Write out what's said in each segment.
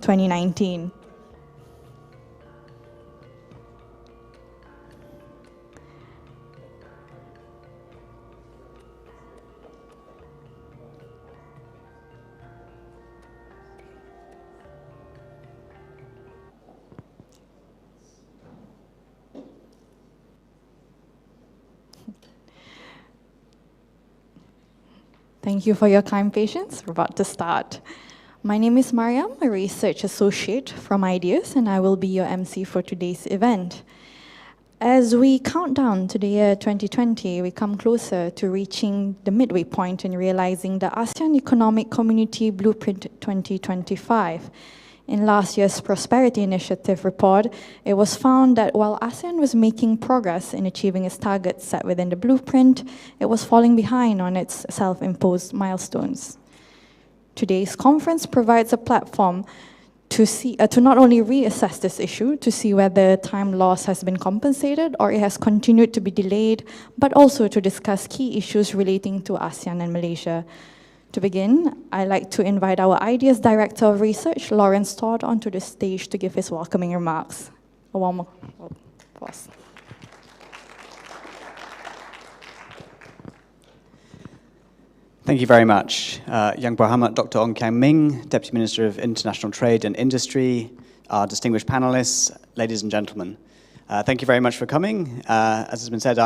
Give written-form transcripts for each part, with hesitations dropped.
2019. Thank you for your kind patience. We're about to start. My name is Mariam, a research associate from IDEAS, and I will be your MC for today's event. As we count down to the year 2020, we come closer to reaching the midway point in realizing the ASEAN Economic Community Blueprint 2025. In last year's Prosperity Initiative report, it was found that while ASEAN was making progress in achieving its targets set within the blueprint, it was falling behind on its self-imposed milestones. Today's conference provides a platform to not only reassess this issue, to see whether time loss has been compensated or it has continued to be delayed, but also to discuss key issues relating to ASEAN and Malaysia. To begin, I'd like to invite our IDEAS Director of Research, Lawrence Todd, onto the stage to give his welcoming remarks. A warm applause. Thank you very much. Yang Berhormat Dr. Ong Kiang Ming, Deputy Minister of International Trade and Industry, our distinguished panelists, ladies and gentlemen. Thank you very much for coming. As has been said,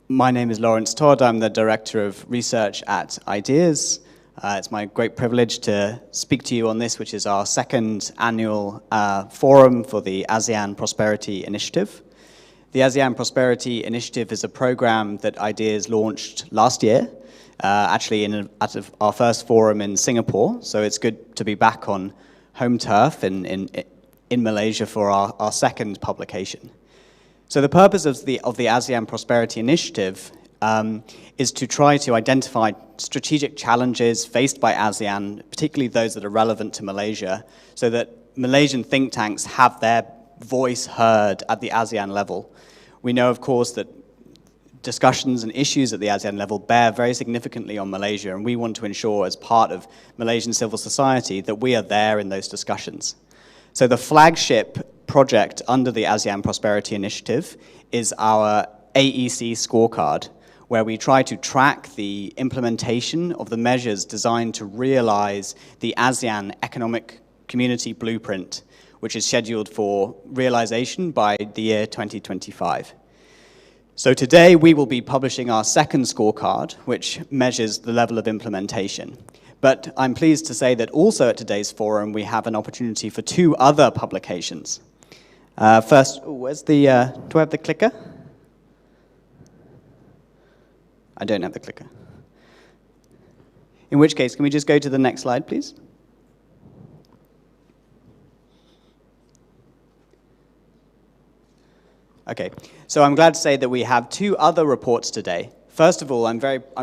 my name is Lawrence Todd. I'm the Director of Research at IDEAS. It's my great privilege to speak to you on this, which is our second annual forum for the ASEAN Prosperity Initiative. The ASEAN Prosperity Initiative is a program that IDEAS launched last year, actually at our first forum in Singapore. So it's good to be back on home turf in Malaysia for our second publication. So the purpose of the ASEAN Prosperity Initiative is to try to identify strategic challenges faced by ASEAN, particularly those that are relevant to Malaysia, so that Malaysian think tanks have their voice heard at the ASEAN level. We know, of course, that discussions and issues at the ASEAN level bear very significantly on Malaysia, and we want to ensure, as part of Malaysian civil society, that we are there in those discussions. So the flagship project under the ASEAN Prosperity Initiative is our AEC scorecard, where we try to track the implementation of the measures designed to realize the ASEAN Economic Community Blueprint, which is scheduled for realization by the year 2025. So today we will be publishing our second scorecard, which measures the level of implementation. But I'm pleased to say that also at today's forum we have an opportunity for two other publications. First, where's the, do I have the clicker? I don't have the clicker. In which case, can we just go to the next slide, please? Okay, so I'm glad to say that we have two other reports today. First of all, I'm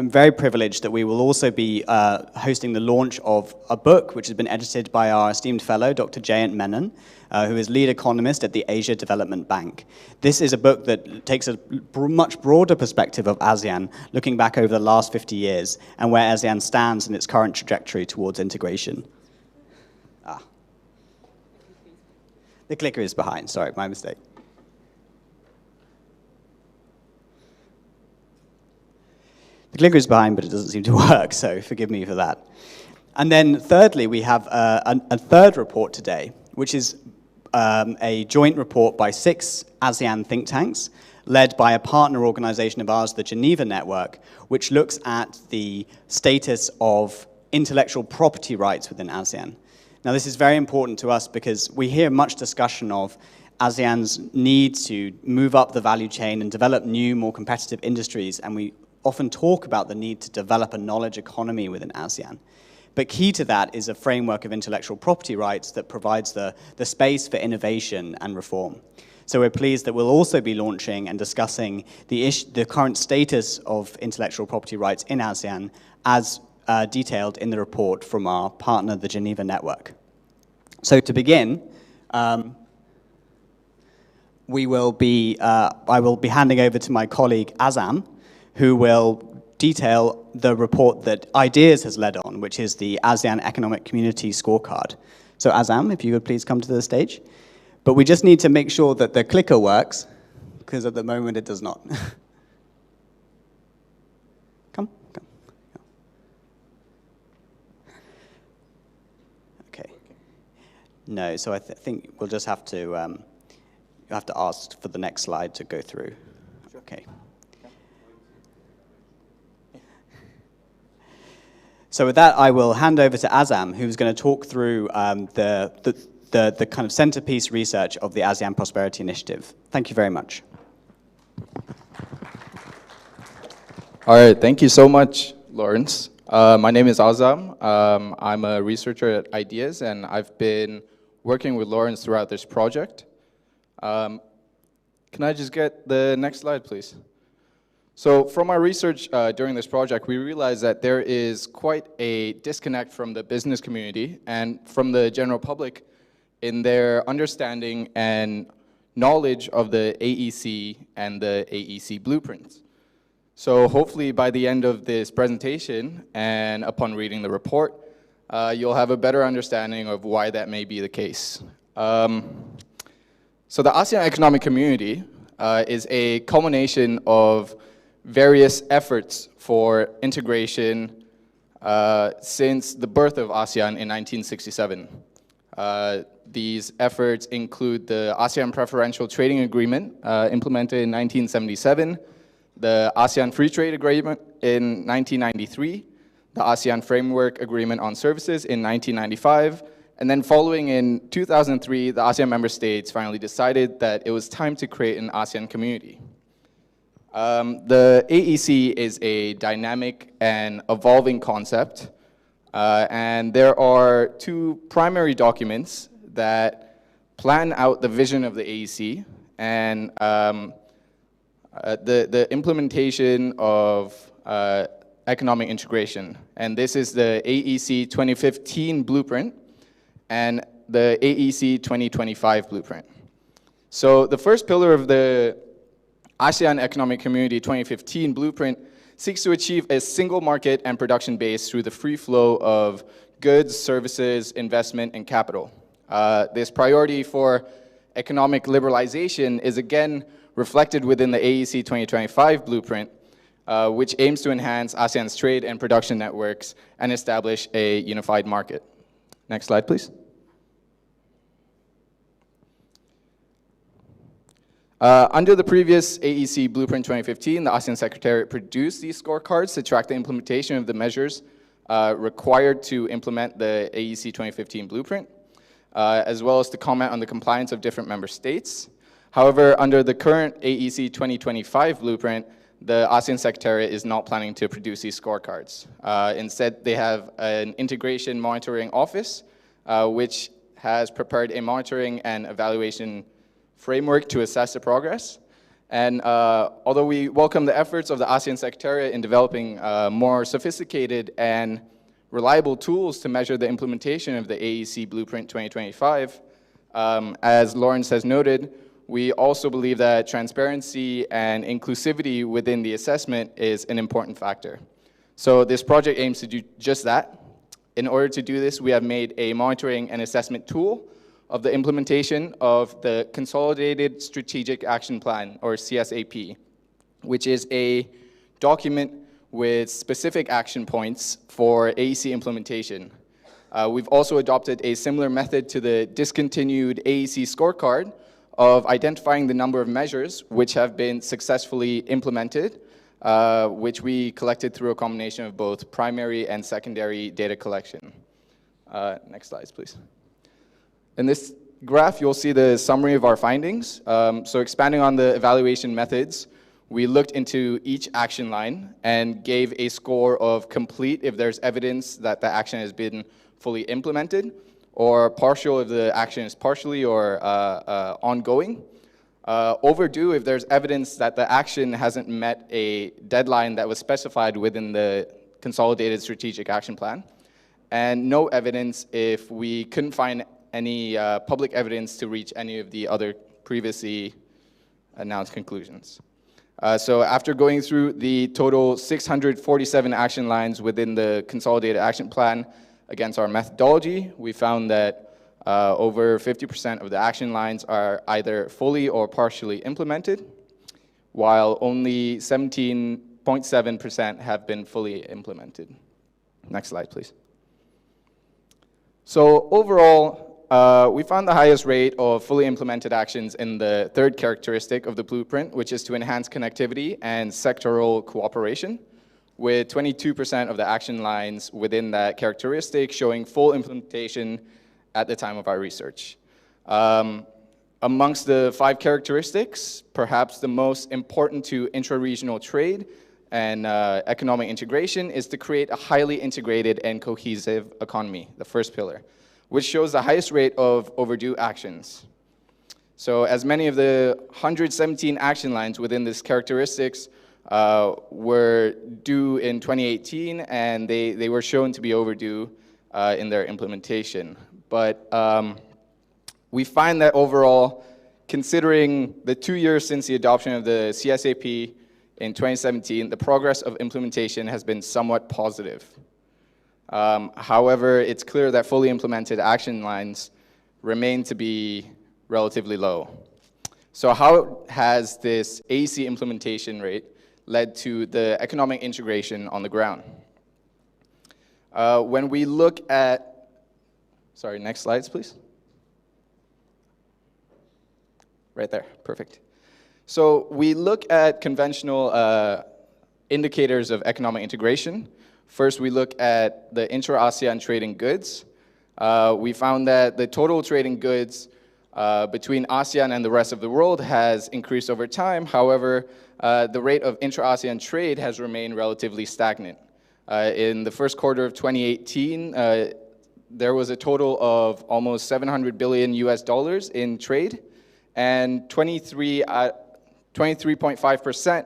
very privileged that we will also be hosting the launch of a book which has been edited by our esteemed fellow, Dr. JMenon, who is lead economist at the Asia Development Bank. This is a book that takes a much broader perspective of ASEAN, looking back over the last 50 years and where ASEAN stands in its current trajectory towards integration. The clicker is behind, sorry, my mistake. The clicker is behind, but it doesn't seem to work, so forgive me for that. And then thirdly, we have a third report today, which is a joint report by 6 ASEAN think tanks, led by a partner organization of ours, the Geneva Network, which looks at the status of intellectual property rights within ASEAN. Now, this is very important to us because we hear much discussion of ASEAN's need to move up the value chain and develop new, more competitive industries, and we often talk about the need to develop a knowledge economy within ASEAN. But key to that is a framework of intellectual property rights that provides the space for innovation and reform. So we're pleased that we'll also be launching and discussing the current status of intellectual property rights in ASEAN as detailed in the report from our partner, the Geneva Network. So to begin, I will be handing over to my colleague Azam, who will detail the report that IDEAS has led on, which is the ASEAN Economic Community Scorecard. So Azam, if you would please come to the stage. But we just need to make sure that the clicker works, because at the moment it does not. Come. Okay. No, so I think we'll just have to, you have to ask for the next slide to go through. Okay. So with that, I will hand over to Azam, who's going to talk through the kind of centerpiece research of the ASEAN Prosperity Initiative. Thank you very much. All right, thank you so much, Lawrence. My name is Azam. I'm a researcher at IDEAS, and I've been working with Lawrence throughout this project. Can I just get the next slide, please? So from our research during this project, we realized that there is quite a disconnect from the business community and from the general public in their understanding and knowledge of the AEC and the AEC blueprints. So hopefully by the end of this presentation and upon reading the report, you'll have a better understanding of why that may be the case. So the ASEAN Economic Community is a culmination of various efforts for integration since the birth of ASEAN in 1967. These efforts include the ASEAN Preferential Trading Agreement implemented in 1977, the ASEAN Free Trade Agreement in 1993, the ASEAN Framework Agreement on Services in 1995, and then following in 2003, the ASEAN member states finally decided that it was time to create an ASEAN community. The AEC is a dynamic and evolving concept, and there are two primary documents that plan out the vision of the AEC and the implementation of economic integration. And this is the AEC 2015 blueprint and the AEC 2025 blueprint. So the first pillar of the ASEAN Economic Community 2015 blueprint seeks to achieve a single market and production base through the free flow of goods, services, investment, and capital. This priority for economic liberalization is again reflected within the AEC 2025 blueprint, which aims to enhance ASEAN's trade and production networks and establish a unified market. Next slide, please. Under the previous AEC Blueprint 2015, the ASEAN Secretariat produced these scorecards to track the implementation of the measures required to implement the AEC 2015 Blueprint, as well as to comment on the compliance of different member states. However, under the current AEC 2025 Blueprint, the ASEAN Secretariat is not planning to produce these scorecards. Instead, they have an integration monitoring office, which has prepared a monitoring and evaluation framework to assess the progress. And although we welcome the efforts of the ASEAN Secretariat in developing more sophisticated and reliable tools to measure the implementation of the AEC Blueprint 2025, as Lawrence has noted, we also believe that transparency and inclusivity within the assessment is an important factor. So this project aims to do just that. In order to do this, we have made a monitoring and assessment tool of the implementation of the Consolidated Strategic Action Plan, or CSAP, which is a document with specific action points for AEC implementation. We've also adopted a similar method to the discontinued AEC scorecard of identifying the number of measures which have been successfully implemented, which we collected through a combination of both primary and secondary data collection. Next slides, please. In this graph, you'll see the summary of our findings. So expanding on the evaluation methods, we looked into each action line and gave a score of complete if there's evidence that the action has been fully implemented, or partial if the action is partially or ongoing. Overdue if there's evidence that the action hasn't met a deadline that was specified within the Consolidated Strategic Action Plan. And no evidence if we couldn't find any public evidence to reach any of the other previously announced conclusions. So after going through the total 647 action lines within the Consolidated Action Plan against our methodology, we found that Over 50% of the action lines are either fully or partially implemented, while only 17.7% have been fully implemented. Next slide, please. So overall, we found the highest rate of fully implemented actions in the third characteristic of the blueprint, which is to enhance connectivity and sectoral cooperation, with 22% of the action lines within that characteristic showing full implementation at the time of our research. Amongst the 5 characteristics, perhaps the most important to intra-regional trade and economic integration is to create a highly integrated and cohesive economy, the first pillar, which shows the highest rate of overdue actions. So as many of the 117 action lines within this characteristics were due in 2018, and they were shown to be overdue in their implementation. But we find that overall, considering the 2 years since the adoption of the CSAP in 2017, the progress of implementation has been somewhat positive. However, it's clear that fully implemented action lines remain to be relatively low. So how has this AEC implementation rate led to the economic integration on the ground? When we look at, sorry, next slides, please. Right there, perfect. So we look at conventional indicators of economic integration. First, we look at the intra-ASEAN trade in goods. We found that the total trade in goods between ASEAN and the rest of the world has increased over time. However, the rate of intra-ASEAN trade has remained relatively stagnant. In the first quarter of 2018, there was a total of almost $700 billion in trade, and 23.5%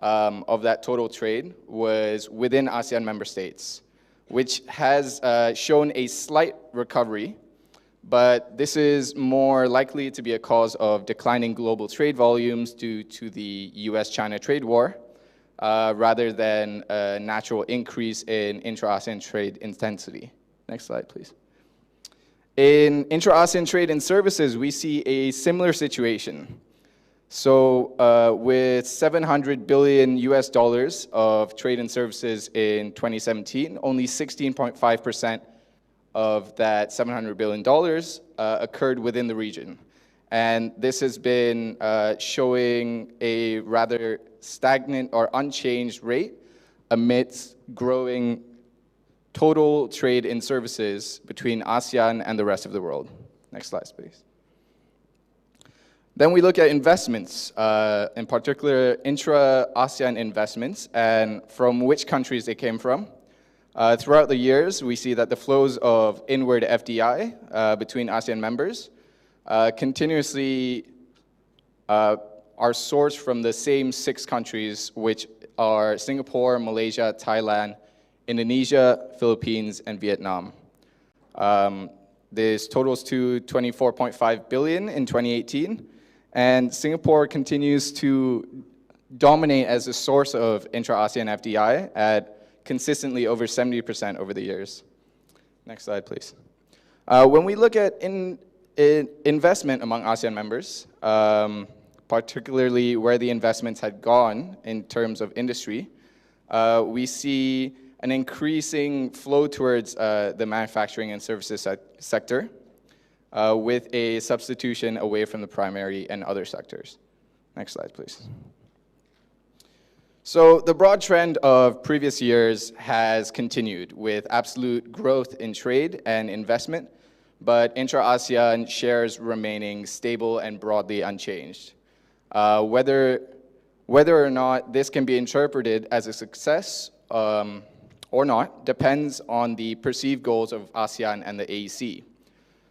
of that total trade was within ASEAN member states, which has shown a slight recovery, but this is more likely to be a cause of declining global trade volumes due to the US-China trade war, rather than a natural increase in intra-ASEAN trade intensity. Next slide, please. In intra-ASEAN trade and services, we see a similar situation. So with $700 billion of trade and services in 2017, only 16.5% of that $700 billion occurred within the region. And this has been showing a rather stagnant or unchanged rate amidst growing total trade in services between ASEAN and the rest of the world. Next slide, please. Then we look at investments, in particular intra-ASEAN investments, and from which countries they came from. Throughout the years, we see that the flows of inward FDI between ASEAN members continuously are sourced from the same 6 countries, which are Singapore, Malaysia, Thailand, Indonesia, Philippines, and Vietnam. This totals to $24.5 billion in 2018, and Singapore continues to dominate as a source of intra-ASEAN FDI at consistently over 70% over the years. Next slide, please. When we look at investment among ASEAN members, particularly where the investments had gone in terms of industry, we see an increasing flow towards the manufacturing and services sector, with a substitution away from the primary and other sectors. Next slide, please. So the broad trend of previous years has continued with absolute growth in trade and investment, but intra-ASEAN shares remaining stable and broadly unchanged. Whether or not this can be interpreted as a success or not depends on the perceived goals of ASEAN and the AEC.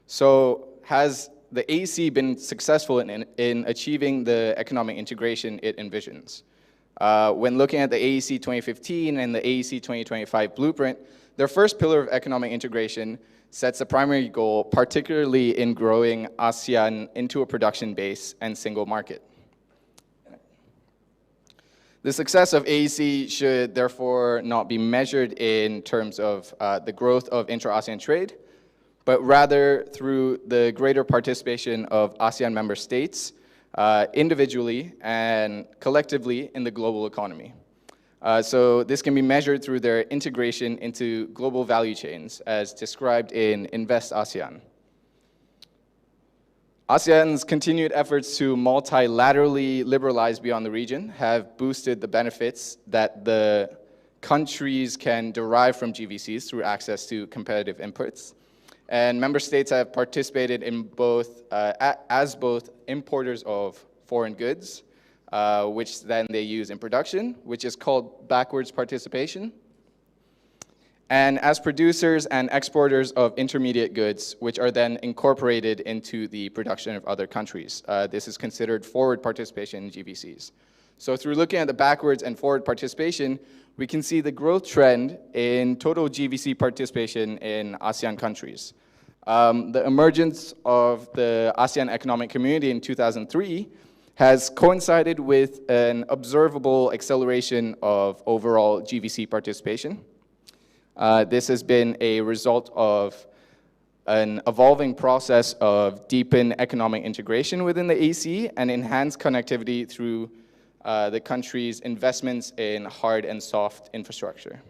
So has the AEC been successful in achieving the economic integration it envisions? When looking at the AEC 2015 and the AEC 2025 blueprint, their first pillar of economic integration sets a primary goal, particularly in growing ASEAN into a production base and single market. The success of AEC should therefore not be measured in terms of the growth of intra-ASEAN trade, but rather through the greater participation of ASEAN member states individually and collectively in the global economy. So this can be measured through their integration into global value chains, as described in Invest ASEAN. ASEAN's continued efforts to multilaterally liberalize beyond the region have boosted the benefits that the countries can derive from GVCs through access to competitive inputs. And member states have participated in both, as both importers of foreign goods, which then they use in production, which is called backwards participation, and as producers and exporters of intermediate goods, which are then incorporated into the production of other countries. This is considered forward participation in GVCs. So through looking at the backwards and forward participation, we can see the growth trend in total GVC participation in ASEAN countries. The emergence of the ASEAN Economic Community in 2003 has coincided with an observable acceleration of overall GVC participation. This has been a result of an evolving process of deepened economic integration within the AEC and enhanced connectivity through the country's investments in hard and soft infrastructure.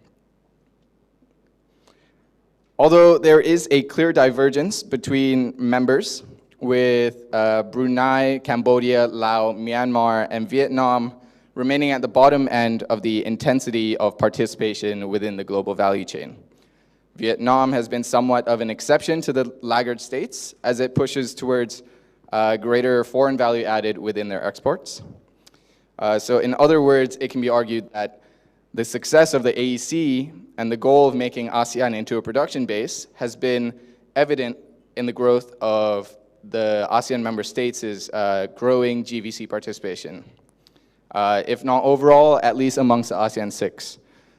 Although there is a clear divergence between members, with Brunei, Cambodia, Laos, Myanmar, and Vietnam remaining at the bottom end of the intensity of participation within the global value chain. Vietnam has been somewhat of an exception to the laggard states as it pushes towards greater foreign value added within their exports. So in other words, it can be argued that the success of the AEC and the goal of making ASEAN into a production base has been evident in the growth of the ASEAN member states' growing GVC participation. If not overall, at least amongst the ASEAN 6.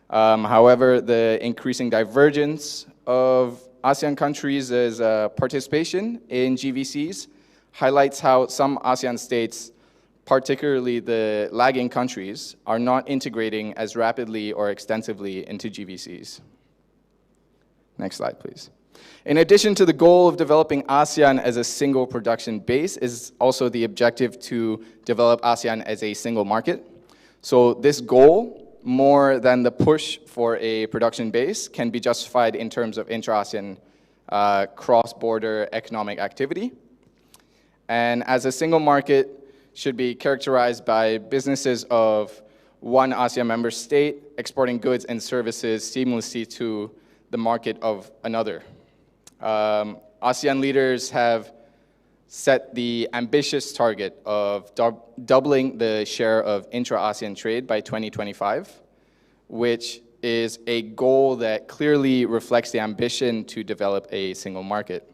However, the increasing divergence of ASEAN countries' participation in GVCs highlights how some ASEAN states, particularly the lagging countries, are not integrating as rapidly or extensively into GVCs. Next slide, please. In addition to the goal of developing ASEAN as a single production base is also the objective to develop ASEAN as a single market. So this goal, more than the push for a production base, can be justified in terms of intra-ASEAN cross-border economic activity. And as a single market should be characterized by businesses of one ASEAN member state exporting goods and services seamlessly to the market of another. ASEAN leaders have set the ambitious target of doubling the share of intra-ASEAN trade by 2025, which is a goal that clearly reflects the ambition to develop a single market.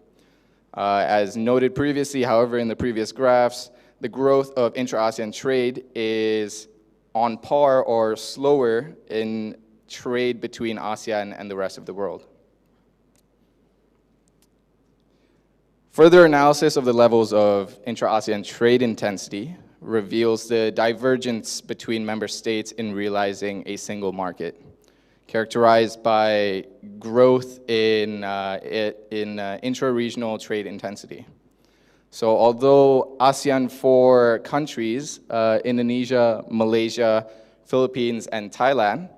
As noted previously, however, in the previous graphs, the growth of intra-ASEAN trade is on par or slower in trade between ASEAN and the rest of the world. Further analysis of the levels of intra-ASEAN trade intensity reveals the divergence between member states in realizing a single market, characterized by growth in intra-regional trade intensity. So although ASEAN 4 countries, Indonesia, Malaysia, Philippines, and Thailand,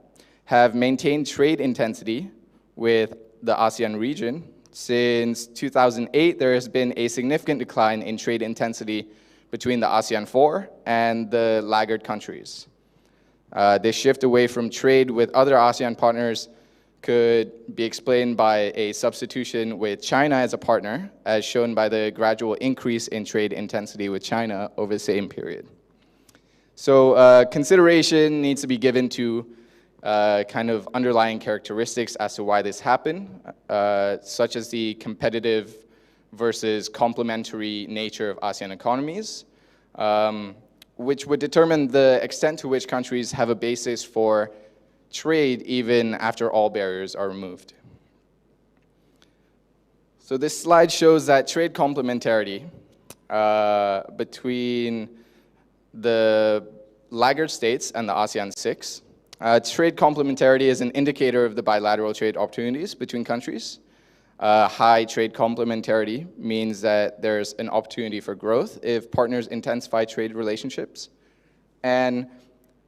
have maintained trade intensity with the ASEAN region, since 2008, there has been a significant decline in trade intensity between the ASEAN 4 and the laggard countries. This shift away from trade with other ASEAN partners could be explained by a substitution with China as a partner, as shown by the gradual increase in trade intensity with China over the same period. So consideration needs to be given to kind of underlying characteristics as to why this happened, such as the competitive versus complementary nature of ASEAN economies, which would determine the extent to which countries have a basis for trade even after all barriers are removed. So this slide shows that trade complementarity between the laggard states and the ASEAN 6. Trade complementarity is an indicator of the bilateral trade opportunities between countries. High trade complementarity means that there's an opportunity for growth if partners intensify trade relationships. And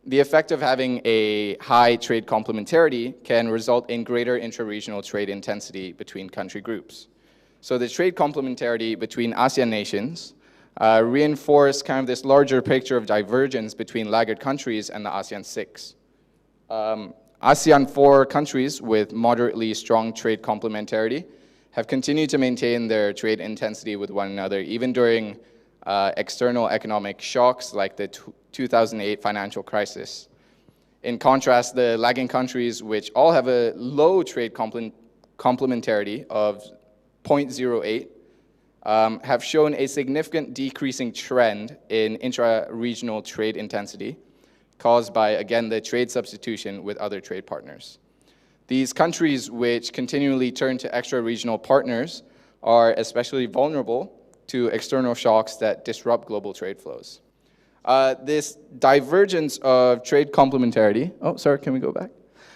the effect of having a high trade complementarity can result in greater intra-regional trade intensity between country groups. So the trade complementarity between ASEAN nations reinforce kind of this larger picture of divergence between laggard countries and the ASEAN 6. ASEAN 4 countries with moderately strong trade complementarity have continued to maintain their trade intensity with one another, even during external economic shocks like the 2008 financial crisis. In contrast, the lagging countries, which all have a low trade complementarity of 0.08, have shown a significant decreasing trend in intra-regional trade intensity caused by, again, the trade substitution with other trade partners. These countries, which continually turn to extra-regional partners, are especially vulnerable to external shocks that disrupt global trade flows. This divergence of trade complementarity, can we go back?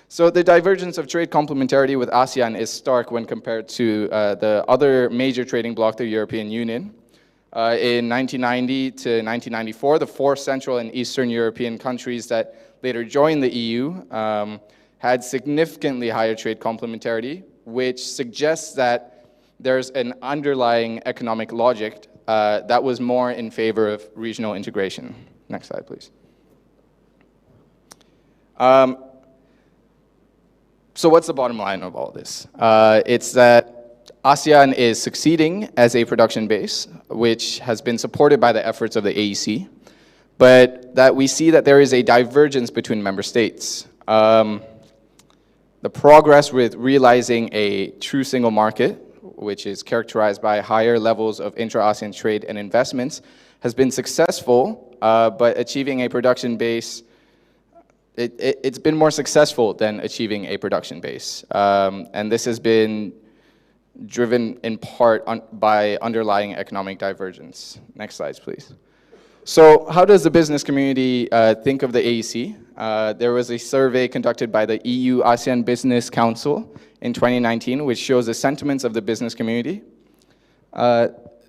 So the divergence of trade complementarity with ASEAN is stark when compared to the other major trading bloc, the European Union. In 1990 to 1994, the 4 Central and Eastern European countries that later joined the EU had significantly higher trade complementarity, which suggests that there's an underlying economic logic that was more in favor of regional integration. Next slide, please. So what's the bottom line of all this? It's that ASEAN is succeeding as a production base, which has been supported by the efforts of the AEC, but that we see that there is a divergence between member states. The progress with realizing a true single market, which is characterized by higher levels of intra-ASEAN trade and investments, has been successful, but achieving a production base, it's been more successful than achieving a production base. And this has been driven in part by underlying economic divergence. Next slides, please. So how does the business community think of the AEC? There was a survey conducted by the EU ASEAN Business Council in 2019, which shows the sentiments of the business community.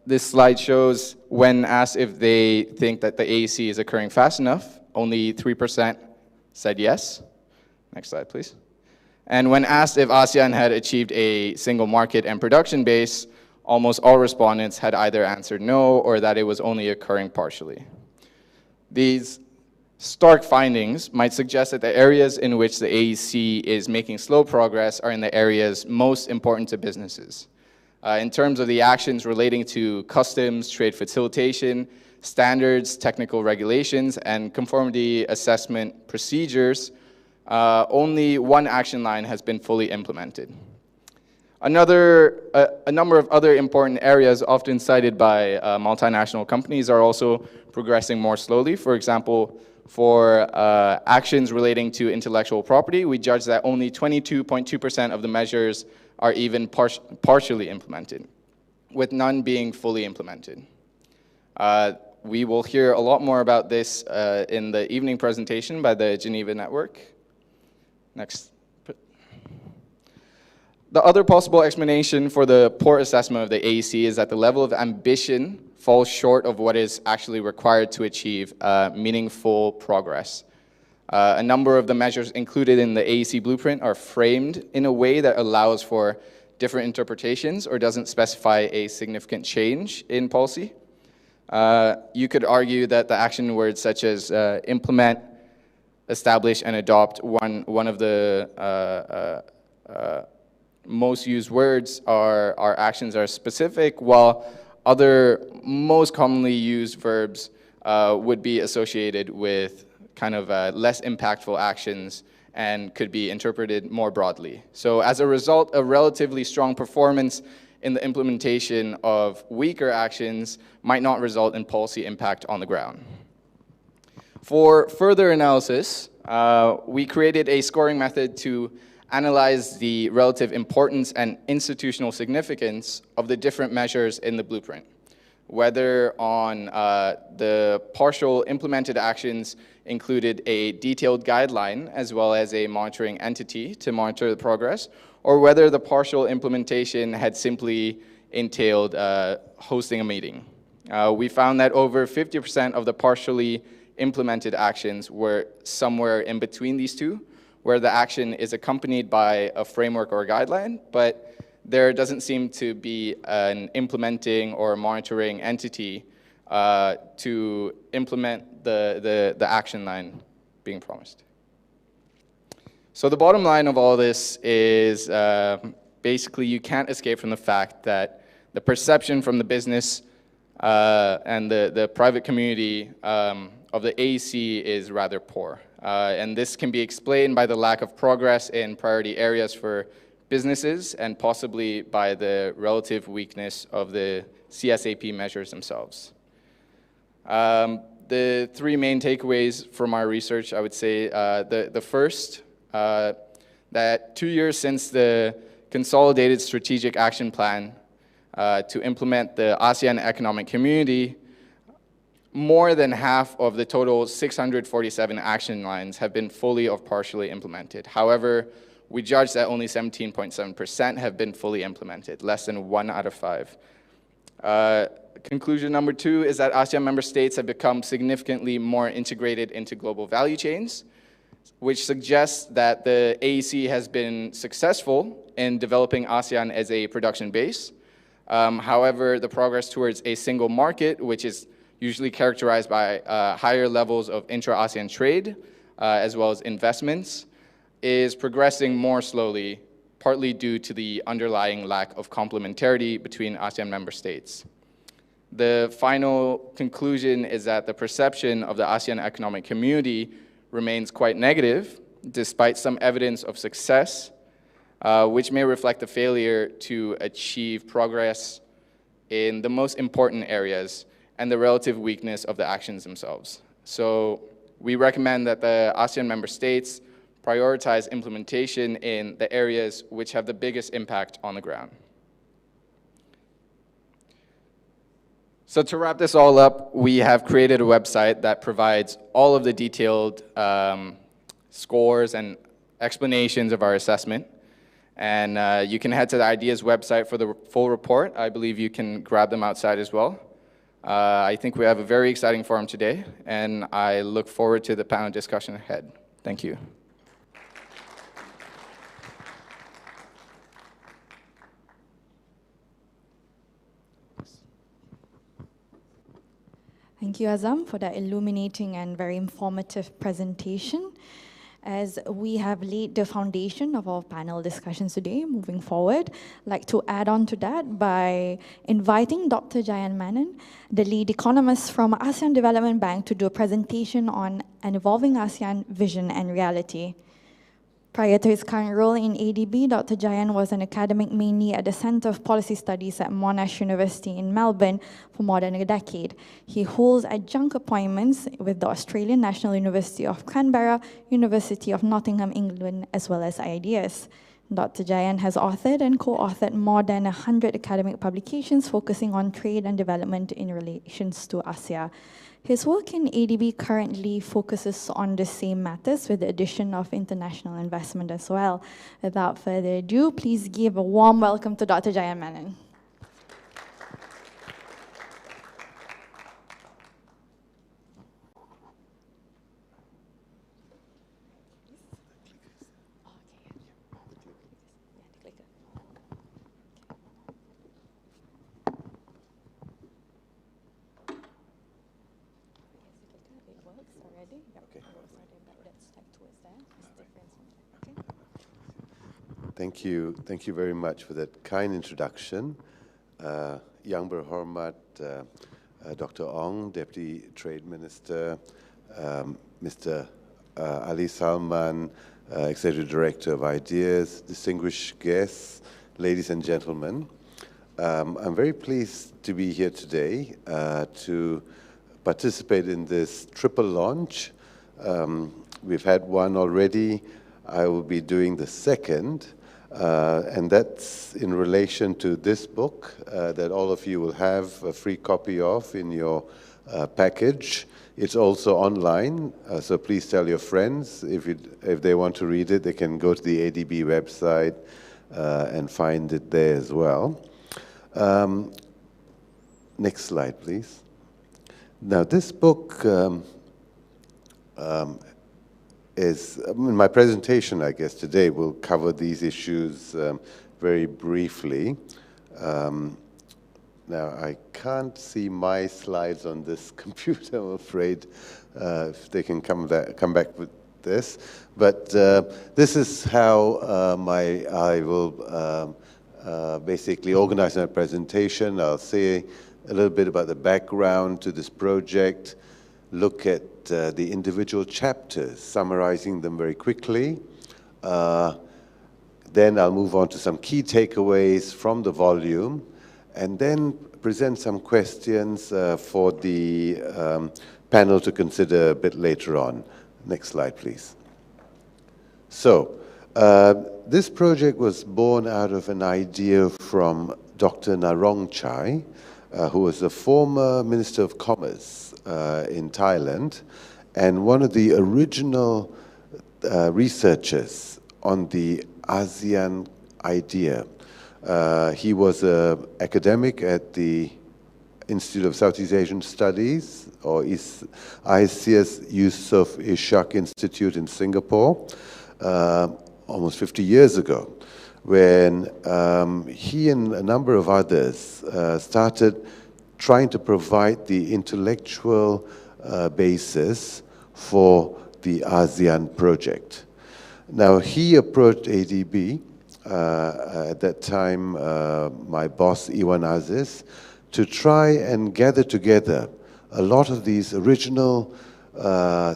This slide shows when asked if they think that the AEC is occurring fast enough, only 3% said yes. Next slide, please. And when asked if ASEAN had achieved a single market and production base, almost all respondents had either answered no or that it was only occurring partially. These stark findings might suggest that the areas in which the AEC is making slow progress are in the areas most important to businesses. In terms of the actions relating to customs, trade facilitation, standards, technical regulations, and conformity assessment procedures, only one action line has been fully implemented. A number of other important areas often cited by multinational companies are also progressing more slowly. For example, for actions relating to intellectual property, we judge that only 22.2% of the measures are even partially implemented, with none being fully implemented. We will hear a lot more about this in the evening presentation by the Geneva Network. Next. The other possible explanation for the poor assessment of the AEC is that the level of ambition falls short of what is actually required to achieve meaningful progress. A number of the measures included in the AEC blueprint are framed in a way that allows for different interpretations or doesn't specify a significant change in policy. You could argue that the action words such as implement, establish, and adopt, one of the most used words are actions are specific, while other most commonly used verbs would be associated with kind of less impactful actions and could be interpreted more broadly. So as a result, a relatively strong performance in the implementation of weaker actions might not result in policy impact on the ground. For further analysis, we created a scoring method to analyze the relative importance and institutional significance of the different measures in the blueprint. whether on the partial implemented actions included a detailed guideline as well as a monitoring entity to monitor the progress, or whether the partial implementation had simply entailed hosting a meeting. We found that over 50% of the partially implemented actions were somewhere in between these two, where the action is accompanied by a framework or a guideline, but there doesn't seem to be an implementing or monitoring entity to implement the action line being promised. So the bottom line of all this is basically you can't escape from the fact that the perception from the business and the private community of the AEC is rather poor. And this can be explained by the lack of progress in priority areas for businesses and possibly by the relative weakness of the CSAP measures themselves. The three main takeaways from our research, I would say, the first, that 2 years since the Consolidated Strategic Action Plan to implement the ASEAN Economic Community, more than half of the total 647 action lines have been fully or partially implemented. However, we judge that only 17.7% have been fully implemented, less than 1 out of 5. Conclusion number 2 is that ASEAN member states have become significantly more integrated into global value chains, which suggests that the AEC has been successful in developing ASEAN as a production base. However, the progress towards a single market, which is usually characterized by higher levels of intra-ASEAN trade, as well as investments, is progressing more slowly, partly due to the underlying lack of complementarity between ASEAN member states. The final conclusion is that the perception of the ASEAN Economic Community remains quite negative, despite some evidence of success, which may reflect a failure to achieve progress in the most important areas and the relative weakness of the actions themselves. So we recommend that the ASEAN member states prioritize implementation in the areas which have the biggest impact on the ground. So to wrap this all up, we have created a website that provides all of the detailed scores and explanations of our assessment. And you can head to the IDEAS website for the full report. I believe you can grab them outside as well. I think we have a very exciting forum today, and I look forward to the panel discussion ahead. Thank you. Thank you, Azam, for that illuminating and very informative presentation. As we have laid the foundation of our panel discussions today, moving forward, I'd like to add on to that by inviting Dr. JMenon, the lead economist from ASEAN Development Bank, to do a presentation on an evolving ASEAN vision and reality. Prior to his current role in ADB, Dr. Jayan was an academic mainly at the Center of Policy Studies at Monash University in Melbourne for more than a decade. He holds adjunct appointments with the Australian National University of Canberra, University of Nottingham, England, as well as IDEAS. Dr. Jayan has authored and co-authored more than 100 academic publications focusing on trade and development in relations to ASEAN. His work in ADB currently focuses on the same matters with the addition of international investment as well. Without further ado, please give a warm welcome to Dr. JMenon. Thank you very much for that kind introduction. Yang Berhormat, Dr. Ong, Deputy Trade Minister, Mr. Ali Salman, Executive Director of IDEAS, distinguished guests, ladies and gentlemen. I'm very pleased to be here today to participate in this triple launch. We've had one already. I will be doing the second. And that's in relation to this book that all of you will have a free copy of in your package. It's also online, so please tell your friends. If they want to read it, they can go to the ADB website and find it there as well. Next slide, please. Now, this book is, my presentation, I guess, today will cover these issues very briefly. Now, I can't see my slides on this computer, I'm afraid, if they can come back with this. But this is how I will basically organize my presentation. I'll say a little bit about the background to this project, look at the individual chapters, summarizing them very quickly. Then I'll move on to some key takeaways from the volume, and then present some questions for the panel to consider a bit later on. Next slide, please. So, this project was born out of an idea from Dr. Narong Chai, who was a former Minister of Commerce in Thailand, and one of the original researchers on the ASEAN idea. He was an academic at the Institute of Southeast Asian Studies, or ISCS Yusof Ishak Institute in Singapore, almost 50 years ago, when he and a number of others started trying to provide the intellectual basis for the ASEAN project. Now, he approached ADB, at that time, my boss, Iwan Aziz, to try and gather together a lot of these original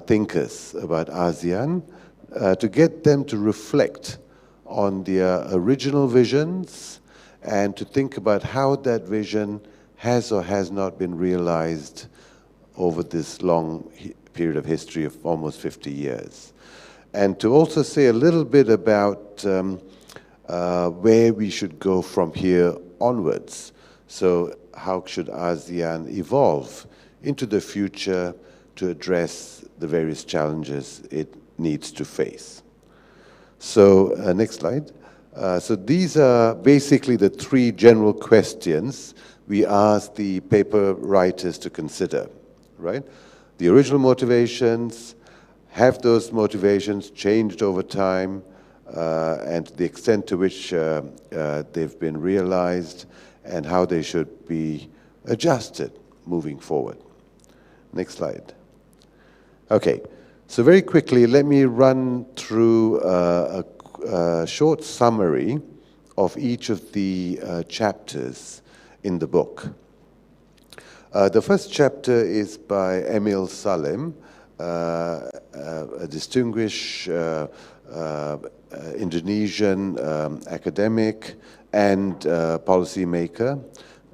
thinkers about ASEAN, to get them to reflect on their original visions and to think about how that vision has or has not been realized over this long period of history of almost 50 years. And to also say a little bit about where we should go from here onwards. So how should ASEAN evolve into the future to address the various challenges it needs to face? So next slide. So these are basically the three general questions we asked the paper writers to consider, right? The original motivations, have those motivations changed over time, and the extent to which they've been realized, and how they should be adjusted moving forward. Next slide. Okay, so very quickly, let me run through a short summary of each of the chapters in the book. The first chapter is by Emil Salim, a distinguished Indonesian academic and policymaker,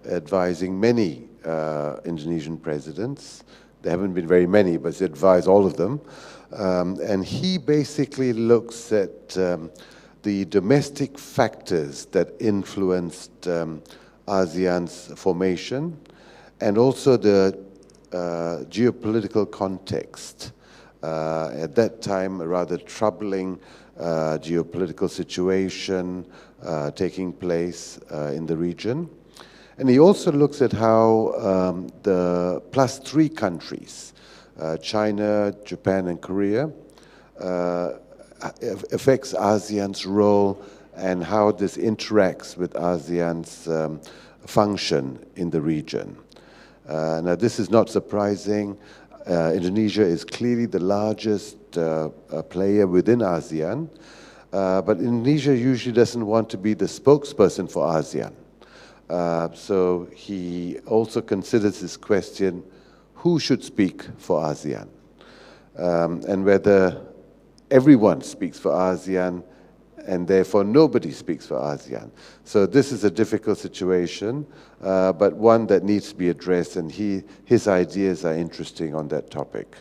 advising many Indonesian presidents. There haven't been very many, but he advised all of them. And he basically looks at the domestic factors that influenced ASEAN's formation, and also the geopolitical context. At that time, a rather troubling geopolitical situation taking place in the region. And he also looks at how the +3 countries, China, Japan, and Korea, affects ASEAN's role and how this interacts with ASEAN's function in the region. Now, this is not surprising. Indonesia is clearly the largest player within ASEAN, but Indonesia usually doesn't want to be the spokesperson for ASEAN. So he also considers this question, who should speak for ASEAN? And whether everyone speaks for ASEAN and therefore nobody speaks for ASEAN. So this is a difficult situation, but one that needs to be addressed, and his ideas are interesting on that topic.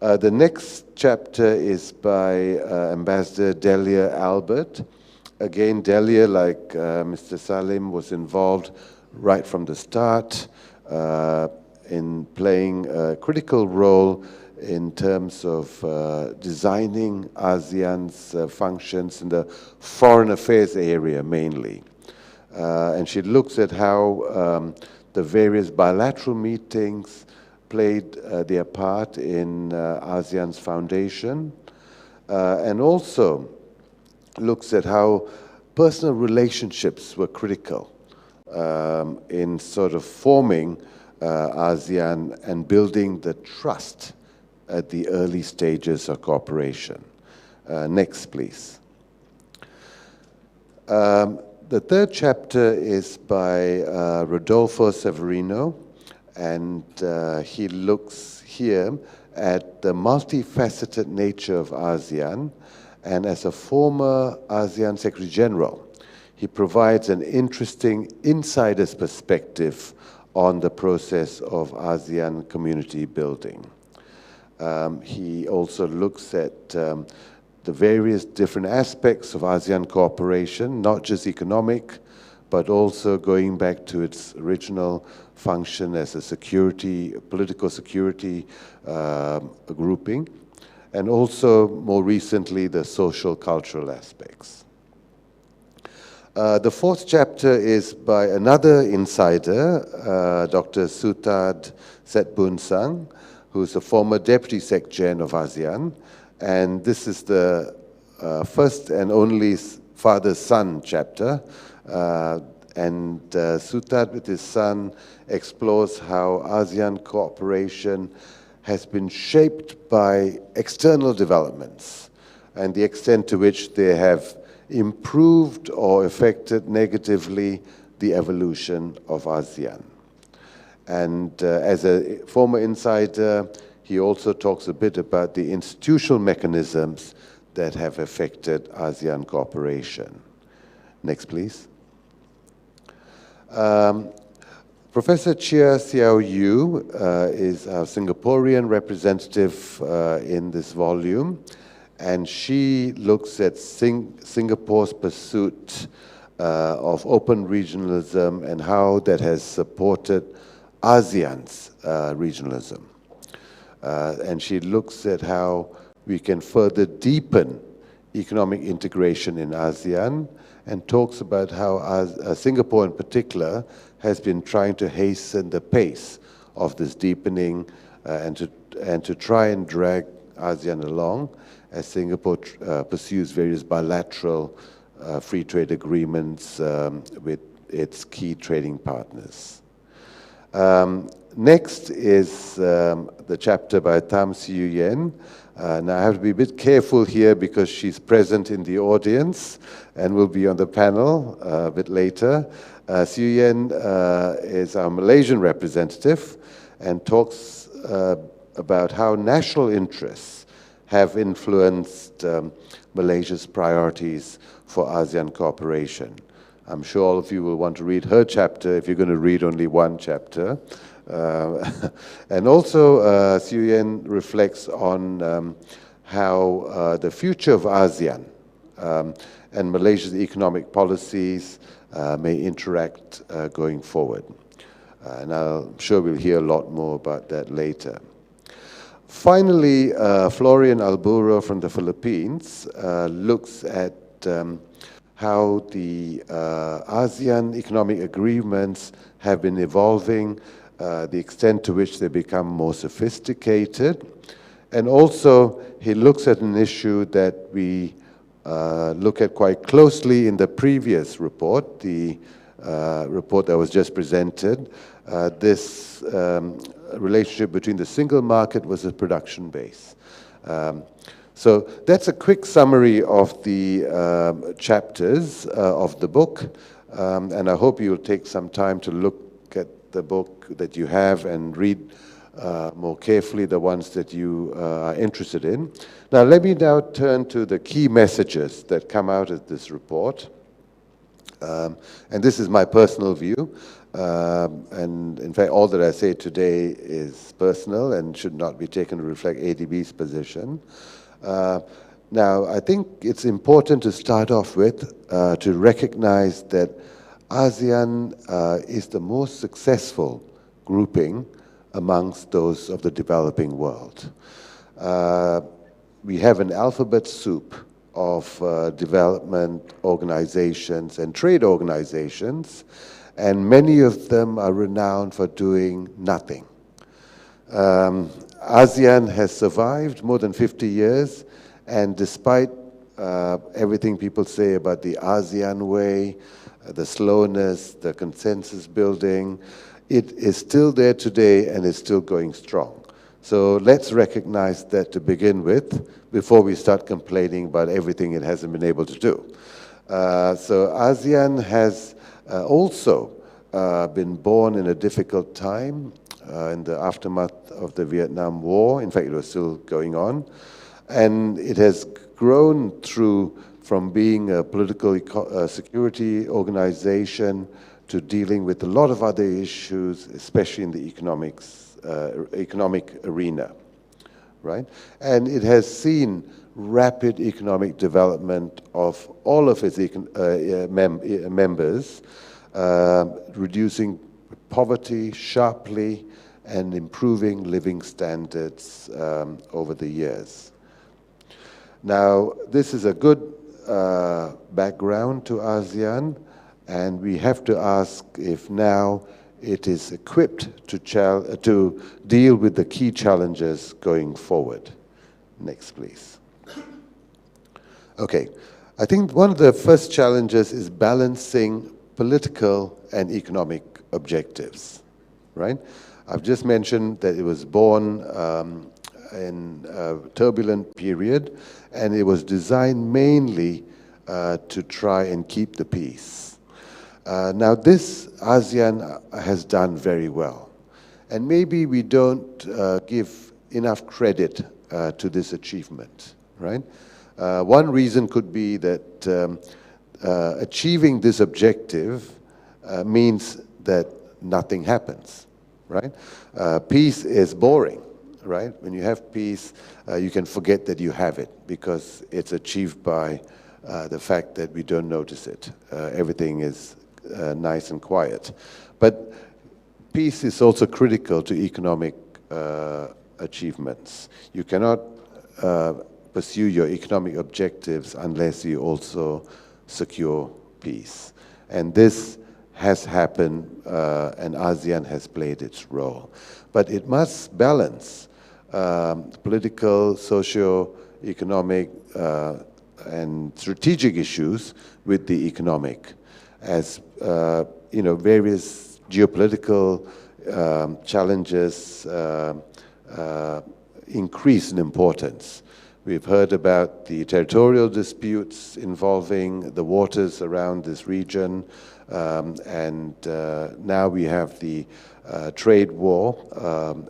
The next chapter is by Ambassador Delia Albert, Again, Delia, like Mr. Salim, was involved right from the start in playing a critical role in terms of designing ASEAN's functions in the foreign affairs area mainly. And she looks at how the various bilateral meetings played their part in ASEAN's foundation, and also looks at how personal relationships were critical in sort of forming ASEAN and building the trust at the early stages of cooperation. Next, please. The third chapter is by Rodolfo Severino, and he looks here at the multifaceted nature of ASEAN. And as a former ASEAN Secretary General, he provides an interesting insider's perspective on the process of ASEAN community building. He also looks at the various different aspects of ASEAN cooperation, not just economic, but also going back to its original function as a political security grouping, and also, more recently, the social cultural aspects. The fourth chapter is by another insider, Dr. Sutad Setbunsang, who's a former Deputy Sec-Gen of ASEAN, and this is the first and only father-son chapter, and Sutad with his son explores how ASEAN cooperation has been shaped by external developments and the extent to which they have improved or affected negatively the evolution of ASEAN. And as a former insider, he also talks a bit about the institutional mechanisms that have affected ASEAN cooperation. Next, please. Professor Chia Xiao Yu is our Singaporean representative in this volume, and she looks at Singapore's pursuit of open regionalism and how that has supported ASEAN's regionalism. And she looks at how we can further deepen economic integration in ASEAN, and talks about how Singapore in particular has been trying to hasten the pace of this deepening and to try and drag ASEAN along as Singapore pursues various bilateral free trade agreements with its key trading partners. Next is the chapter by Tham Siu Yen. Now I have to be a bit careful here because she's present in the audience and will be on the panel a bit later. Siu Yen is our Malaysian representative and talks about how national interests have influenced Malaysia's priorities for ASEAN cooperation. I'm sure all of you will want to read her chapter if you're going to read only one chapter. And also, Siu Yen reflects on how the future of ASEAN and Malaysia's economic policies may interact going forward. And I'm sure we'll hear a lot more about that later. Finally, Florian Alburo from the Philippines looks at how the ASEAN economic agreements have been evolving, the extent to which they become more sophisticated. And also, he looks at an issue that we look at quite closely in the previous report, the report that was just presented, this relationship between the single market versus production base. So that's a quick summary of the chapters of the book, and I hope you'll take some time to look at the book that you have and read more carefully the ones that you are interested in. Now let me now turn to the key messages that come out of this report. And this is my personal view, and in fact all that I say today is personal and should not be taken to reflect ADB's position. Now, I think it's important to start off with to recognize that ASEAN is the most successful grouping amongst those of the developing world. We have an alphabet soup of development organizations and trade organizations, and many of them are renowned for doing nothing. ASEAN has survived more than 50 years, and despite everything people say about the ASEAN way, the slowness, the consensus building, it is still there today and is still going strong. So let's recognize that to begin with before we start complaining about everything it hasn't been able to do. So ASEAN has also been born in a difficult time in the aftermath of the Vietnam War. In fact, it was still going on. And it has grown from being a political security organization to dealing with a lot of other issues, especially in the economic arena, right? And it has seen rapid economic development of all of its members, reducing poverty sharply and improving living standards over the years. Now, this is a good background to ASEAN, and we have to ask if now it is equipped to deal with the key challenges going forward. Next, please. Okay, I think one of the first challenges is balancing political and economic objectives, right? I've just mentioned that it was born in a turbulent period, and it was designed mainly to try and keep the peace. Now this ASEAN has done very well, and maybe we don't give enough credit to this achievement, right? One reason could be that achieving this objective means that nothing happens, right? Peace is boring, right? When you have peace, you can forget that you have it because it's achieved by the fact that we don't notice it. Everything is nice and quiet. But peace is also critical to economic achievements. You cannot pursue your economic objectives unless you also secure peace. And this has happened, and ASEAN has played its role. But it must balance political, socio-economic, and strategic issues with the economic, as various geopolitical challenges increase in importance. We've heard about the territorial disputes involving the waters around this region, and now we have the trade war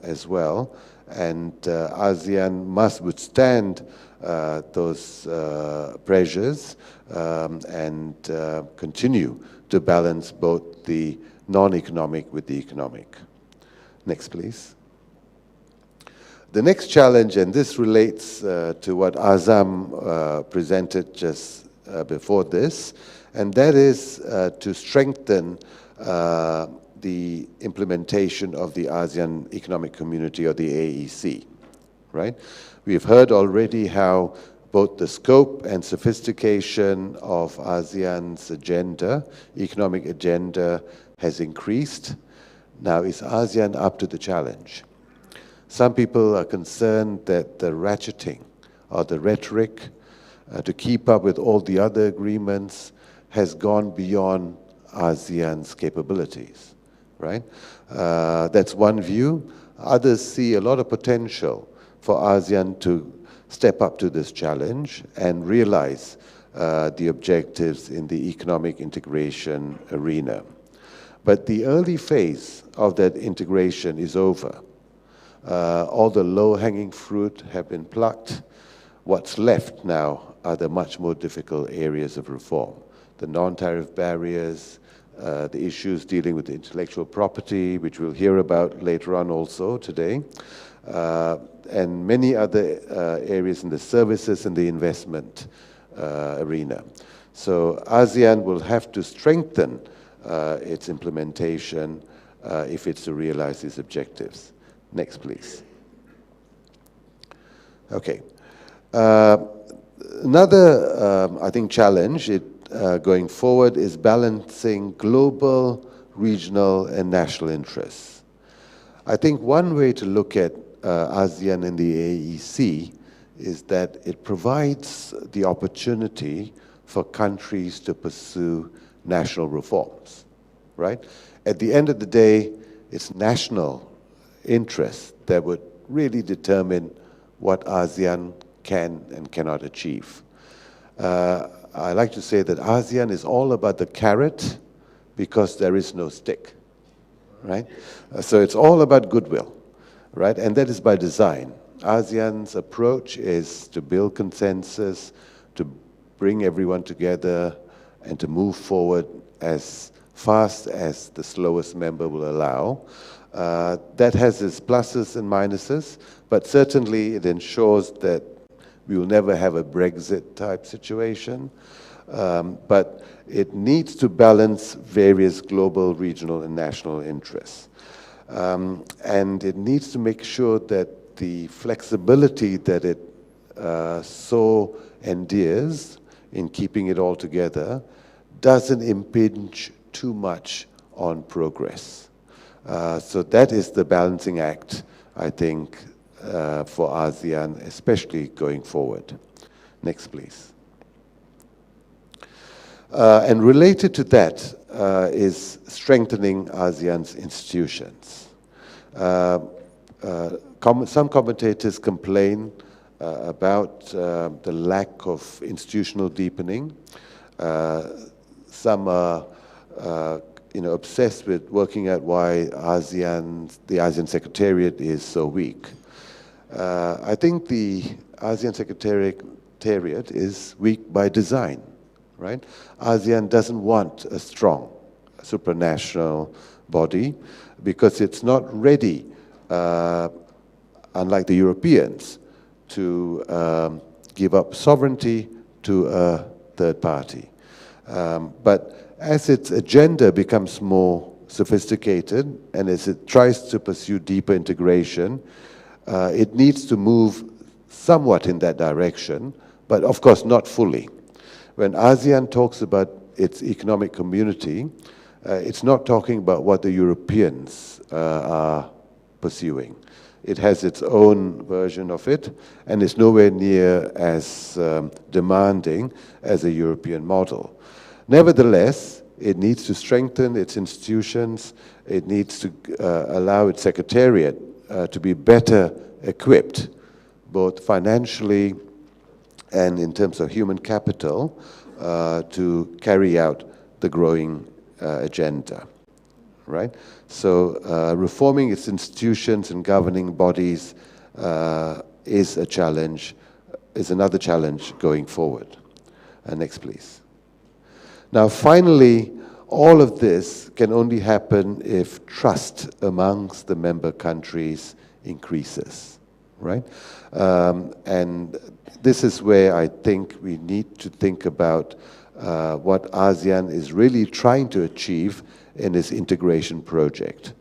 as well. And ASEAN must withstand those pressures and continue to balance both the non-economic with the economic. Next, please. The next challenge, and this relates to what Azam presented just before this, and that is to strengthen the implementation of the ASEAN Economic Community, or the AEC, right? We've heard already how both the scope and sophistication of ASEAN's agenda, economic agenda, has increased. Now, is ASEAN up to the challenge? Some people are concerned that the ratcheting or the rhetoric to keep up with all the other agreements has gone beyond ASEAN's capabilities, right? That's one view. Others see a lot of potential for ASEAN to step up to this challenge and realize the objectives in the economic integration arena. But the early phase of that integration is over. All the low-hanging fruit have been plucked. What's left now are the much more difficult areas of reform. The non-tariff barriers, the issues dealing with intellectual property, which we'll hear about later on also today, and many other areas in the services and the investment arena. So ASEAN will have to strengthen its implementation if it's to realize these objectives. Next, please. Okay. Another, I think, challenge going forward is balancing global, regional, and national interests. I think one way to look at ASEAN and the AEC is that it provides the opportunity for countries to pursue national reforms, right? At the end of the day, it's national interests that would really determine what ASEAN can and cannot achieve. I like to say that ASEAN is all about the carrot because there is no stick, right? So it's all about goodwill, right? And that is by design. ASEAN's approach is to build consensus, to bring everyone together, and to move forward as fast as the slowest member will allow. That has its pluses and minuses, but certainly it ensures that we will never have a Brexit type situation. But it needs to balance various global, regional, and national interests. And it needs to make sure that the flexibility that it so endears in keeping it all together doesn't impinge too much on progress. So that is the balancing act, I think, for ASEAN, especially going forward. Next, please. And related to that is strengthening ASEAN's institutions. Some commentators complain about the lack of institutional deepening. Some are obsessed with working out why the ASEAN Secretariat is so weak. I think the ASEAN Secretariat is weak by design, right? ASEAN doesn't want a strong supranational body because it's not ready, unlike the Europeans, to give up sovereignty to a third party. But as its agenda becomes more sophisticated and as it tries to pursue deeper integration, it needs to move somewhat in that direction, but of course not fully. When ASEAN talks about its economic community, it's not talking about what the Europeans are pursuing. It has its own version of it, and it's nowhere near as demanding as a European model. Nevertheless, it needs to strengthen its institutions. It needs to allow its secretariat to be better equipped, both financially and in terms of human capital, to carry out the growing agenda, right? So reforming its institutions and governing bodies is a challenge, is another challenge going forward. Next, please. Now, finally, all of this can only happen if trust amongst the member countries increases, right? And this is where I think we need to think about what ASEAN is really trying to achieve in its integration project.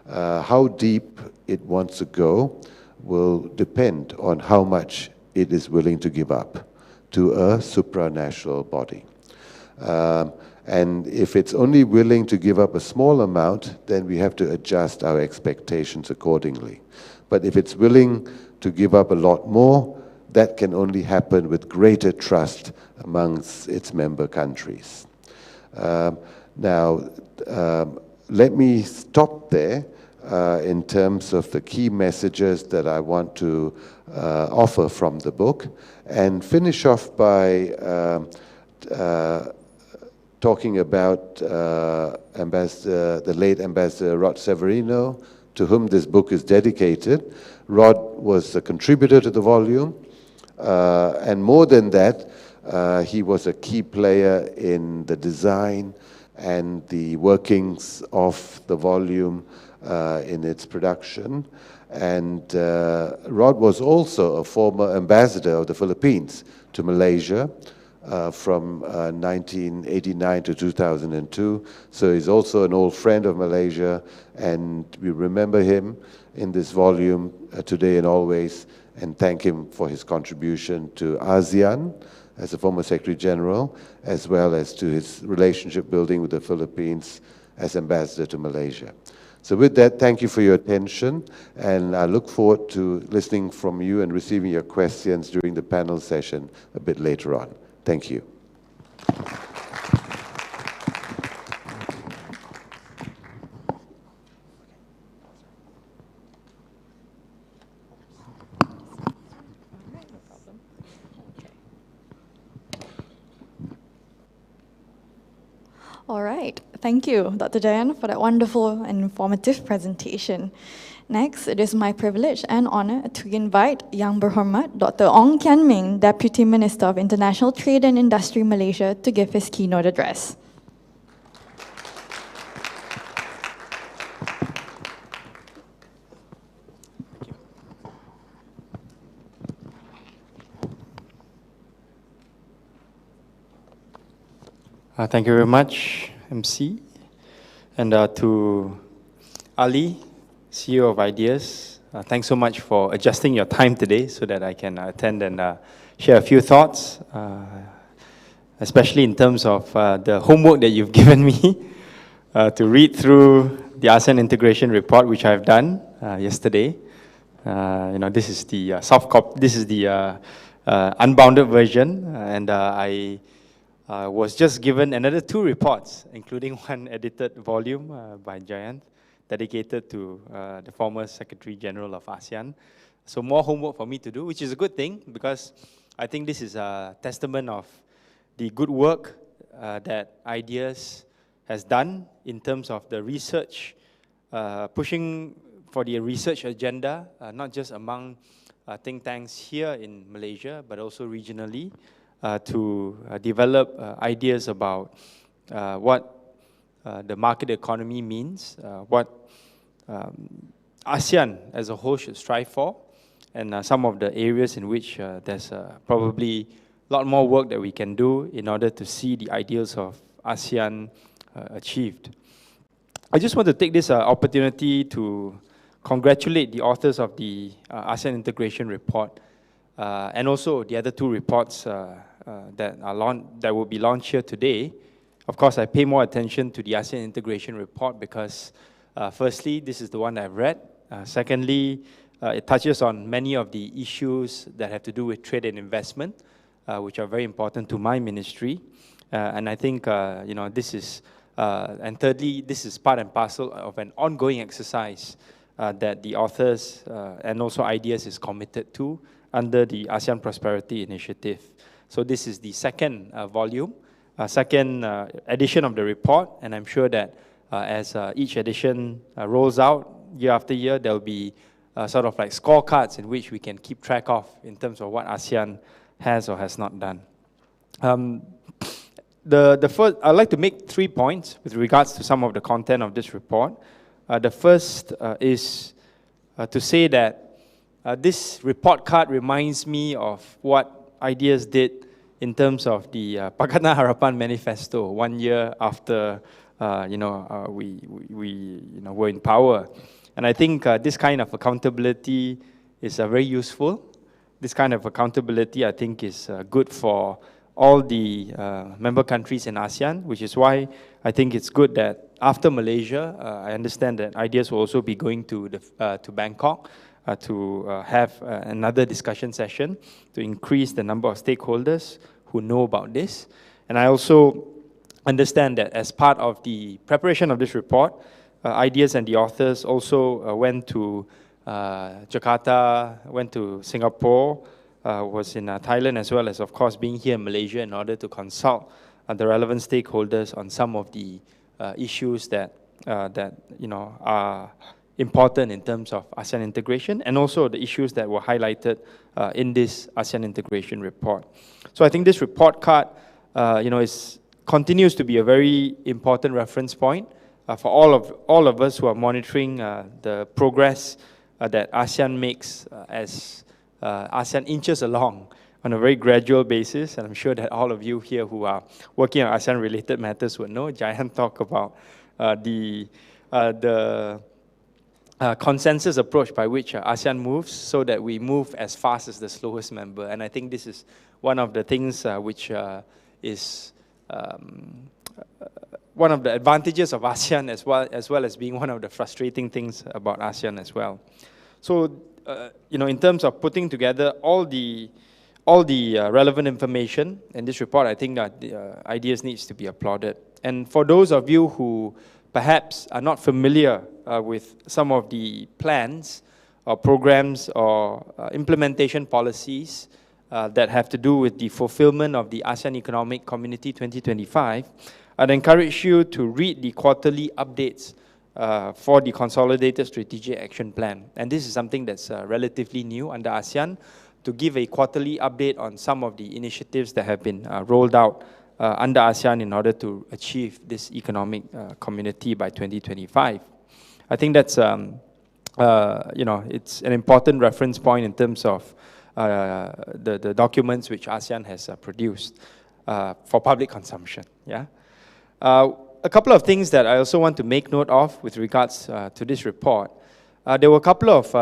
How deep it wants to go will depend on how much it is willing to give up to a supranational body. And if it's only willing to give up a small amount, then we have to adjust our expectations accordingly. But if it's willing to give up a lot more, that can only happen with greater trust amongst its member countries. Now, let me stop there in terms of the key messages that I want to offer from the book, and finish off by talking about the late Ambassador Rod Severino, to whom this book is dedicated. Rod was a contributor to the volume, and more than that, he was a key player in the design and the workings of the volume in its production. And Rod was also a former ambassador of the Philippines to Malaysia from 1989 to 2002. So he's also an old friend of Malaysia, and we remember him in this volume today and always, and thank him for his contribution to ASEAN as a former Secretary General, as well as to his relationship building with the Philippines as ambassador to Malaysia. So with that, thank you for your attention, and I look forward to listening from you and receiving your questions during the panel session a bit later on. Thank you. All right, thank you, Dr. Jayan, for that wonderful and informative presentation. Next, it is my privilege and honor to invite Yang Berhormat Dr. Ong Kian Ming, Deputy Minister of International Trade and Industry Malaysia, to give his keynote address. Thank you very much, MC. And to Ali, CEO of IDEAS, thanks so much for adjusting your time today so that I can attend and share a few thoughts, especially in terms of the homework that you've given me to read through the ASEAN integration report, which I've done yesterday. This is the soft copy. This is the unbounded version, and I was just given another 2 reports, including one edited volume by Jayan, dedicated to the former Secretary General of ASEAN. So more homework for me to do, which is a good thing, because I think this is a testament of the good work that IDEAS has done in terms of the research, pushing for the research agenda, not just among think tanks here in Malaysia, but also regionally, to develop ideas about what the market economy means, what ASEAN as a whole should strive for, and some of the areas in which there's probably a lot more work that we can do in order to see the ideals of ASEAN achieved. I just want to take this opportunity to congratulate the authors of the ASEAN Integration Report, and also the other 2 reports that will be launched here today. Of course, I pay more attention to the ASEAN Integration Report because, firstly, this is the one I've read. Secondly, it touches on many of the issues that have to do with trade and investment, which are very important to my ministry. And I think, this is, and thirdly, this is part and parcel of an ongoing exercise that the authors and also IDEAS is committed to under the ASEAN Prosperity Initiative. So this is the second volume, second edition of the report, and I'm sure that as each edition rolls out year after year, there will be sort of like scorecards in which we can keep track of in terms of what ASEAN has or has not done. The first, I'd like to make 3 points with regards to some of the content of this report. The first is to say that this report card reminds me of what IDEAS did in terms of the Pakatan Harapan Manifesto 1 year after we were in power. And I think this kind of accountability is very useful. This kind of accountability, I think, is good for all the member countries in ASEAN, which is why I think it's good that after Malaysia, I understand that IDEAS will also be going to Bangkok to have another discussion session to increase the number of stakeholders who know about this. And I also understand that as part of the preparation of this report, IDEAS and the authors also went to Jakarta, went to Singapore, was in Thailand, as well as, of course, being here in Malaysia in order to consult the relevant stakeholders on some of the issues that are important in terms of ASEAN integration, and also the issues that were highlighted in this ASEAN integration report. So I think this report card, continues to be a very important reference point for all of us who are monitoring the progress that ASEAN makes as ASEAN inches along on a very gradual basis. And I'm sure that all of you here who are working on ASEAN-related matters would know. Jayan talked about the consensus approach by which ASEAN moves so that we move as fast as the slowest member. And I think this is one of the things which is one of the advantages of ASEAN as well as being one of the frustrating things about ASEAN as well. So, in terms of putting together all the relevant information in this report, I think that IDEAS needs to be applauded. And for those of you who perhaps are not familiar with some of the plans or programs or implementation policies that have to do with the fulfillment of the ASEAN Economic Community 2025, I'd encourage you to read the quarterly updates for the Consolidated Strategic Action Plan. And this is something that's relatively new under ASEAN, to give a quarterly update on some of the initiatives that have been rolled out under ASEAN in order to achieve this economic community by 2025. I think that's, it's an important reference point in terms of the documents which ASEAN has produced for public consumption. Yeah. A couple of things that I also want to make note of with regards to this report. There were a couple of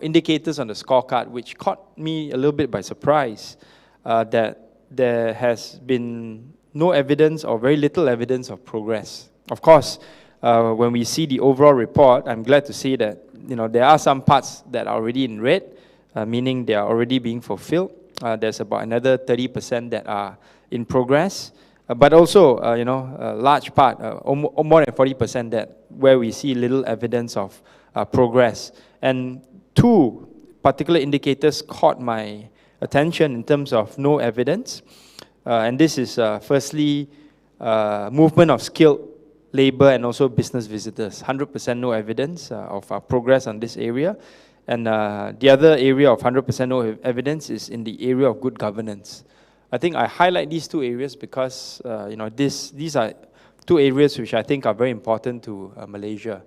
indicators on the scorecard which caught me a little bit by surprise, that there has been no evidence or very little evidence of progress. Of course, when we see the overall report, I'm glad to see that there are some parts that are already in red, meaning they are already being fulfilled. There's about another 30% that are in progress. But also, a large part, more than 40% that where we see little evidence of progress. And two particular indicators caught my attention in terms of no evidence. And this is firstly, movement of skilled labor and also business visitors. 100% no evidence of progress on this area. And the other area of 100% no evidence is in the area of good governance. I think I highlight these two areas because these are two areas which I think are very important to Malaysia.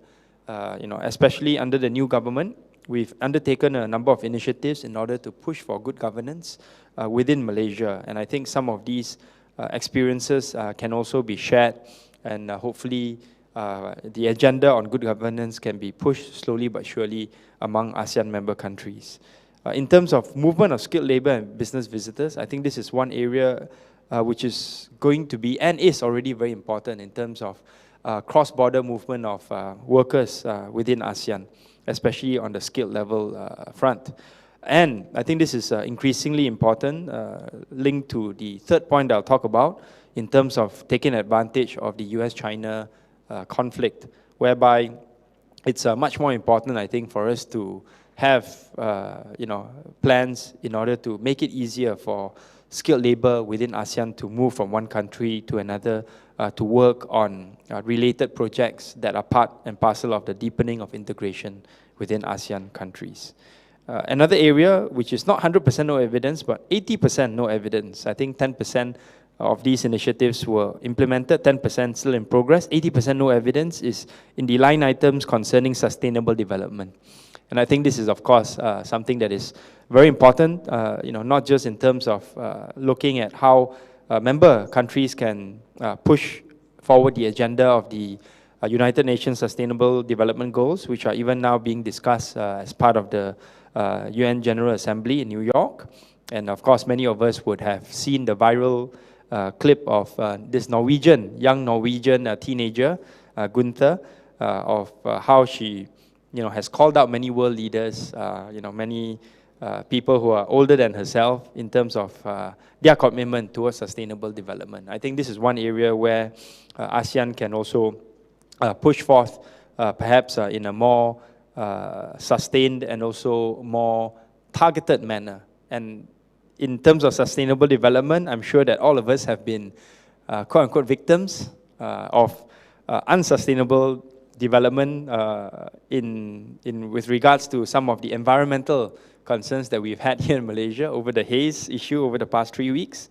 Especially under the new government, we've undertaken a number of initiatives in order to push for good governance within Malaysia. And I think some of these experiences can also be shared, and hopefully the agenda on good governance can be pushed slowly but surely among ASEAN member countries. In terms of movement of skilled labor and business visitors, I think this is one area which is going to be and is already very important in terms of cross-border movement of workers within ASEAN, especially on the skilled level front. And I think this is increasingly important, linked to the third point I'll talk about in terms of taking advantage of the US-China conflict, whereby it's much more important, I think, for us to have plans in order to make it easier for skilled labor within ASEAN to move from one country to another to work on related projects that are part and parcel of the deepening of integration within ASEAN countries. Another area which is not 100% no evidence, but 80% no evidence. I think 10% of these initiatives were implemented, 10% still in progress, 80% no evidence is in the line items concerning sustainable development. And I think this is, of course, something that is very important, not just in terms of looking at how member countries can push forward the agenda of the United Nations Sustainable Development Goals, which are even now being discussed as part of the UN General Assembly in New York. And of course, many of us would have seen the viral clip of this young Norwegian teenager, Gunther, of how she has called out many world leaders, many people who are older than herself in terms of their commitment towards sustainable development. I think this is one area where ASEAN can also push forth, perhaps in a more sustained and also more targeted manner. And in terms of sustainable development, I'm sure that all of us have been quote-unquote victims of unsustainable development with regards to some of the environmental concerns that we've had here in Malaysia over the haze issue over the past 3 weeks.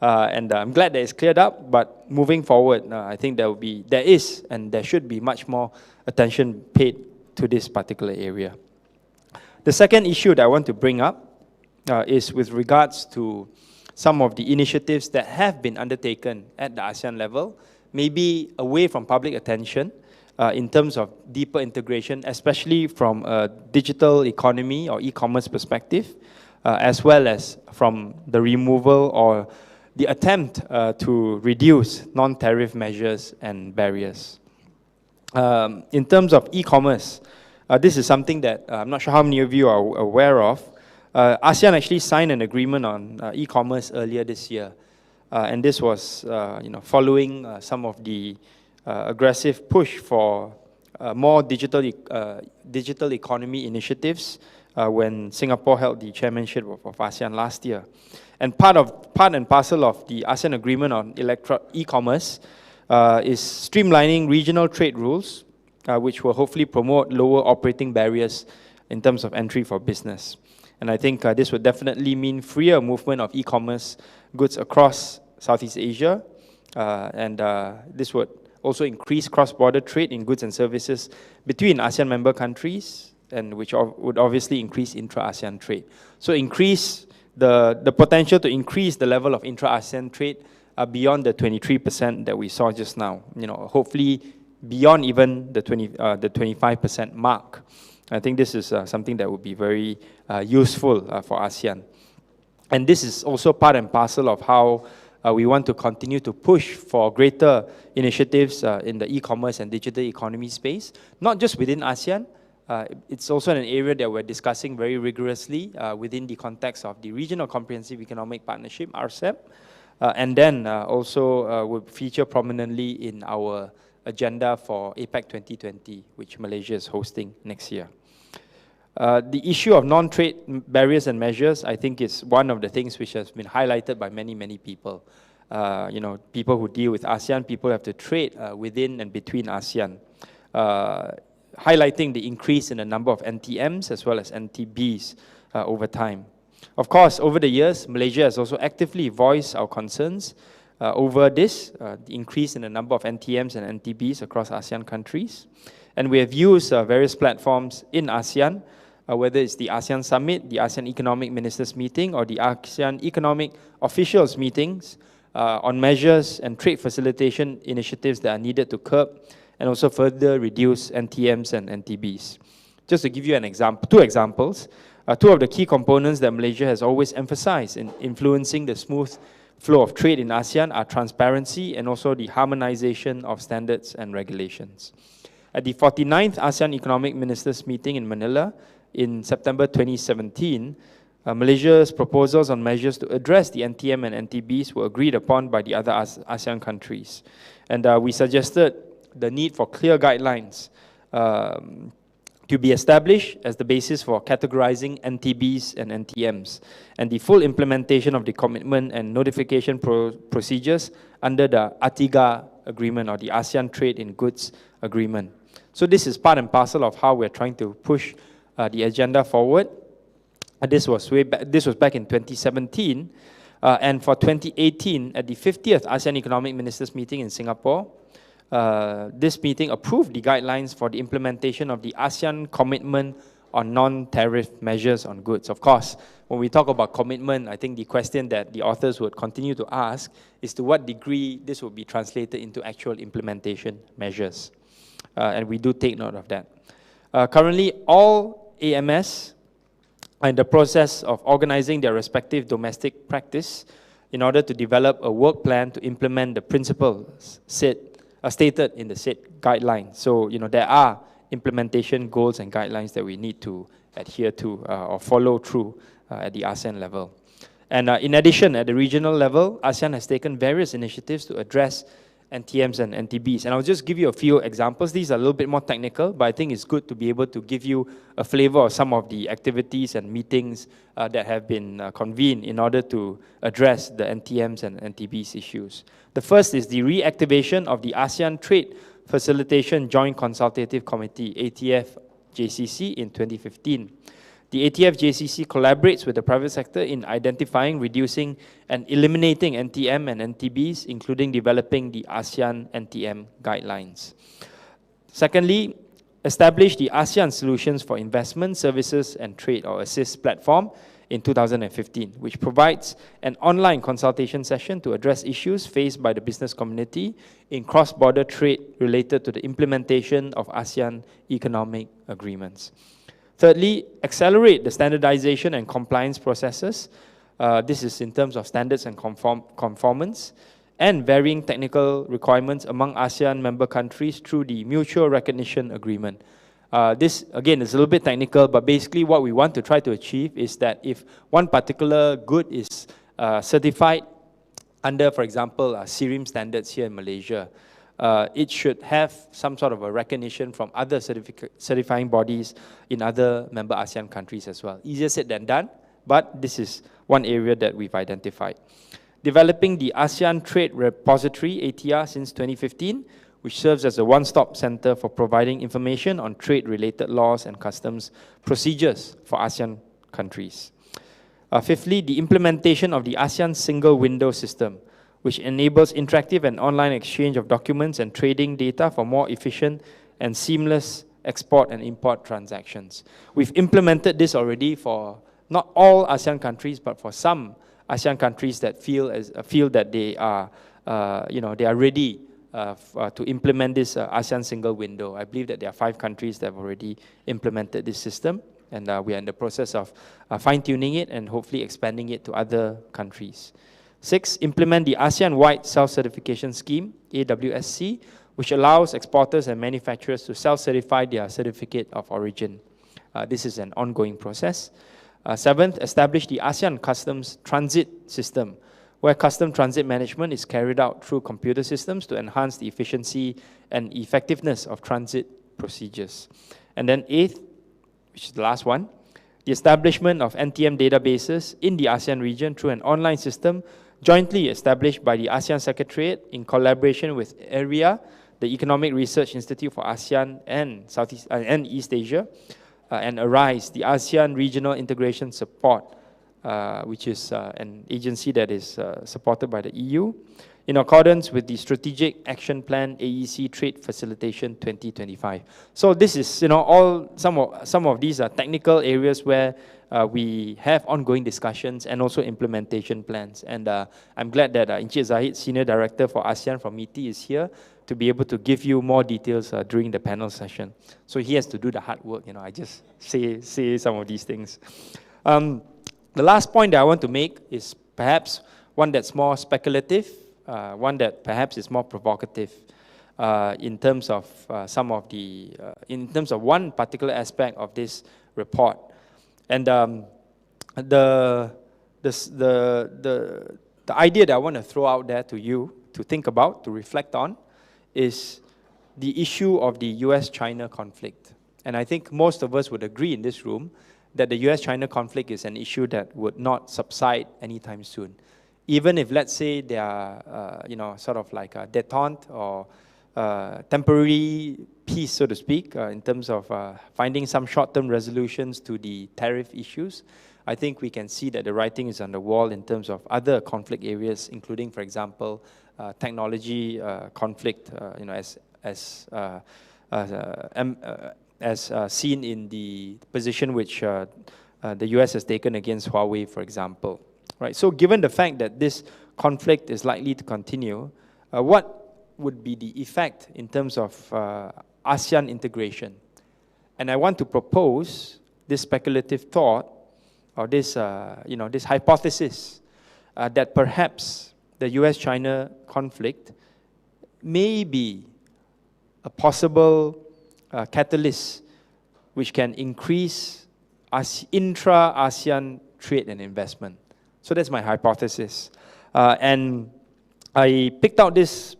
And I'm glad that it's cleared up, but moving forward, I think there is and there should be much more attention paid to this particular area. The second issue that I want to bring up is with regards to some of the initiatives that have been undertaken at the ASEAN level, maybe away from public attention in terms of deeper integration, especially from a digital economy or e-commerce perspective, as well as from the removal or the attempt to reduce non-tariff measures and barriers. In terms of e-commerce, this is something that I'm not sure how many of you are aware of. ASEAN actually signed an agreement on e-commerce earlier this year. And this was following some of the aggressive push for more digital economy initiatives when Singapore held the chairmanship of ASEAN last year. And part and parcel of the ASEAN agreement on e-commerce is streamlining regional trade rules, which will hopefully promote lower operating barriers in terms of entry for business. And I think this would definitely mean freer movement of e-commerce goods across Southeast Asia, and this would also increase cross-border trade in goods and services between ASEAN member countries, and which would obviously increase intra-ASEAN trade. So increase the potential to increase the level of intra-ASEAN trade beyond the 23% that we saw just now. Hopefully beyond even the 25% mark. I think this is something that would be very useful for ASEAN. And this is also part and parcel of how we want to continue to push for greater initiatives in the e-commerce and digital economy space, not just within ASEAN. It's also an area that we're discussing very rigorously within the context of the Regional Comprehensive Economic Partnership, RCEP, and then also will feature prominently in our agenda for APEC 2020, which Malaysia is hosting next year. The issue of non-trade barriers and measures, I think, is one of the things which has been highlighted by many, many people. People who deal with ASEAN, people who have to trade within and between ASEAN, highlighting the increase in the number of NTMs as well as NTBs over time. Of course, over the years, Malaysia has also actively voiced our concerns over this, the increase in the number of NTMs and NTBs across ASEAN countries. And we have used various platforms in ASEAN, whether it's the ASEAN Summit, the ASEAN Economic Ministers Meeting, or the ASEAN Economic Officials Meetings on measures and trade facilitation initiatives that are needed to curb and also further reduce NTMs and NTBs. Just to give you an example, two examples, two of the key components that Malaysia has always emphasized in influencing the smooth flow of trade in ASEAN are transparency and also the harmonization of standards and regulations. At the 49th ASEAN Economic Ministers Meeting in Manila in September 2017, Malaysia's proposals on measures to address the NTM and NTBs were agreed upon by the other ASEAN countries. And we suggested the need for clear guidelines to be established as the basis for categorizing NTBs and NTMs, and the full implementation of the commitment and notification procedures under the ATIGA agreement, or the ASEAN Trade in Goods Agreement. So this is part and parcel of how we're trying to push the agenda forward. This was back in 2017, and for 2018, at the 50th ASEAN Economic Ministers Meeting in Singapore, this meeting approved the guidelines for the implementation of the ASEAN Commitment on Non-Tariff Measures on Goods. Of course, when we talk about commitment, I think the question that the authors would continue to ask is to what degree this will be translated into actual implementation measures. And we do take note of that. Currently, all AMS are in the process of organizing their respective domestic practice in order to develop a work plan to implement the principles stated in the said guidelines. So, there are implementation goals and guidelines that we need to adhere to or follow through at the ASEAN level. And in addition, at the regional level, ASEAN has taken various initiatives to address NTMs and NTBs. And I'll just give you a few examples. These are a little bit more technical, but I think it's good to be able to give you a flavor of some of the activities and meetings that have been convened in order to address the NTMs and NTBs issues. The first is the reactivation of the ASEAN Trade Facilitation Joint Consultative Committee, ATF-JCC, in 2015. The ATF-JCC collaborates with the private sector in identifying, reducing, and eliminating NTM and NTBs, including developing the ASEAN NTM guidelines. Secondly, establish the ASEAN Solutions for Investment, Services and Trade, or ASSIST platform in 2015, which provides an online consultation session to address issues faced by the business community in cross-border trade related to the implementation of ASEAN economic agreements. Thirdly, accelerate the standardization and compliance processes. This is in terms of standards and conformance and varying technical requirements among ASEAN member countries through the Mutual Recognition Agreement. This, again, is a little bit technical, but basically what we want to try to achieve is that if one particular good is certified under, for example, SIRIM standards here in Malaysia, it should have some sort of a recognition from other certifying bodies in other member ASEAN countries as well. Easier said than done, but this is one area that we've identified. Developing the ASEAN Trade Repository, ATR, since 2015, which serves as a one-stop center for providing information on trade-related laws and customs procedures for ASEAN countries. Fifthly, the implementation of the ASEAN Single Window System, which enables interactive and online exchange of documents and trading data for more efficient and seamless export and import transactions. We've implemented this already for not all ASEAN countries, but for some ASEAN countries that feel that they are, they are ready to implement this ASEAN single window. I believe that there are 5 countries that have already implemented this system, and we are in the process of fine-tuning it and hopefully expanding it to other countries. 6, implement the ASEAN-wide self-certification scheme, AWSC, which allows exporters and manufacturers to self-certify their certificate of origin. This is an ongoing process. 7th, establish the ASEAN Customs Transit System, where custom transit management is carried out through computer systems to enhance the efficiency and effectiveness of transit procedures. And then 8th, which is the last one, the establishment of NTM databases in the ASEAN region through an online system jointly established by the ASEAN Secretariat in collaboration with AREA, the Economic Research Institute for ASEAN and Southeast and East Asia, and ARISE, the ASEAN Regional Integration Support, which is an agency that is supported by the EU, in accordance with the Strategic Action Plan AEC Trade Facilitation 2025. So this is, all some of these are technical areas where we have ongoing discussions and also implementation plans. And I'm glad that Encik Zahid, Senior Director for ASEAN from MITI, is here to be able to give you more details during the panel session. So he has to do the hard work. I just say some of these things. The last point that I want to make is perhaps one that's more speculative, one that perhaps is more provocative in terms of in terms of one particular aspect of this report. And the idea that I want to throw out there to you to think about, to reflect on, is the issue of the US-China conflict. And I think most of us would agree in this room that the US-China conflict is an issue that would not subside anytime soon. Even if, let's say, there are, sort of like a détente or temporary peace, so to speak, in terms of finding some short-term resolutions to the tariff issues, I think we can see that the writing is on the wall in terms of other conflict areas, including, for example, technology conflict, as seen in the position which the US has taken against Huawei, for example. Right. So given the fact that this conflict is likely to continue, what would be the effect in terms of ASEAN integration? And I want to propose this speculative thought, or this, this hypothesis, that perhaps the US-China conflict may be a possible catalyst which can increase intra-ASEAN trade and investment. So that's my hypothesis. And I picked out these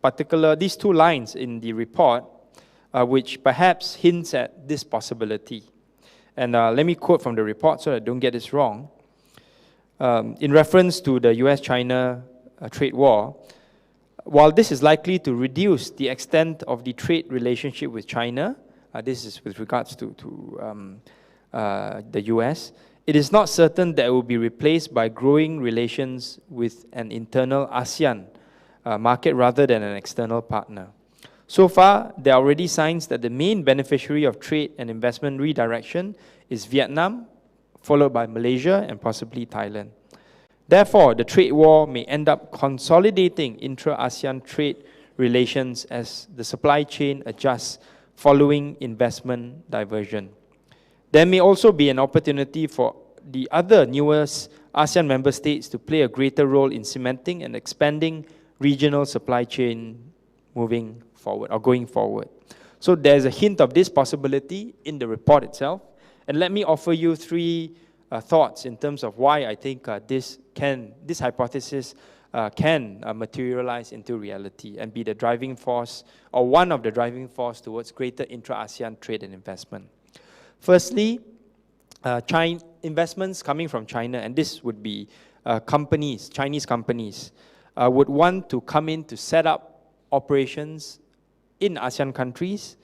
2 lines in the report, which perhaps hints at this possibility. And let me quote from the report so that I don't get this wrong. In reference to the US-China trade war, while this is likely to reduce the extent of the trade relationship with China, this is with regards to the US, it is not certain that it will be replaced by growing relations with an internal ASEAN market rather than an external partner. So far, there are already signs that the main beneficiary of trade and investment redirection is Vietnam, followed by Malaysia and possibly Thailand. Therefore, the trade war may end up consolidating intra-ASEAN trade relations as the supply chain adjusts following investment diversion. There may also be an opportunity for the other newest ASEAN member states to play a greater role in cementing and expanding regional supply chain moving forward or going forward. So there's a hint of this possibility in the report itself. And let me offer you three thoughts in terms of why I think this hypothesis can materialize into reality and be the driving force or one of the driving force towards greater intra-ASEAN trade and investment. Firstly, investments coming from China, and this would be companies, Chinese companies, would want to come in to set up operations in ASEAN countries,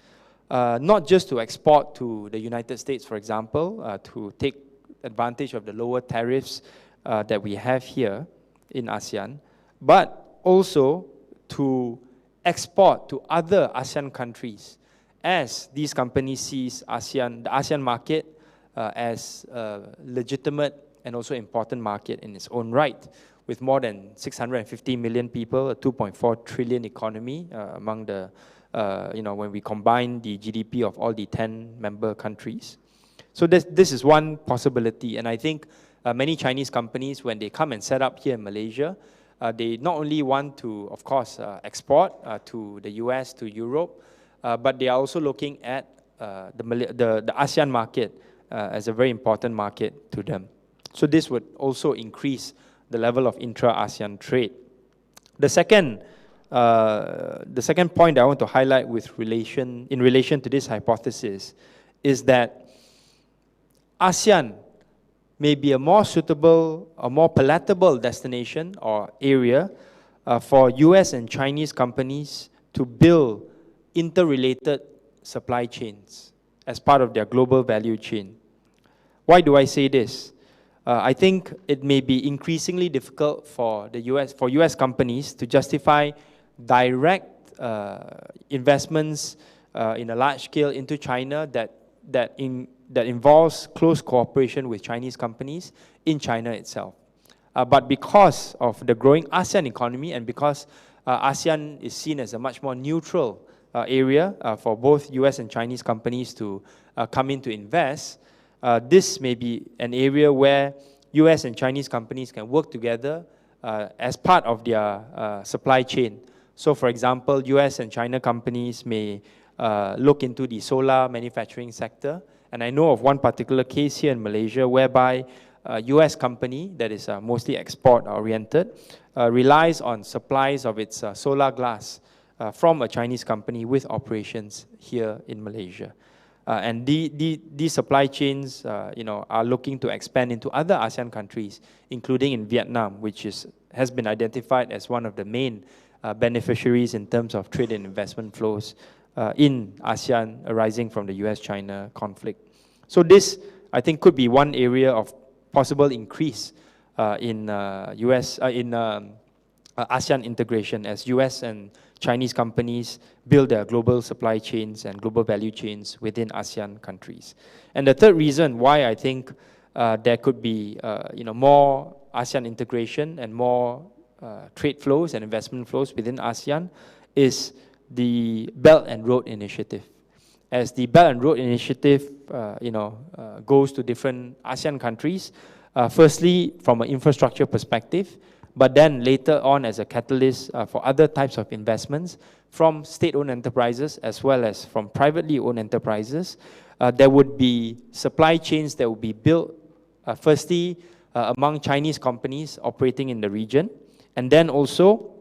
not just to export to the United States, for example, to take advantage of the lower tariffs that we have here in ASEAN, but also to export to other ASEAN countries as these companies sees the ASEAN market as a legitimate and also important market in its own right, with more than 650 million people, a 2.4 trillion economy among the, when we combine the GDP of all the 10 member countries. So this is one possibility, and I think many Chinese companies, when they come and set up here in Malaysia, they not only want to, of course, export to the US, to Europe, but they are also looking at the ASEAN market as a very important market to them. So this would also increase the level of intra-ASEAN trade. The second point I want to highlight in relation to this hypothesis is that ASEAN may be a more suitable, a more palatable destination or area for US and Chinese companies to build interrelated supply chains as part of their global value chain. Why do I say this? I think it may be increasingly difficult for US companies to justify direct investments in a large scale into China that involves close cooperation with Chinese companies in China itself. But because of the growing ASEAN economy and because ASEAN is seen as a much more neutral area for both US and Chinese companies to come in to invest, this may be an area where US and Chinese companies can work together as part of their supply chain. So for example, US and China companies may look into the solar manufacturing sector. And I know of one particular case here in Malaysia whereby a US company that is mostly export-oriented relies on supplies of its solar glass from a Chinese company with operations here in Malaysia. And these supply chains are looking to expand into other ASEAN countries, including in Vietnam, which has been identified as one of the main beneficiaries in terms of trade and investment flows in ASEAN arising from the US-China conflict. So this, I think, could be one area of possible increase in ASEAN integration as US and Chinese companies build their global supply chains and global value chains within ASEAN countries. And the third reason why I think there could be more ASEAN integration and more trade flows and investment flows within ASEAN is the Belt and Road Initiative. As the Belt and Road Initiative goes to different ASEAN countries, firstly from an infrastructure perspective, but then later on as a catalyst for other types of investments from state-owned enterprises as well as from privately owned enterprises, there would be supply chains that would be built firstly among Chinese companies operating in the region, and then also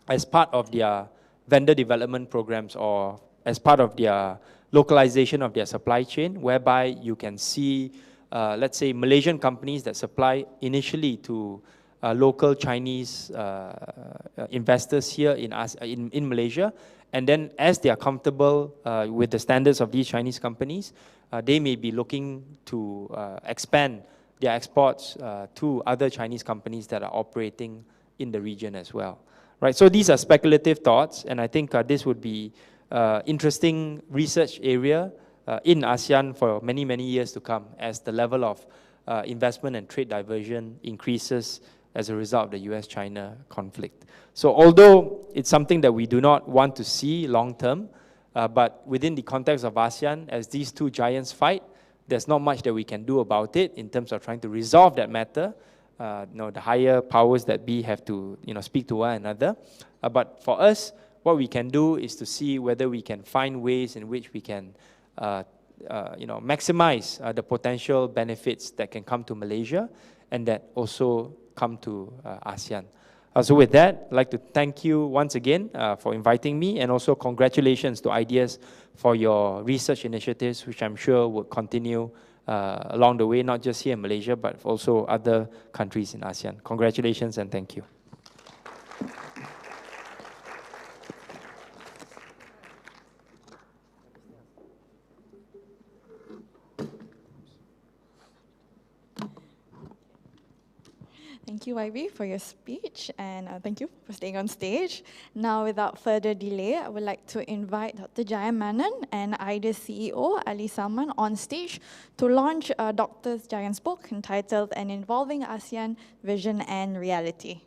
as part of their vendor development programs or as part of their localization of their supply chain, whereby you can see, let's say, Malaysian companies that supply initially to local Chinese investors here in Malaysia, And then as they are comfortable with the standards of these Chinese companies, they may be looking to expand their exports to other Chinese companies that are operating in the region as well. Right, so these are speculative thoughts, and I think this would be interesting research area in ASEAN for many, many years to come as the level of investment and trade diversion increases as a result of the US-China conflict. So although it's something that we do not want to see long-term, but within the context of ASEAN, as these two giants fight, there's not much that we can do about it in terms of trying to resolve that matter. The higher powers that be have to speak to one another. But for us, what we can do is to see whether we can find ways in which we can maximize the potential benefits that can come to Malaysia and that also come to ASEAN. So with that, I'd like to thank you once again for inviting me, and also congratulations to IDEAS for your research initiatives, which I'm sure will continue along the way, not just here in Malaysia, but also other countries in ASEAN. Congratulations and thank you. Thank you, Ivy, for your speech, and thank you for staying on stage. Now, without further delay, I would like to invite Dr. JMenon and IDEAS CEO Ali Salman on stage to launch Dr. Jayan's book entitled An Evolving ASEAN Vision and Reality.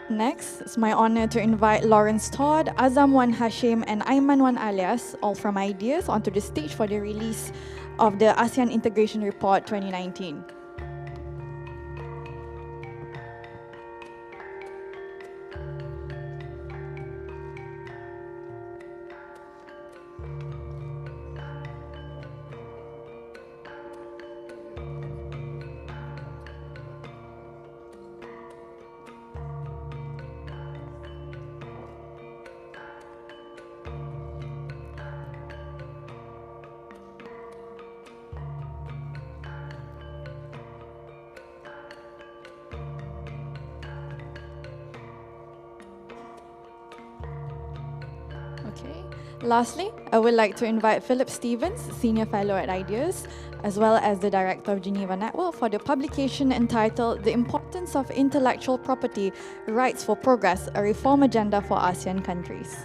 Next, it's my honor to invite Lawrence Todd, Azam Wan Hashim, and Aiman Wan Alias, all from IDEAS, onto the stage for the release of the ASEAN Integration Report 2019. Okay. Lastly, I would like to invite Philip Stevens, Senior Fellow at IDEAS, as well as the Director of Geneva Network, for the publication entitled The Importance of Intellectual Property Rights for Progress, a Reform Agenda for ASEAN Countries.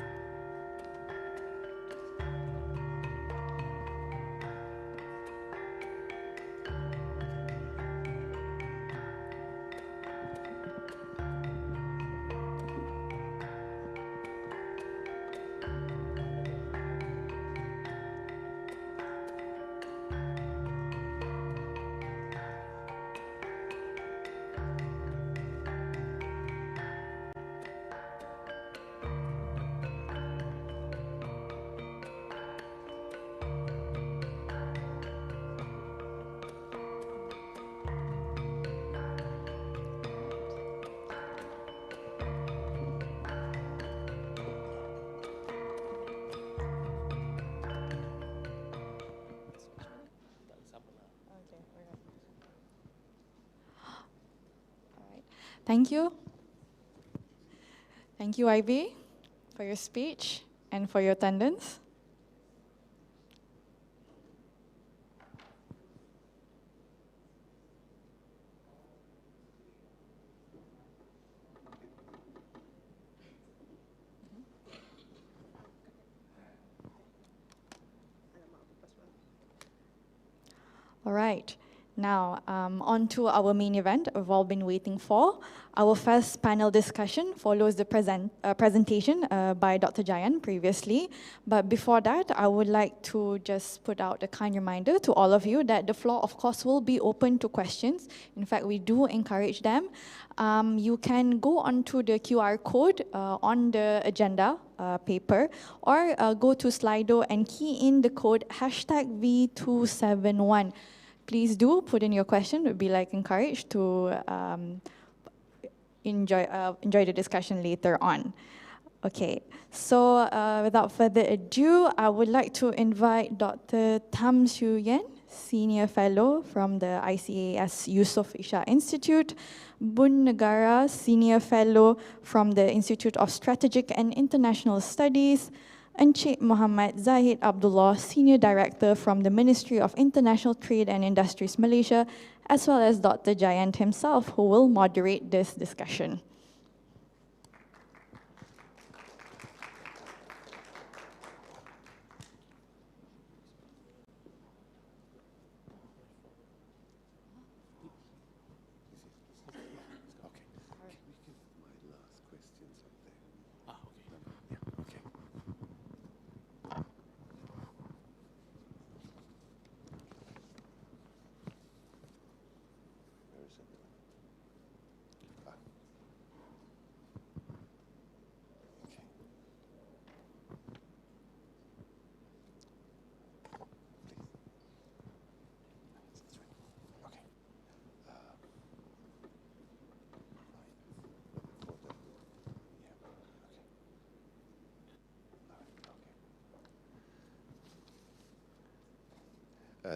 Thank you. Thank you, Ivy, for your speech and for your attendance. All right. Now, on to our main event we've all been waiting for. Our first panel discussion follows the presentation by Dr. Jayan previously. But before that, I would like to just put out a kind reminder to all of you that the floor, of course, will be open to questions. In fact, we do encourage them. You can go onto the QR code on the agenda paper, or go to Slido and key in the code #V271. Please do put in your question. We'd be encouraged to enjoy the discussion later on. Okay, so without further ado, I would like to invite Dr. Tham Siew Yen, Senior Fellow from the ICAS Yusof Ishak Institute, Bun Negara, Senior Fellow from the Institute of Strategic and International Studies, Encik Muhammad Zahid Abdullah, Senior Director from the Ministry of International Trade and Industries Malaysia, as well as Dr. Jayant himself, who will moderate this discussion.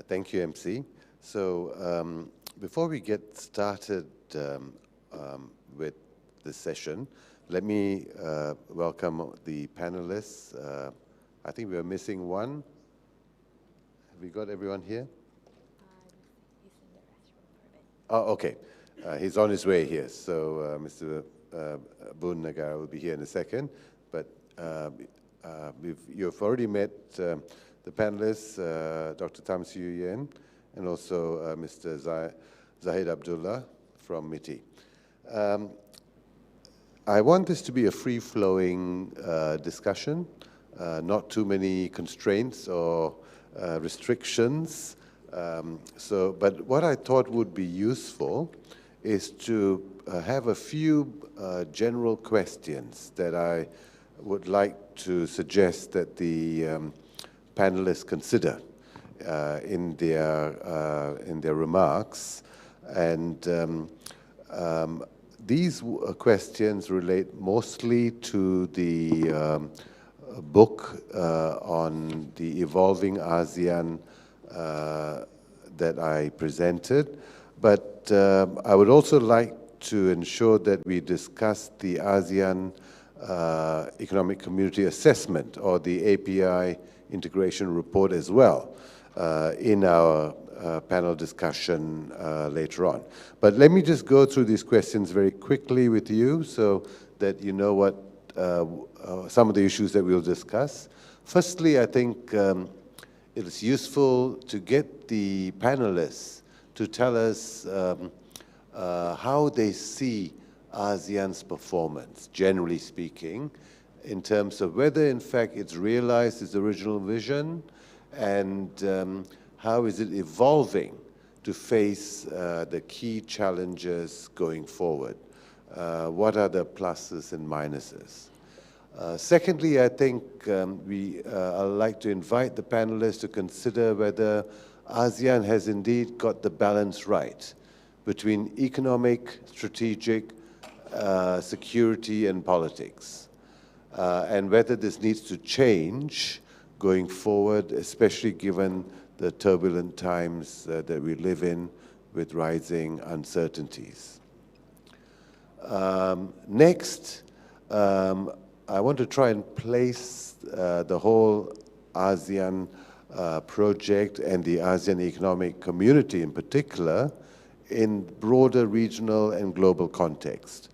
Thank you, MC. So before we get started with this session, let me welcome the panelists. I think we are missing one. Have we got everyone here? He's in the restroom for a bit. Oh, okay. He's on his way here. So Mr. Bun Negara will be here in a second. But you've already met the panelists, Dr. Tham Siew Yen, and also Mr. Zahid Abdullah from MITI. I want this to be a free-flowing discussion, not too many constraints or restrictions. But what I thought would be useful is to have a few general questions that I would like to suggest that the panelists consider in their remarks, and these questions relate mostly to the book on the evolving ASEAN that I presented, but I would also like to ensure that we discuss the ASEAN Economic Community Assessment, or the API integration report as well, in our panel discussion later on. But let me just go through these questions very quickly with you so that you know what some of the issues that we'll discuss. Firstly, I think it is useful to get the panelists to tell us how they see ASEAN's performance, generally speaking, in terms of whether, in fact, it's realized its original vision, and how is it evolving to face the key challenges going forward. What are the pluses and minuses? Secondly, I think I'd like to invite the panelists to consider whether ASEAN has indeed got the balance right between economic, strategic, security, and politics. And whether this needs to change going forward, especially given the turbulent times that we live in with rising uncertainties. Next, I want to try and place the whole ASEAN project and the ASEAN Economic Community in particular in broader regional and global context.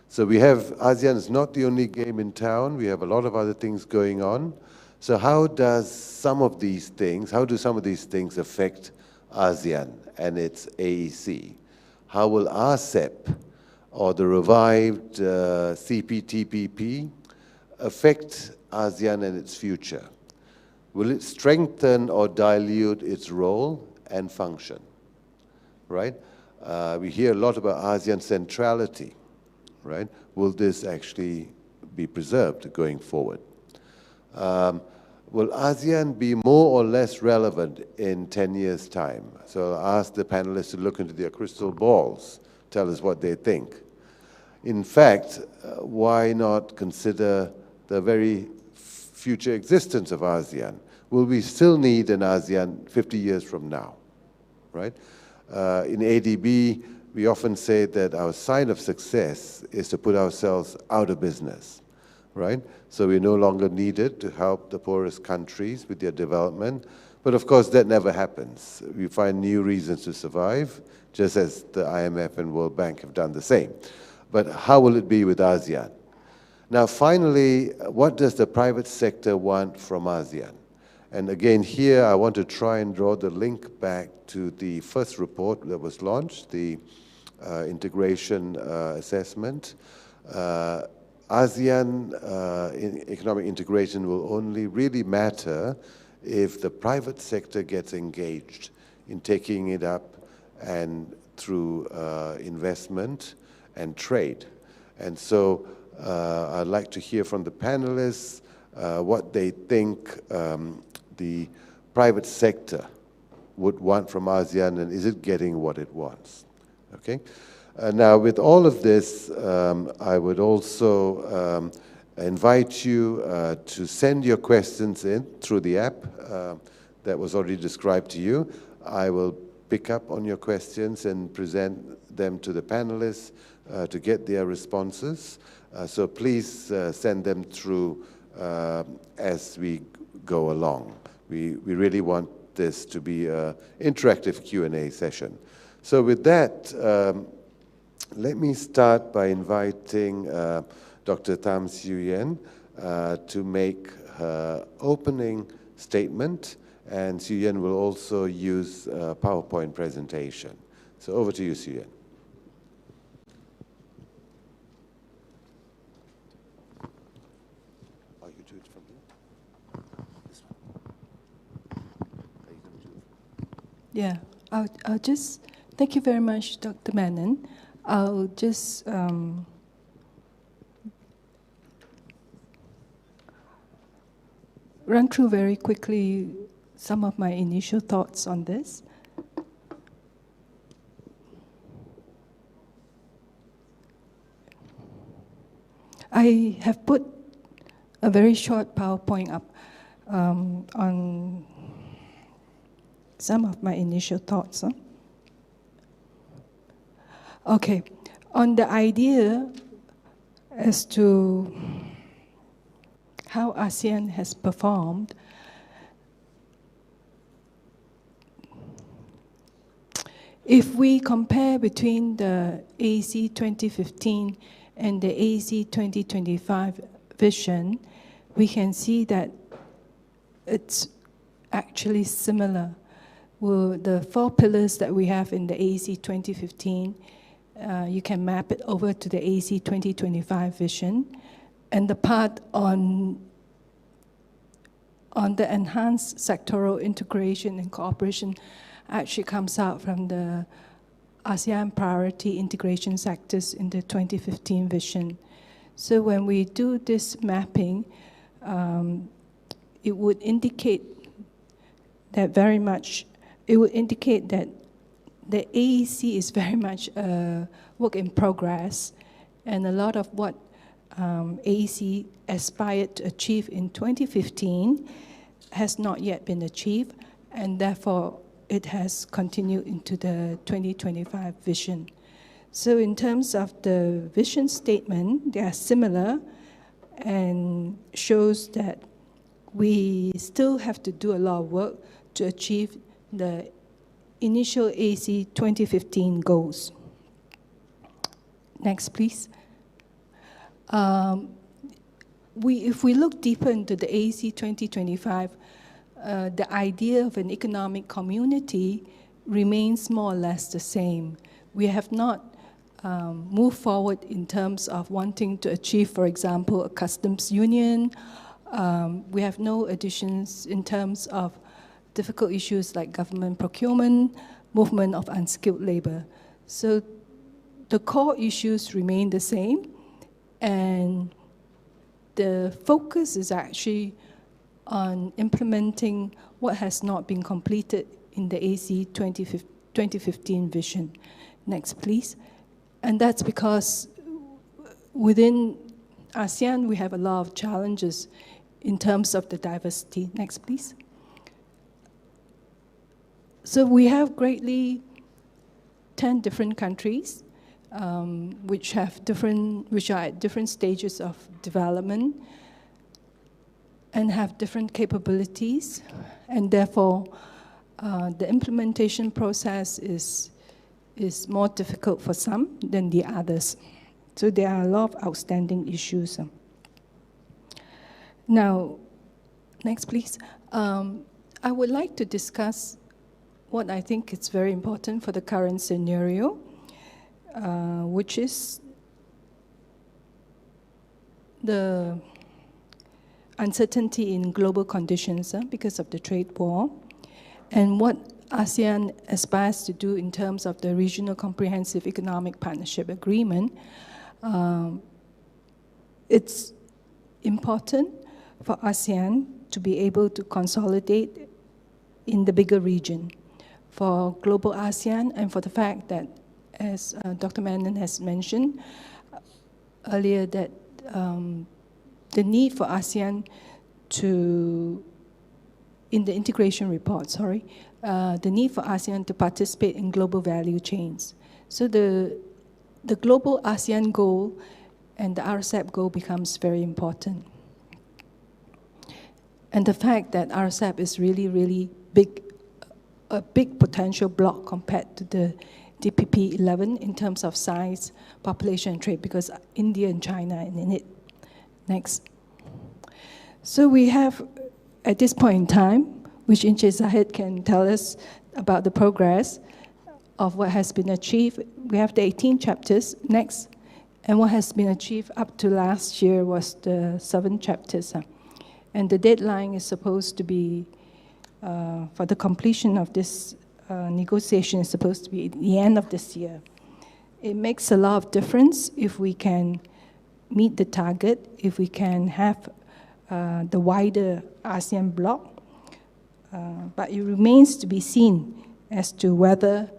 So we have, ASEAN is not the only game in town. We have a lot of other things going on. So how do some of these things affect ASEAN and its AEC? How will RCEP or the revived CPTPP affect ASEAN and its future? Will it strengthen or dilute its role and function? Right? We hear a lot about ASEAN centrality, right? Will this actually be preserved going forward? Will ASEAN be more or less relevant in 10 years' time? So I'll ask the panelists to look into their crystal balls, tell us what they think. In fact, why not consider the very future existence of ASEAN? Will we still need an ASEAN 50 years from now, right? In ADB, we often say that our sign of success is to put ourselves out of business, right? So we're no longer needed to help the poorest countries with their development. But of course, that never happens. We find new reasons to survive, just as the IMF and World Bank have done the same. But how will it be with ASEAN? Now, finally, what does the private sector want from ASEAN? And again, here, I want to try and draw the link back to the first report that was launched, the integration assessment. ASEAN economic integration will only really matter if the private sector gets engaged in taking it up and through investment and trade. And so I'd like to hear from the panelists what they think the private sector would want from ASEAN, and is it getting what it wants? Okay. Now, with all of this, I would also invite you to send your questions in through the app that was already described to you. I will pick up on your questions and present them to the panelists to get their responses. So please send them through as we go along. We really want this to be an interactive Q&A session. So with that, let me start by inviting Dr. Tham Siew Yen to make her opening statement, and Siew Yen will also use a PowerPoint presentation. So over to you, Siew Yen. Oh, you do it from here? This one. Are you going to do it? Yeah, I'll just, thank you very much, Dr. Menon. I'll just run through very quickly some of my initial thoughts on this. I have put a very short PowerPoint up on some of my initial thoughts. Okay, on the idea as to how ASEAN has performed, if we compare between the AEC 2015 and the AEC 2025 vision, we can see that it's actually similar. Well, the 4 pillars that we have in the AEC 2015, you can map it over to the AEC 2025 vision. And the part on the enhanced sectoral integration and cooperation actually comes out from the ASEAN priority integration sectors in the 2015 vision. So when we do this mapping, it would indicate that the AEC is very much a work in progress, and a lot of what AEC aspired to achieve in 2015 has not yet been achieved, and therefore it has continued into the 2025 vision. So in terms of the vision statement, they are similar and shows that we still have to do a lot of work to achieve the initial AEC 2015 goals. Next, please. If we look deeper into the AEC 2025, the idea of an economic community remains more or less the same. We have not moved forward in terms of wanting to achieve, for example, a customs union. We have no additions in terms of difficult issues like government procurement, movement of unskilled labor. So the core issues remain the same, and the focus is actually on implementing what has not been completed in the AC 2015 vision. Next, please. And that's because within ASEAN, we have a lot of challenges in terms of the diversity. Next, please. So we have greatly 10 different countries which are at different stages of development and have different capabilities, and therefore the implementation process is more difficult for some than the others. So there are a lot of outstanding issues. Now, next please. I would like to discuss what I think is very important for the current scenario, which is the uncertainty in global conditions because of the trade war, and what ASEAN aspires to do in terms of the Regional Comprehensive Economic Partnership Agreement. It's important for ASEAN to be able to consolidate in the bigger region for global ASEAN, and for the fact that, as Dr. Menon has mentioned earlier, that the need for ASEAN to, in the integration report, the need for ASEAN to participate in global value chains. So the global ASEAN goal and the RCEP goal becomes very important. And the fact that RCEP is really, really big, a big potential block compared to the DPP 11 in terms of size, population, and trade, because India and China are in it. Next. So we have, at this point in time, which Inche Zahid can tell us about the progress of what has been achieved. We have the 18 chapters. Next. And what has been achieved up to last year was the 7 chapters. And the deadline is supposed to be, for the completion of this negotiation, is supposed to be at the end of this year. It makes a lot of difference if we can meet the target, if we can have the wider ASEAN bloc. But it remains to be seen as to whether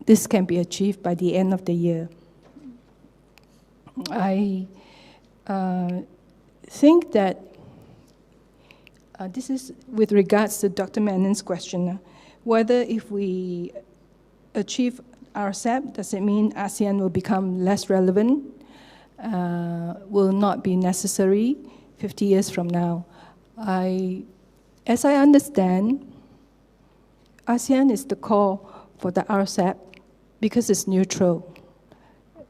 this can be achieved by the end of the year. I think that this is with regards to Dr. Menon's question, whether if we achieve RCEP, does it mean ASEAN will become less relevant, will not be necessary 50 years from now? As I understand, ASEAN is the core for the RCEP because it's neutral.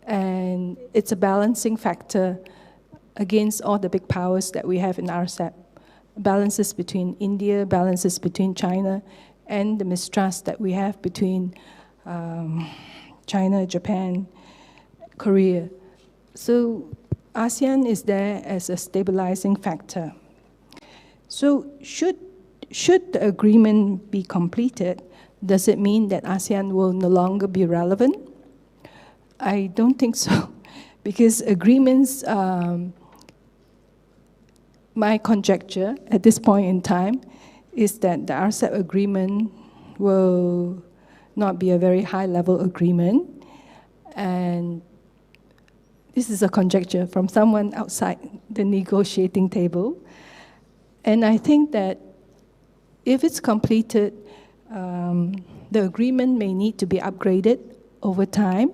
And it's a balancing factor against all the big powers that we have in RCEP. Balances between India, balances between China, and the mistrust that we have between China, Japan, Korea. So ASEAN is there as a stabilizing factor. So should the agreement be completed, does it mean that ASEAN will no longer be relevant? I don't think so, because agreements, my conjecture at this point in time is that the RCEP agreement will not be a very high-level agreement, and this is a conjecture from someone outside the negotiating table. And I think that if it's completed, the agreement may need to be upgraded over time,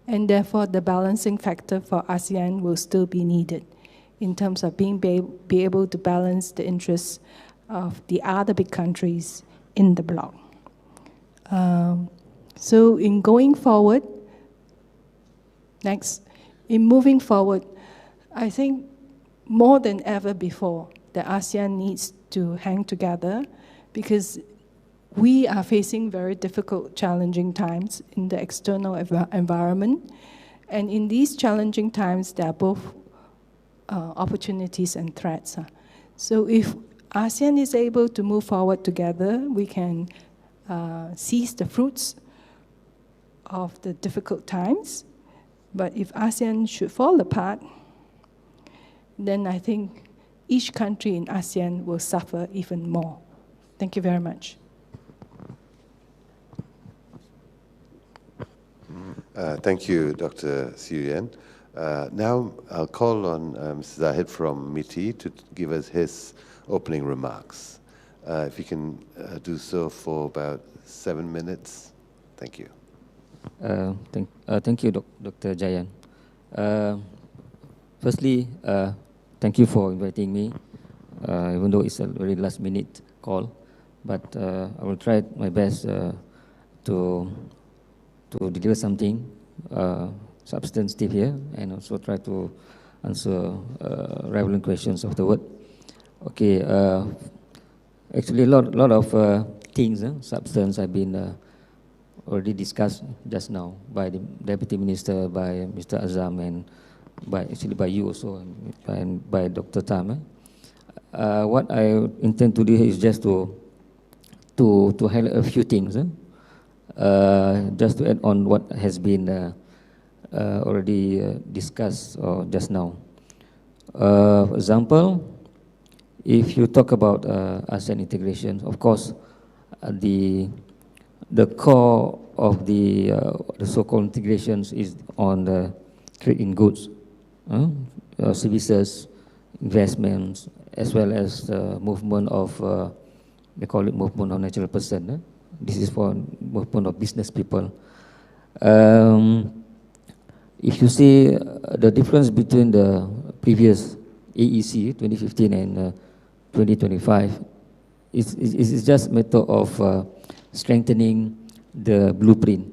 and therefore the balancing factor for ASEAN will still be needed in terms of be able to balance the interests of the other big countries in the bloc. So in going forward, in moving forward, I think more than ever before, the ASEAN needs to hang together, because we are facing very difficult, challenging times in the external environment. And in these challenging times, there are both opportunities and threats. So if ASEAN is able to move forward together, we can seize the fruits of the difficult times. But if ASEAN should fall apart, then I think each country in ASEAN will suffer even more. Thank you very much. Thank you, Dr. Siu Yen. Now I'll call on Mr. Zahid from MITI to give us his opening remarks. If you can do so for about 7 minutes. Thank you. Thank you, Dr. Jayan. Firstly, thank you for inviting me, even though it's a very last-minute call. But I will try my best to deliver something substantive here, and also try to answer relevant questions afterward. Okay, actually a lot of things, substance have been already discussed just now by the Deputy Minister, by Mr. Azam, and by you also, and by Dr. Tam. What I intend to do is just to highlight a few things, just to add on what has been already discussed just now. For example, if you talk about ASEAN integration, of course, the core of the so-called integrations is on the trade in goods, services, investments, as well as the movement of, they call it movement of natural person. This is for movement of business people. If you see the difference between the previous AEC 2015 and 2025, it's just a matter of strengthening the blueprint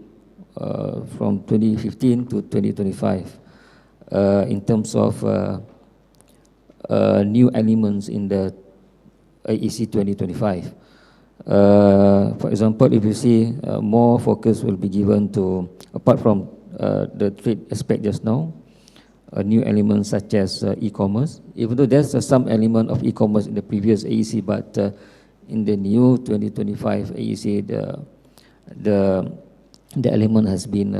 from 2015 to 2025 in terms of new elements in the AEC 2025. For example, if you see more focus will be given to, apart from the trade aspect just now, new elements such as e-commerce, even though there's some element of e-commerce in the previous AEC, but in the new 2025 AEC, the element has been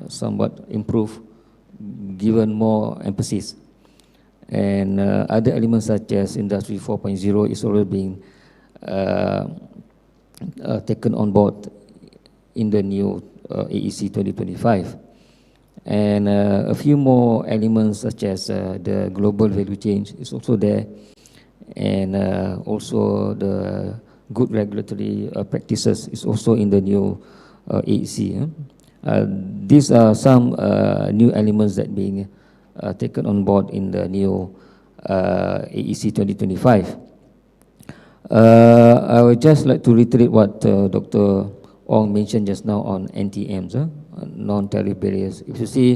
somewhat improved, given more emphasis. And other elements such as Industry 4.0 is already being taken on board in the new AEC 2025. And a few more elements such as the global value chain is also there, and also the good regulatory practices is also in the new AEC. These are some new elements that being taken on board in the new AEC 2025. I would just like to reiterate what Dr. Ong mentioned just now on NTMs, non-tariff barriers. If you see,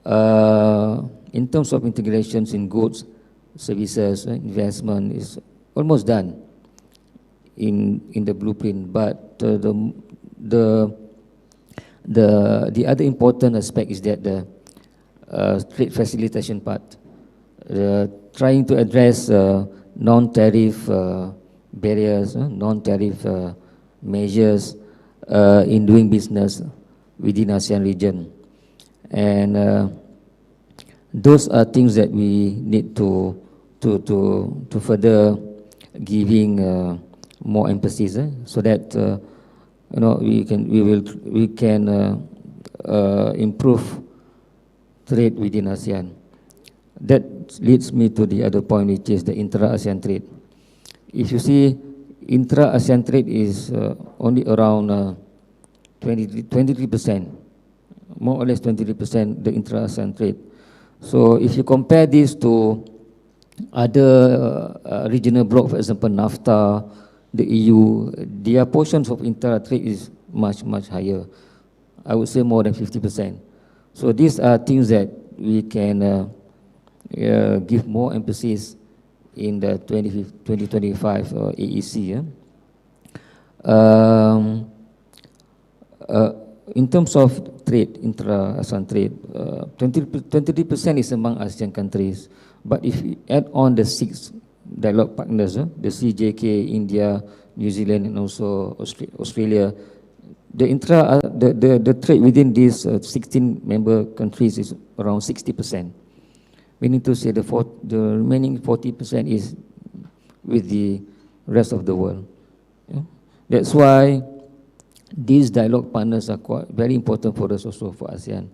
in terms of integrations in goods, services, investment is almost done in the blueprint. But the other important aspect is that the trade facilitation part, trying to address non-tariff barriers, non-tariff measures in doing business within ASEAN region. And those are things that we need to further giving more emphasis, so that we can improve trade within ASEAN. That leads me to the other point, which is the intra-ASEAN trade. If you see, intra-ASEAN trade is only around 23%, more or less 23%, the intra-ASEAN trade. So if you compare this to other regional bloc, for example, NAFTA, the EU, their portions of intra-trade is much, much higher. I would say more than 50%. So these are things that we can give more emphasis in the 2025 AEC. Um, in terms of trade, intra-ASEAN trade, 23% is among ASEAN countries. But if you add on the 6 dialogue partners, the CJK, India, New Zealand, and also Australia, the trade within these 16 member countries is around 60%. Meaning to say the remaining 40% is with the rest of the world. Yeah? That's why these dialogue partners are very important for us also for ASEAN,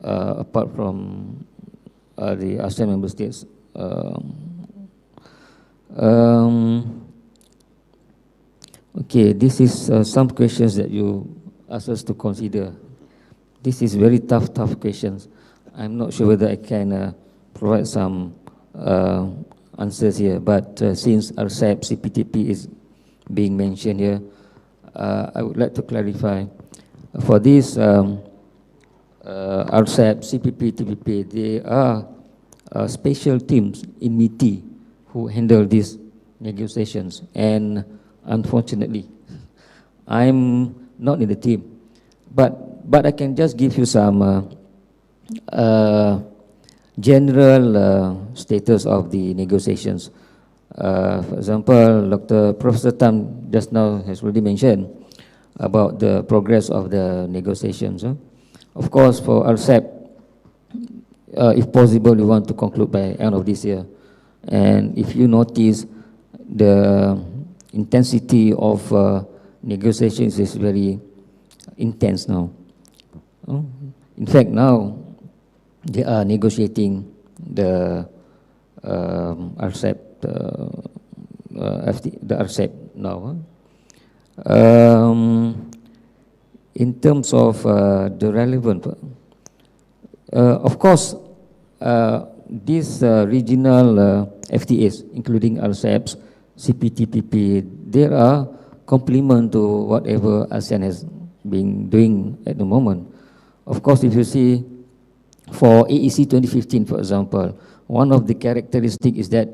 apart from the ASEAN member states. Okay, this is some questions that you asked us to consider. This is very tough questions. I'm not sure whether I can provide some answers here, but since RCEP, CPTP is being mentioned here, I would like to clarify. For this RCEP, CPP, TPP, they are special teams in MITI who handle these negotiations. And unfortunately, I'm not in the team. But I can just give you some general status of the negotiations. For example, Professor Tam just now has already mentioned about the progress of the negotiations. Of course, for RCEP, if possible, we want to conclude by end of this year. And if you notice, the intensity of negotiations is very intense now. In fact, now they are negotiating the RCEP, the RCEP now. In terms of the relevant, of course, these regional FTAs, including RCEPs, CPTPP, they are complement to whatever ASEAN has been doing at the moment. Of course, if you see, for AEC 2015, for example, one of the characteristics is that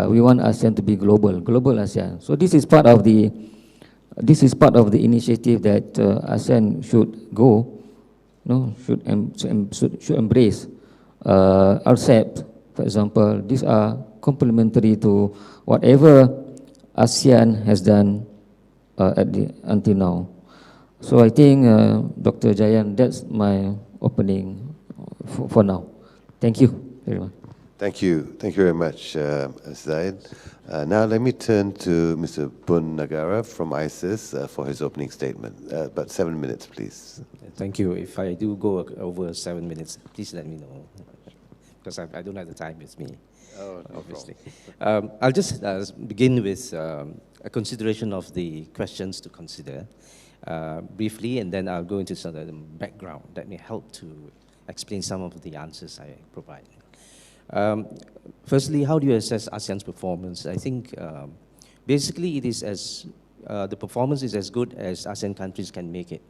we want ASEAN to be global ASEAN. So this is part of the initiative that ASEAN should go, should embrace. RCEP, for example, these are complementary to whatever ASEAN has done until now. So I think, Dr. Jayan, that's my opening for now. Thank you very much. Thank you very much, Zaid. Now let me turn to Mr. Bun Nagara from ISIS for his opening statement. About 7 minutes, please. Thank you. If I do go over 7 minutes, please let me know, because I don't have the time with me. Oh, no obviously. I'll just begin with a consideration of the questions to consider briefly, and then I'll go into some of the background that may help to explain some of the answers I provide. Firstly, how do you assess ASEAN's performance? I think basically it is the performance is as good as ASEAN countries can make it,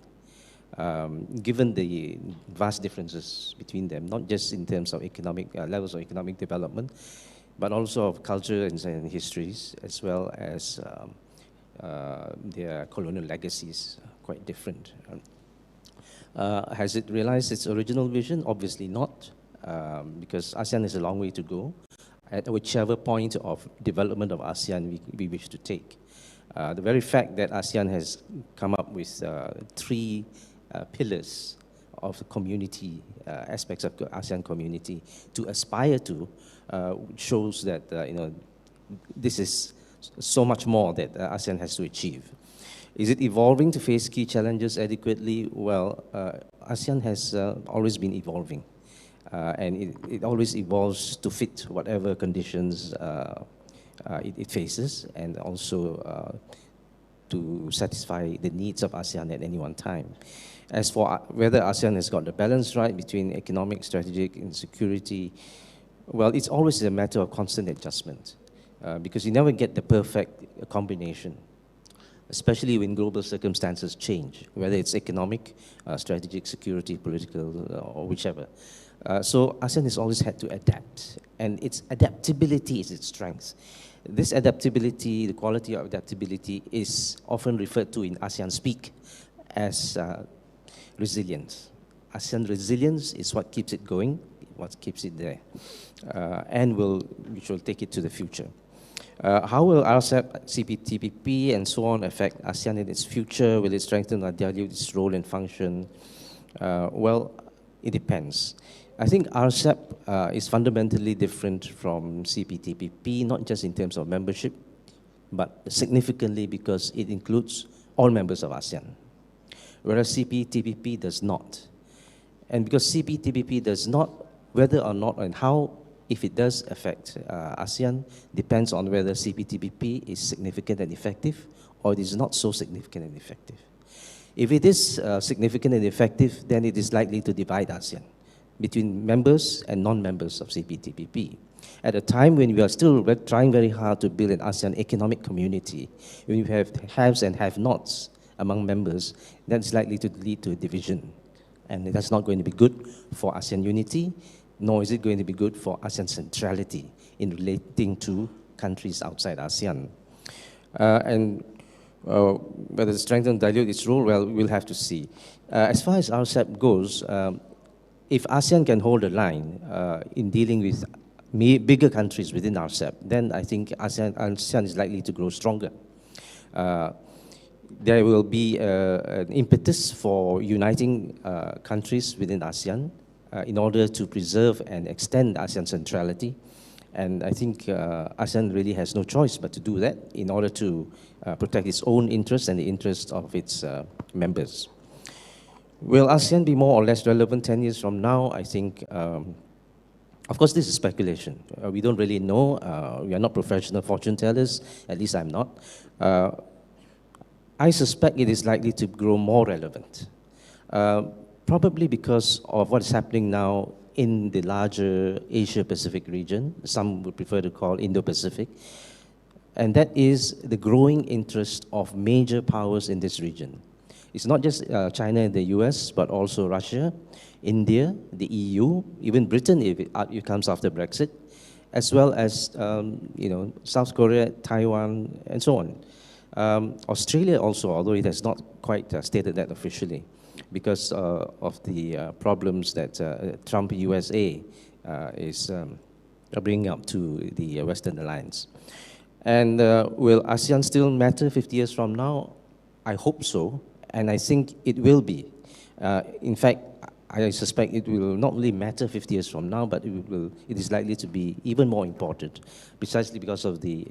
given the vast differences between them, not just in terms of economic levels of economic development, but also of culture and histories, as well as their colonial legacies, quite different. Has it realized its original vision? Obviously not, because ASEAN has a long way to go at whichever point of development of ASEAN we wish to take. The very fact that ASEAN has come up with 3 pillars of the community, aspects of the ASEAN community to aspire to, shows that this is so much more that ASEAN has to achieve. Is it evolving to face key challenges adequately? Well, ASEAN has always been evolving, and it always evolves to fit whatever conditions it faces, and also to satisfy the needs of ASEAN at any one time. As for whether ASEAN has got the balance right between economic, strategic, and security, well, it's always a matter of constant adjustment, because you never get the perfect combination, especially when global circumstances change, whether it's economic, strategic, security, political, or whichever. So ASEAN has always had to adapt, and its adaptability is its strength. This adaptability, the quality of adaptability, is often referred to in ASEAN speak as resilience. ASEAN resilience is what keeps it going, what keeps it there, and which will take it to the future. How will RCEP, CPTPP, and so on affect ASEAN in its future? Will it strengthen or dilute its role and function? Well, it depends. I think RCEP is fundamentally different from CPTPP, not just in terms of membership, but significantly because it includes all members of ASEAN, whereas CPTPP does not. And because CPTPP does not, whether or not and how, if it does affect ASEAN, depends on whether CPTPP is significant and effective or it is not so significant and effective. If it is significant and effective, then it is likely to divide ASEAN between members and non-members of CPTPP. At a time when we are still trying very hard to build an ASEAN economic community, when you have haves and have-nots among members, that's likely to lead to a division. And that's not going to be good for ASEAN unity, nor is it going to be good for ASEAN centrality in relating to countries outside ASEAN. Whether to strengthen or dilute its role, well, we'll have to see. As far as RCEP goes, if ASEAN can hold a line in dealing with bigger countries within RCEP, then I think ASEAN is likely to grow stronger. There will be an impetus for uniting countries within ASEAN in order to preserve and extend ASEAN centrality. And I think ASEAN really has no choice but to do that in order to protect its own interests and the interests of its members. Will ASEAN be more or less relevant 10 years from now? I think, of course, this is speculation. We don't really know. We are not professional fortune tellers, at least I'm not. I suspect it is likely to grow more relevant, probably because of what is happening now in the larger Asia-Pacific region, some would prefer to call Indo-Pacific, and that is the growing interest of major powers in this region. It's not just China and the US, but also Russia, India, the EU, even Britain if it comes after Brexit, as well as South Korea, Taiwan, and so on. Australia also, although it has not quite stated that officially, because of the problems that Trump USA is bringing up to the Western Alliance. And will ASEAN still matter 50 years from now? I hope so, and I think it will be. In fact, I suspect it will not only matter 50 years from now, but it is likely to be even more important, precisely because of the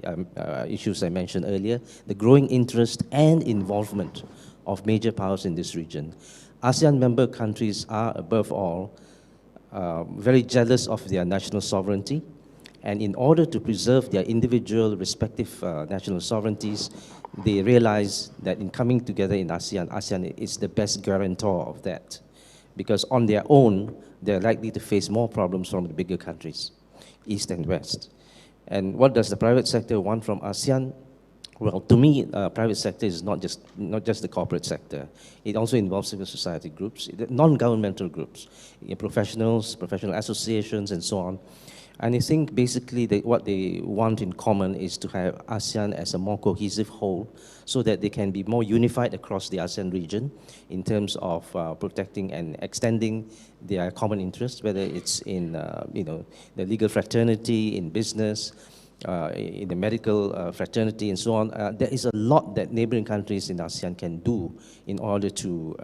issues I mentioned earlier, the growing interest and involvement of major powers in this region. ASEAN member countries are, above all, very jealous of their national sovereignty, and in order to preserve their individual respective national sovereignties, they realize that in coming together in ASEAN, ASEAN is the best guarantor of that. Because on their own, they're likely to face more problems from the bigger countries, East and West. And what does the private sector want from ASEAN? Well, to me, private sector is not just the corporate sector. It also involves civil society groups, non-governmental groups, professionals, professional associations, and so on. And I think basically what they want in common is to have ASEAN as a more cohesive whole so that they can be more unified across the ASEAN region in terms of protecting and extending their common interests, whether it's in the legal fraternity, in business, in the medical fraternity, and so on. There is a lot that neighboring countries in ASEAN can do in order to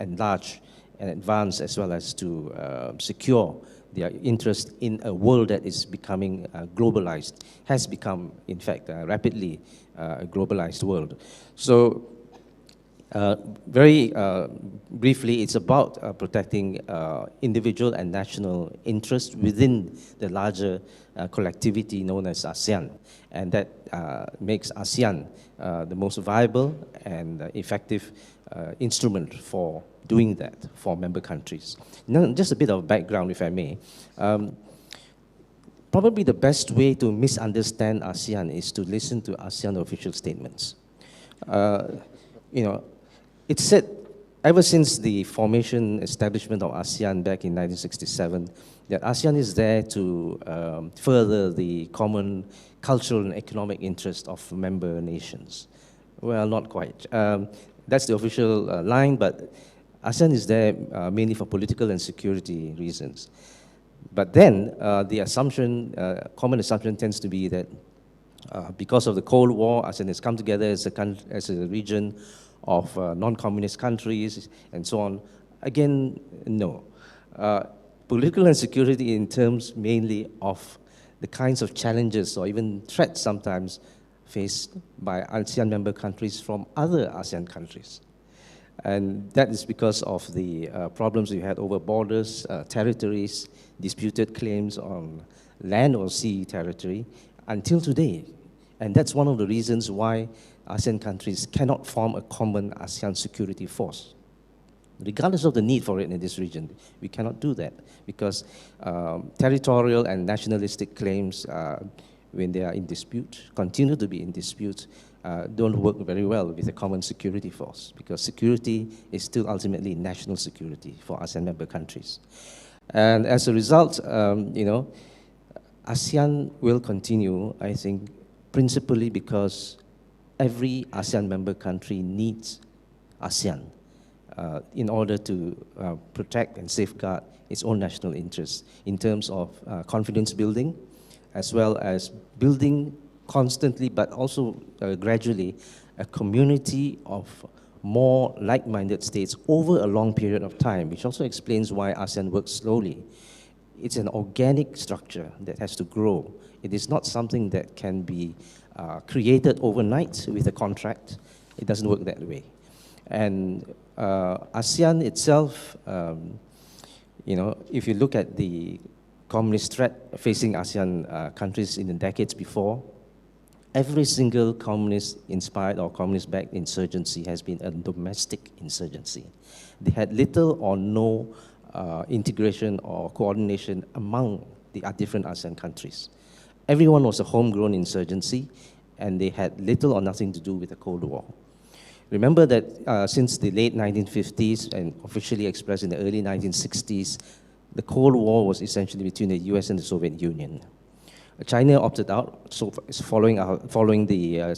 enlarge and advance, as well as to secure their interest in a world that is becoming globalized, has become, in fact, rapidly a globalized world. So very briefly, it's about protecting individual and national interests within the larger collectivity known as ASEAN. And that makes ASEAN the most viable and effective instrument for doing that for member countries. Now, just a bit of background, if I may. Probably the best way to misunderstand ASEAN is to listen to ASEAN official statements. It's said ever since the formation, establishment of ASEAN back in 1967, that ASEAN is there to further the common cultural and economic interest of member nations. Well, not quite. That's the official line, but ASEAN is there mainly for political and security reasons. But then the assumption, common assumption tends to be that because of the Cold War, ASEAN has come together as a region of non-communist countries and so on. Again, no. Political and security in terms mainly of the kinds of challenges or even threats sometimes faced by ASEAN member countries from other ASEAN countries. And that is because of the problems we had over borders, territories, disputed claims on land or sea territory until today. And that's one of the reasons why ASEAN countries cannot form a common ASEAN security force. Regardless of the need for it in this region, we cannot do that because territorial and nationalistic claims, when they are in dispute, continue to be in dispute, don't work very well with a common security force because security is still ultimately national security for ASEAN member countries. And as a result, ASEAN will continue, I think, principally because every ASEAN member country needs ASEAN in order to protect and safeguard its own national interests in terms of confidence building, as well as building constantly, but also gradually, a community of more like-minded states over a long period of time, which also explains why ASEAN works slowly. It's an organic structure that has to grow. It is not something that can be created overnight with a contract. It doesn't work that way. And ASEAN itself, if you look at the communist threat facing ASEAN countries in the decades before, every single communist-inspired or communist-backed insurgency has been a domestic insurgency. They had little or no integration or coordination among the different ASEAN countries. Everyone was a homegrown insurgency, and they had little or nothing to do with the Cold War. Remember that since the late 1950s and officially expressed in the early 1960s, the Cold War was essentially between the US and the Soviet Union. China opted out, so following the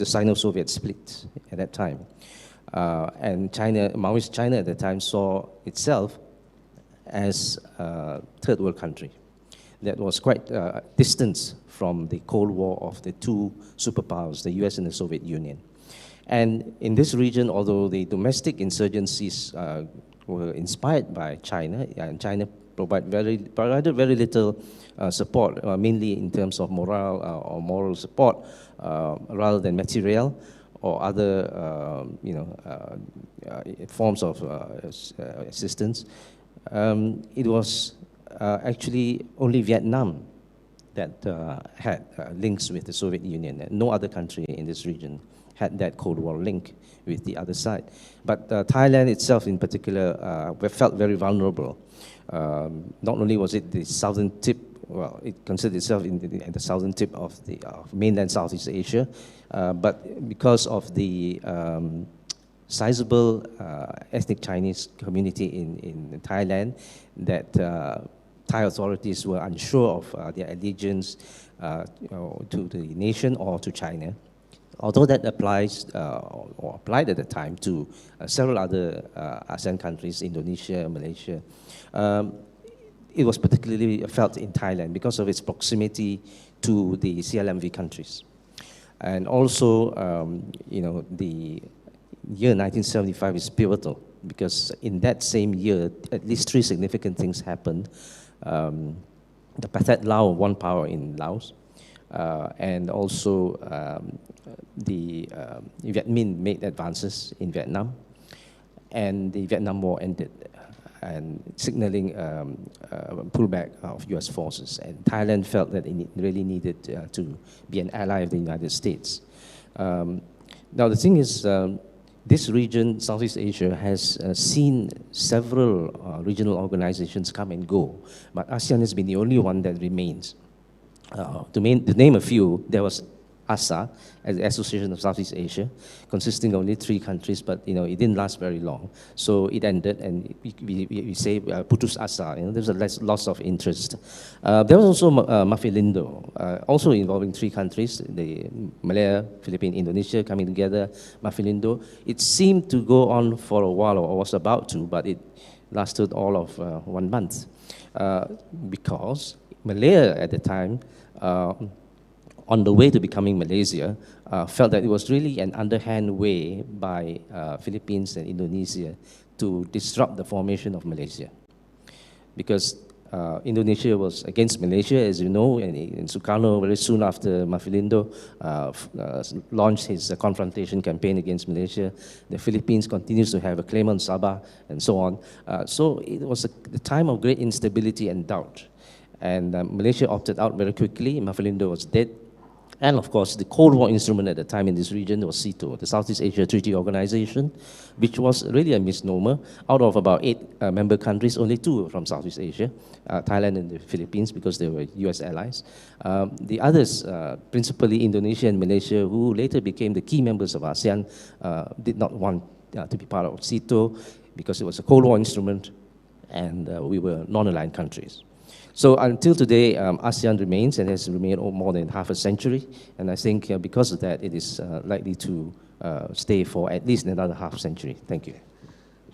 Sino-Soviet split at that time. And Maoist China at the time saw itself as a third world country that was quite distant from the Cold War of the two superpowers, the US and the Soviet Union. And in this region, although the domestic insurgencies were inspired by China, and China provided very little support, mainly in terms of morale or moral support, rather than material or other forms of assistance. It was actually only Vietnam that had links with the Soviet Union. No other country in this region had that Cold War link with the other side. But Thailand itself in particular felt very vulnerable. Not only was it the southern tip, well, it considered itself at the southern tip of the mainland Southeast Asia, but because of the sizable ethnic Chinese community in Thailand, that Thai authorities were unsure of their allegiance to the nation or to China. Although that applies, or applied at the time to several other ASEAN countries, Indonesia, Malaysia, it was particularly felt in Thailand because of its proximity to the CLMV countries. And also, the year 1975 is pivotal because in that same year, at least three significant things happened. The Pathet Lao won power in Laos, and also the Viet Minh made advances in Vietnam, and the Vietnam War ended, and signaling pullback of US forces. And Thailand felt that it really needed to be an ally of the United States. Now the thing is, this region, Southeast Asia, has seen several regional organizations come and go, but ASEAN has been the only one that remains. To name a few, there was ASA, as the Association of Southeast Asia, consisting of only 3 countries, but it didn't last very long. So it ended, and we say putus asa. There's a loss of interest. There was also Mafilindo, also involving 3 countries: the Malaya, Philippines, Indonesia coming together. Mafilindo. It seemed to go on for a while, or was about to, but it lasted all of 1 month, because Malaya at the time, on the way to becoming Malaysia, felt that it was really an underhand way by Philippines and Indonesia to disrupt the formation of Malaysia. Because Indonesia was against Malaysia, as you know, and Sukarno, very soon after Mafilindo, launched his confrontation campaign against Malaysia. The Philippines continues to have a claim on Sabah, and so on. So it was a time of great instability and doubt. And Malaysia opted out very quickly. Mafilindo was dead. And of course, the Cold War instrument at the time in this region was SEATO, the Southeast Asia Treaty Organization, which was really a misnomer. Out of about 8 member countries, only 2 were from Southeast Asia, Thailand and the Philippines, because they were US allies. The others, principally Indonesia and Malaysia, who later became the key members of ASEAN, did not want to be part of SEATO because it was a Cold War instrument, and we were non-aligned countries. So until today, ASEAN remains and has remained more than half a century. And I think because of that, it is likely to stay for at least another half century. Thank you.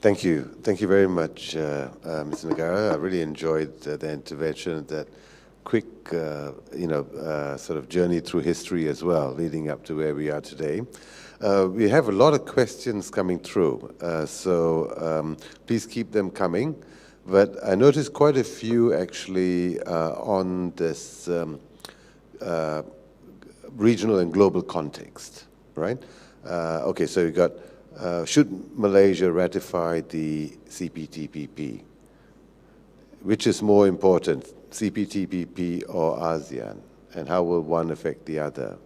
Thank you. Thank you very much, Mr. Nagara. I really enjoyed the intervention, that quick, sort of journey through history as well, leading up to where we are today. We have a lot of questions coming through, so please keep them coming. But I noticed quite a few actually on this regional and global context, right? Okay, so you got, should Malaysia ratify the CPTPP? Which is more important, CPTPP or ASEAN? And how will one affect the other?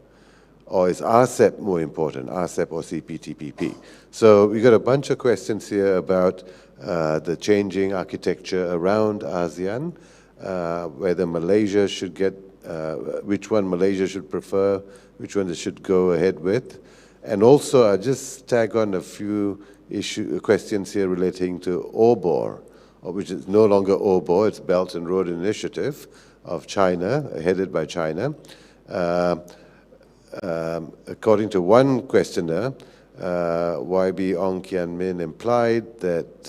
Or is RCEP more important, RCEP or CPTPP? So we got a bunch of questions here about the changing architecture around ASEAN, whether Malaysia should get, which one Malaysia should prefer, which one they should go ahead with. And also, I just tag on a few questions here relating to OBOR, which is no longer OBOR, it's Belt and Road Initiative of China, headed by China. According to one questioner, YB Ong Kian Min implied that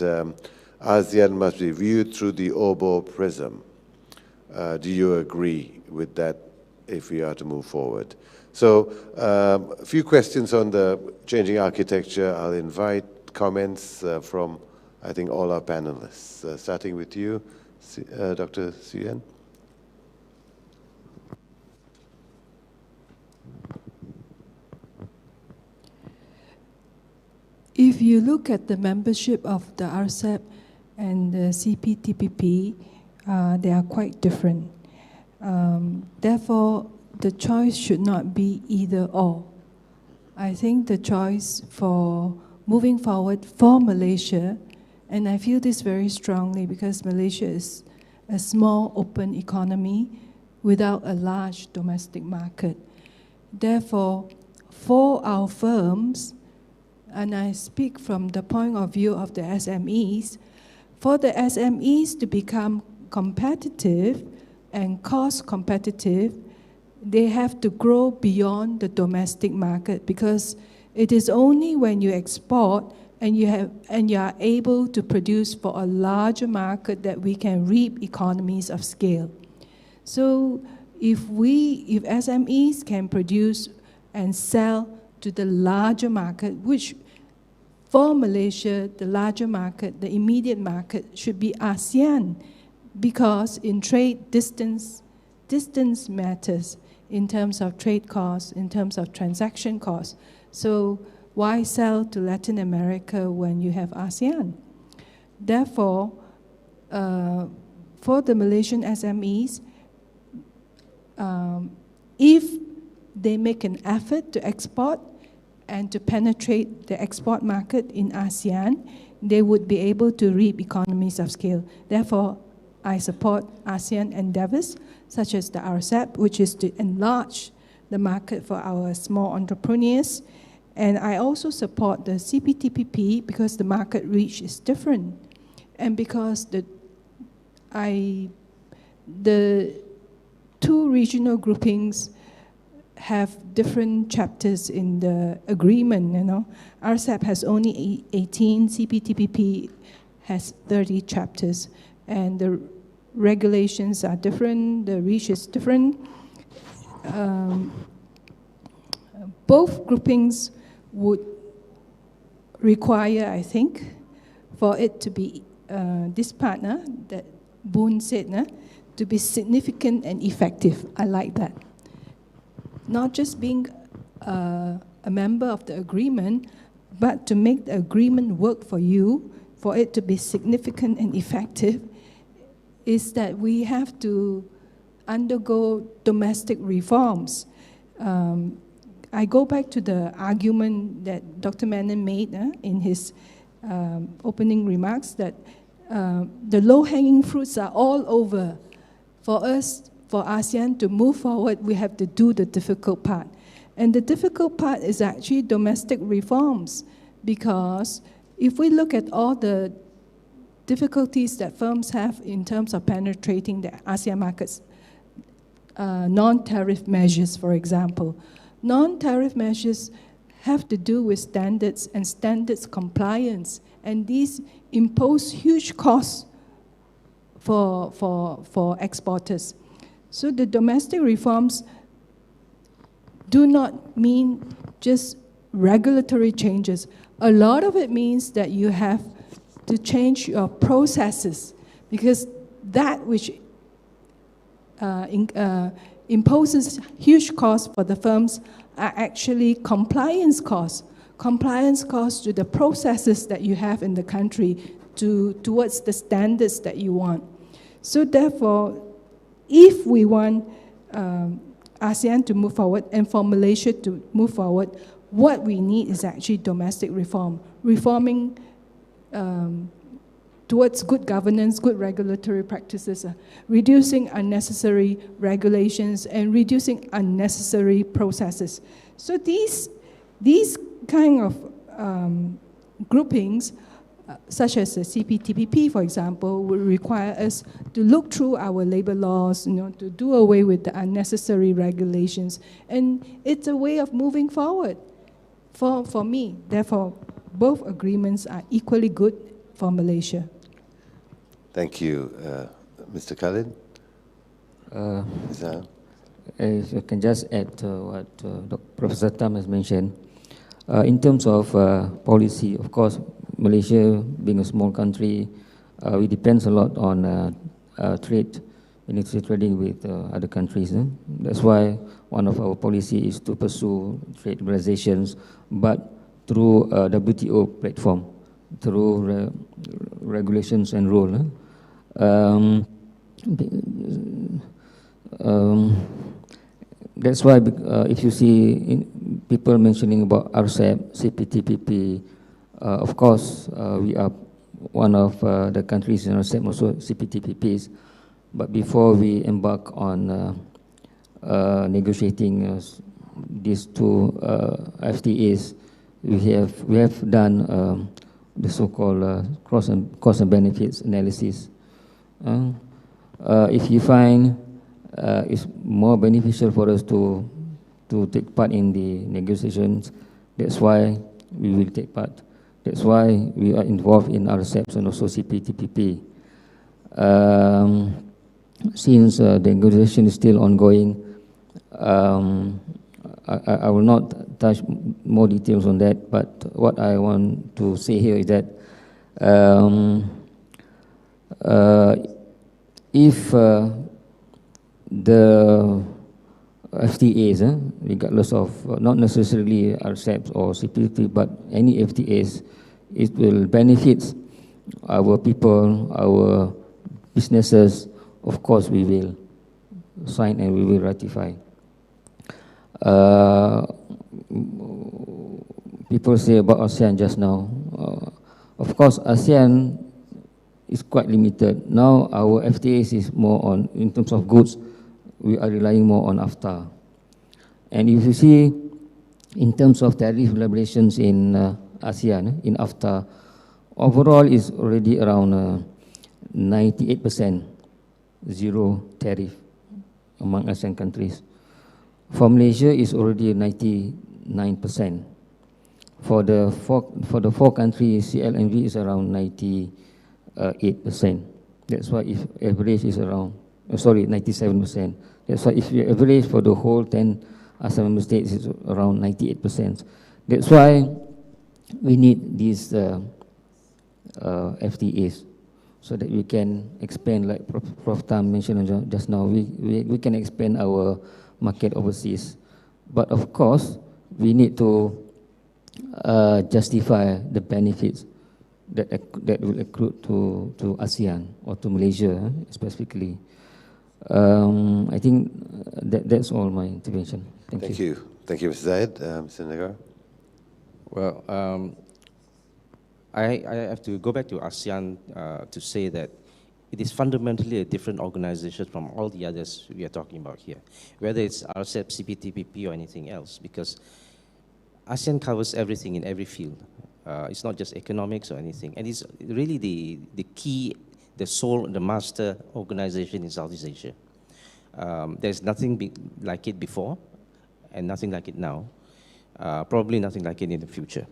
ASEAN must be viewed through the OBOR prism. Do you agree with that if we are to move forward? So a few questions on the changing architecture. I'll invite comments from, I think, all our panelists, starting with you, Dr. Suyen. If you look at the membership of the RCEP and the CPTPP, they are quite different. Therefore, the choice should not be either or. I think the choice for moving forward for Malaysia, and I feel this very strongly because Malaysia is a small open economy without a large domestic market. Therefore, for our firms, and I speak from the point of view of the SMEs, for the SMEs to become competitive and cost competitive, they have to grow beyond the domestic market, because it is only when you export and you are able to produce for a larger market that we can reap economies of scale. So if SMEs can produce and sell to the larger market, which for Malaysia, the larger market, the immediate market should be ASEAN, because in trade, distance matters in terms of trade costs, in terms of transaction costs. So why sell to Latin America when you have ASEAN? Therefore, for the Malaysian SMEs, if they make an effort to export and to penetrate the export market in ASEAN, they would be able to reap economies of scale. Therefore, I support ASEAN endeavors, such as the RCEP, which is to enlarge the market for our small entrepreneurs. And I also support the CPTPP because the market reach is different. And because the two regional groupings have different chapters in the agreement, you know. RCEP has only 18, CPTPP has 30 chapters, and the regulations are different, the reach is different. Both groupings would require, I think, for it to be, this partner that Boon said, to be significant and effective. I like that. Not just being a member of the agreement, but to make the agreement work for you, for it to be significant and effective, is that we have to undergo domestic reforms. I go back to the argument that Dr. Menon made in his opening remarks, that the low-hanging fruits are all over. For us, for ASEAN to move forward, we have to do the difficult part. And the difficult part is actually domestic reforms, because if we look at all the difficulties that firms have in terms of penetrating the ASEAN markets, non-tariff measures, for example. Non-tariff measures have to do with standards and standards compliance, and these impose huge costs for exporters. So the domestic reforms do not mean just regulatory changes. A lot of it means that you have to change your processes, because that which imposes huge costs for the firms are actually compliance costs. Compliance costs to the processes that you have in the country towards the standards that you want. So therefore, if we want ASEAN to move forward and for Malaysia to move forward, what we need is actually domestic reform, reforming towards good governance, good regulatory practices, reducing unnecessary regulations, and reducing unnecessary processes. So these kind of groupings, such as the CPTPP, for example, would require us to look through our labor laws, to do away with the unnecessary regulations. And it's a way of moving forward for me. Therefore, both agreements are equally good for Malaysia. Thank you. Mr. Khalid? If I can just add to what Professor Tam has mentioned. In terms of policy, of course, Malaysia being a small country, we depends a lot on trade, international trading with other countries. That's why one of our policy is to pursue trade liberalizations, but through a WTO platform, through regulations and rule. That's why if you see people mentioning about RCEP, CPTPP, of course we are one of the countries in RCEP, also CPTPPs, but before we embark on negotiating these two FTAs, we have done the so-called cost and benefits analysis. If you find it's more beneficial for us to take part in the negotiations, that's why we will take part. That's why we are involved in RCEPs and also CPTPP. Since the negotiation is still ongoing, I will not touch more details on that, but what I want to say here is that if the FTAs, regardless of not necessarily RCEPs or CPTPP, but any FTAs, it will benefit our people, our businesses. Of course, we will sign and we will ratify. People say about ASEAN just now. Of course, ASEAN is quite limited. Now our FTAs is more on, in terms of goods, we are relying more on AFTA. And if you see, in terms of tariff collaborations in ASEAN, in AFTA, overall is already around 98% zero tariff among ASEAN countries. For Malaysia, is already 99%. For the four countries, CLMV is around 98%. That's why if average is around, 97%. That's why if you average for the whole 10 ASEAN member states, it's around 98%. That's why we need these FTAs, so that we can expand, like Prof. Tam mentioned just now, we can expand our market overseas. But of course, we need to justify the benefits that will accrue to ASEAN or to Malaysia specifically. I think that's all my intervention. Thank you. Thank you, Mr. Zaid. Mr. Nagar? Well, I have to go back to ASEAN to say that it is fundamentally a different organization from all the others we are talking about here, whether it's RCEP, CPTPP, or anything else, because ASEAN covers everything in every field. It's not just economics or anything. And it's really the key, the sole, the master organization in Southeast Asia. There's nothing like it before, and nothing like it now. Probably nothing like it in the future.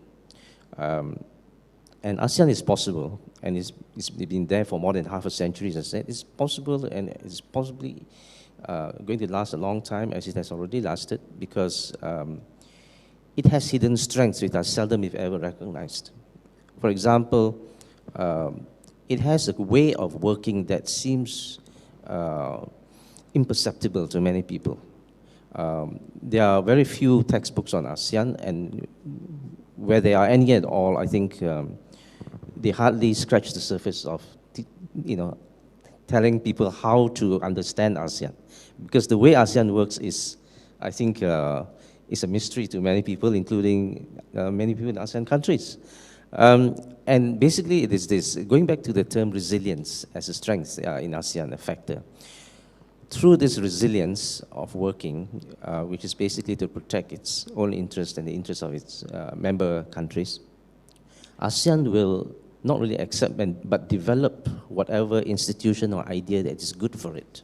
And ASEAN is possible, and it's been there for more than half a century, as I said. It's possible, and it's possibly going to last a long time, as it has already lasted, because it has hidden strengths which are seldom, if ever, recognized. For example, it has a way of working that seems imperceptible to many people. There are very few textbooks on ASEAN, and where there are any at all, I think they hardly scratch the surface of, telling people how to understand ASEAN. Because the way ASEAN works is, I think, is a mystery to many people, including many people in ASEAN countries. And basically, it is this, going back to the term resilience as a strength in ASEAN, a factor. Through this resilience of working, which is basically to protect its own interest and the interests of its member countries, ASEAN will not really accept but develop whatever institution or idea that is good for it.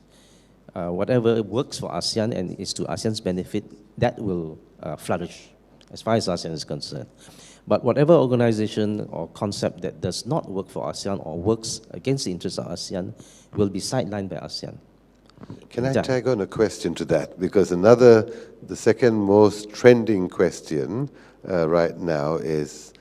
Whatever works for ASEAN and is to ASEAN's benefit, that will flourish as far as ASEAN is concerned. But whatever organization or concept that does not work for ASEAN or works against the interests of ASEAN will be sidelined by ASEAN. Can I tag on a question to that? Because the second most trending question right now is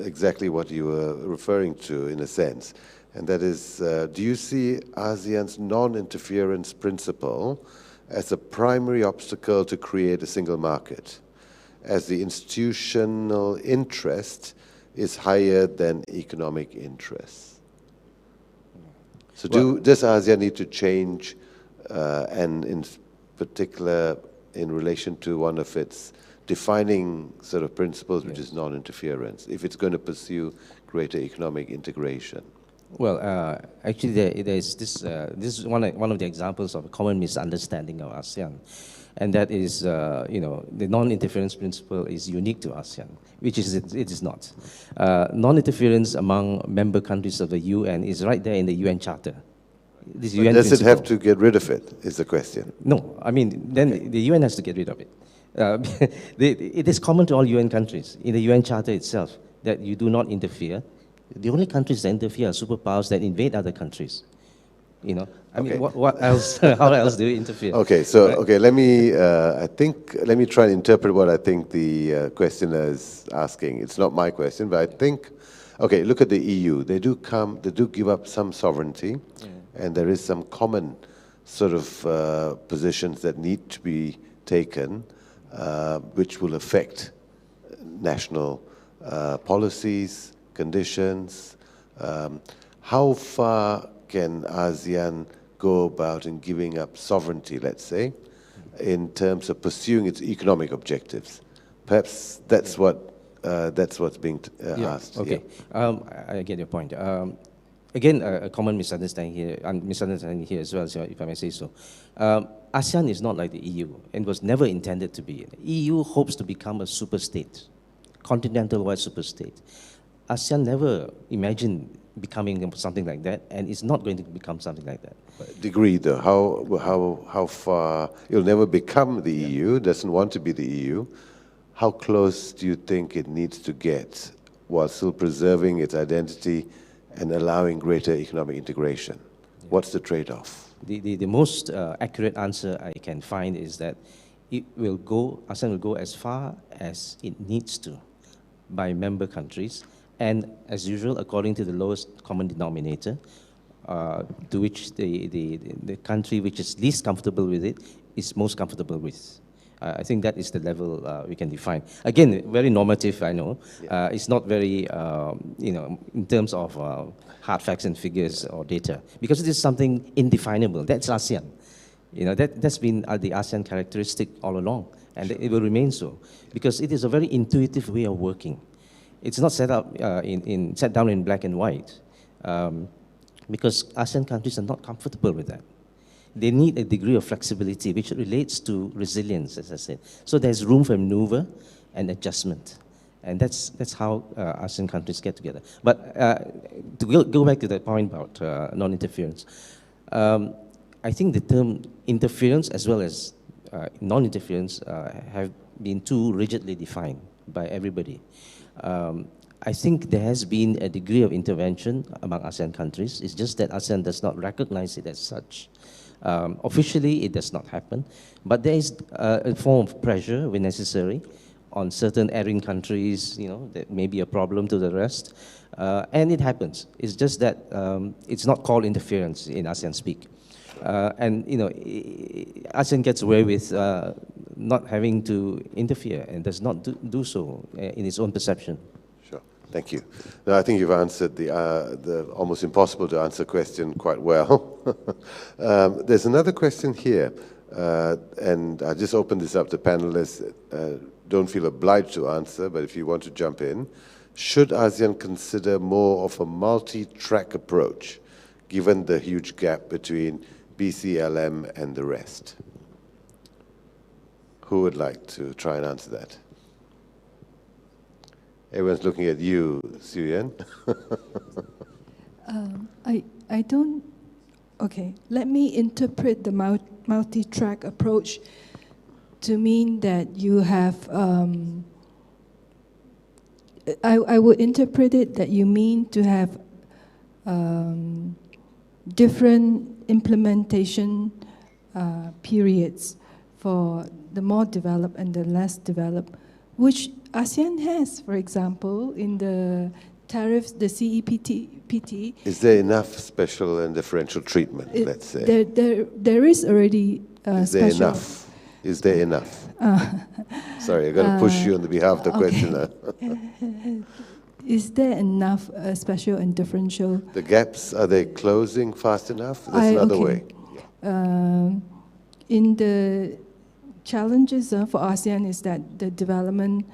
exactly what you were referring to, in a sense. And that is, do you see ASEAN's non-interference principle as a primary obstacle to create a single market, as the institutional interest is higher than economic interest? So does ASEAN need to change, and in particular in relation to one of its defining sort of principles, which is non-interference, if it's going to pursue greater economic integration? Well, actually, this is one of the examples of a common misunderstanding of ASEAN, and that is, the non-interference principle is unique to ASEAN, which it is not. Non-interference among member countries of the UN is right there in the UN Charter. This UN does principle. it have to get rid of it, is the question? No, I mean, then the UN has to get rid of it. It is common to all UN countries in the UN Charter itself that you do not interfere. The only countries that interfere are superpowers that invade other countries. I mean, what else? How else do you interfere? Okay, so right? let me try and interpret what I think the questioner is asking. It's not my question, but I think, look at the EU. They do give up some sovereignty, and there is some common sort of positions that need to be taken, which will affect national policies, conditions. How far can ASEAN go about in giving up sovereignty, let's say, in terms of pursuing its economic objectives? Perhaps that's what's being asked. Okay, yeah. I get your point. again, a common misunderstanding here as well, so if I may say so. ASEAN is not like the EU and was never intended to be. The EU hopes to become a super state, continental-wide super state. ASEAN never imagined becoming something like that, and it's not going to become something like that. Degree, though, how far, it'll never become the EU, doesn't want to be the EU. How close do you think it needs to get while still preserving its identity and allowing greater economic integration? Yeah. What's the trade-off? The most accurate answer I can find is that ASEAN will go as far as it needs to by member countries, and as usual, according to the lowest common denominator, to which the country which is least comfortable with it is most comfortable with. I think that is the level we can define. Again, very normative, I know. Yeah. It's not very, in terms of hard facts and figures or data, because it is something indefinable. That's ASEAN. That's been the ASEAN characteristic all along, and it will remain so, because it is a very intuitive way of working. It's not set up set down in black and white, because ASEAN countries are not comfortable with that. They need a degree of flexibility, which relates to resilience, as I said. So there's room for maneuver and adjustment. And that's how ASEAN countries get together. But to go back to that point about non-interference, I think the term interference as well as non-interference have been too rigidly defined by everybody. I think there has been a degree of intervention among ASEAN countries. It's just that ASEAN does not recognize it as such. Officially, it does not happen, but there is a form of pressure, when necessary, on certain erring countries, that may be a problem to the rest, and it happens. It's just that it's not called interference in ASEAN speak. And, ASEAN gets away with not having to interfere and does not do so in its own perception. Thank you. No, I think you've answered the almost impossible to answer question quite well. There's another question here, and I'll just open this up to panelists. Don't feel obliged to answer, but if you want to jump in. Should ASEAN consider more of a multi-track approach, given the huge gap between BCLM and the rest? Who would like to try and answer that? Everyone's looking at you, Suyen. I don't. Okay, let me interpret the multi-track approach to mean that you have. I would interpret it that you mean to have different implementation periods for the more developed and the less developed, which ASEAN has, for example, in the tariffs, the CEPT. Is there enough special and differential treatment, let's say? There is already special. Is there enough? Sorry, I've got to push you on the behalf of the questioner. Is there enough special and differential? The gaps, are they closing fast enough? That's another way. In the challenges for ASEAN is that the development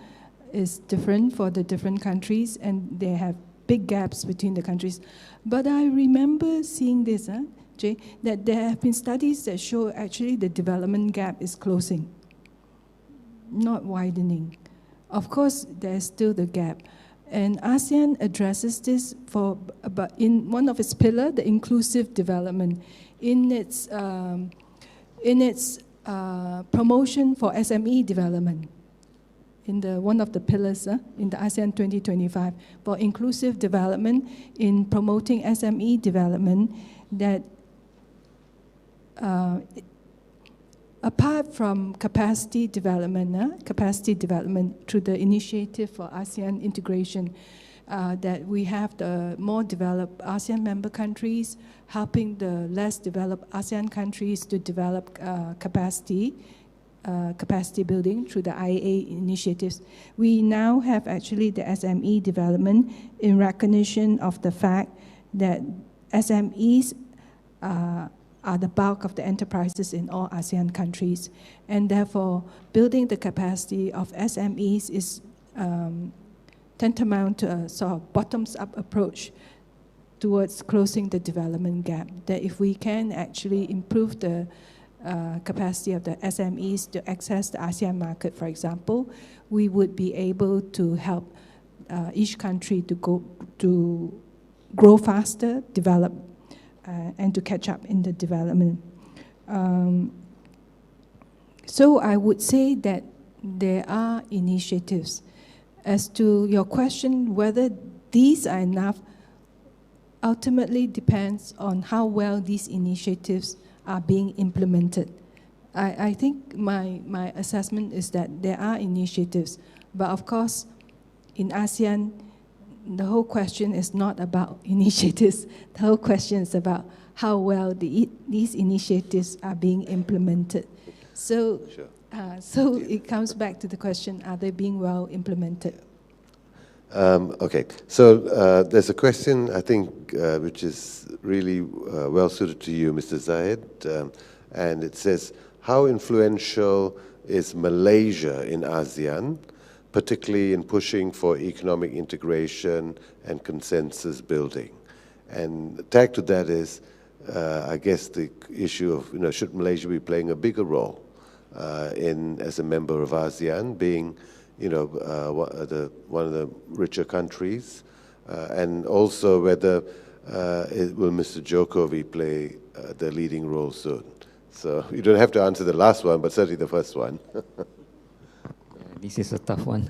is different for the different countries, and they have big gaps between the countries. But I remember seeing this, Jay, that there have been studies that show actually the development gap is closing, not widening. Of course, there's still the gap. And ASEAN addresses this but in one of its pillars, the inclusive development, in its promotion for SME development. In one of the pillars in the ASEAN 2025 for inclusive development, in promoting SME development, that apart from capacity development through the initiative for ASEAN integration, that we have the more developed ASEAN member countries helping the less developed ASEAN countries to develop capacity building through the IAA initiatives. We now have actually the SME development in recognition of the fact that SMEs are the bulk of the enterprises in all ASEAN countries, and therefore building the capacity of SMEs is tantamount to a sort of bottoms-up approach towards closing the development gap. That if we can actually improve the capacity of the SMEs to access the ASEAN market, for example, we would be able to help each country to grow faster, develop, and to catch up in the development. So I would say that there are initiatives. As to your question, whether these are enough, ultimately depends on how well these initiatives are being implemented. I think my assessment is that there are initiatives, but of course, in ASEAN, the whole question is not about initiatives. The whole question is about how well these initiatives are being implemented. So, so it comes back to the question, are they being well implemented? Okay, so there's a question, I think, which is really well suited to you, Mr. Zahid, and it says, how influential is Malaysia in ASEAN, particularly in pushing for economic integration and consensus building? And tagged to that is, I guess, the issue of, should Malaysia be playing a bigger role as a member of ASEAN, being one of the richer countries, and also whether will Mr. Jokowi play the leading role soon? So you don't have to answer the last one, but certainly the first one. This is a tough one.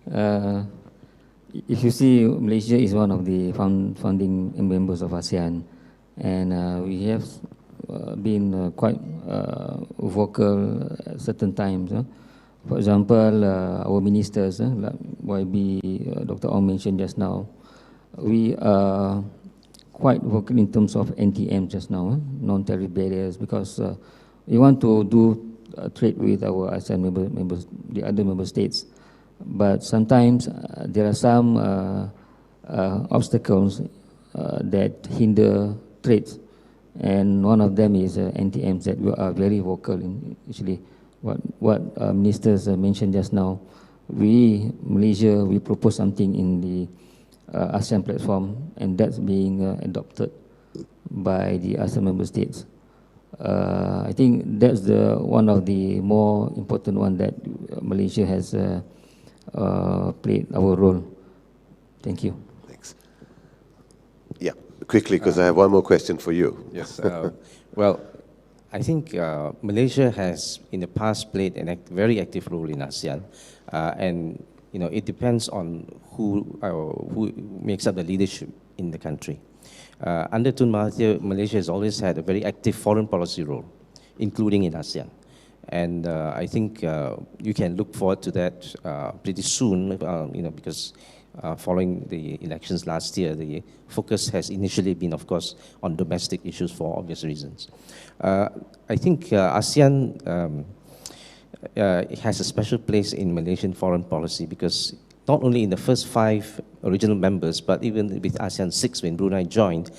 If you see, Malaysia is one of the founding members of ASEAN, and we have been quite vocal at certain times. For example, our ministers, like YB, Dr. Ong mentioned just now, we are quite vocal in terms of NTM just now, non-tariff barriers, because we want to do trade with our ASEAN members, the other member states. But sometimes there are some obstacles that hinder trades, and one of them is NTMs that we are very vocal in. Actually, what ministers mentioned just now, Malaysia, we propose something in the ASEAN platform, and that's being adopted by the ASEAN member states. I think that's one of the more important one that Malaysia has played our role. Thank you. Thanks. Yeah, quickly, because I have one more question for you. Yes. Well, I think Malaysia has in the past played a very active role in ASEAN, and it depends on who makes up the leadership in the country. Under Tun Mahathir, Malaysia has always had a very active foreign policy role, including in ASEAN. And I think you can look forward to that pretty soon, because following the elections last year, the focus has initially been, of course, on domestic issues for obvious reasons. I think ASEAN has a special place in Malaysian foreign policy, because not only in the first 5 original members, but even with ASEAN 6 when Brunei joined,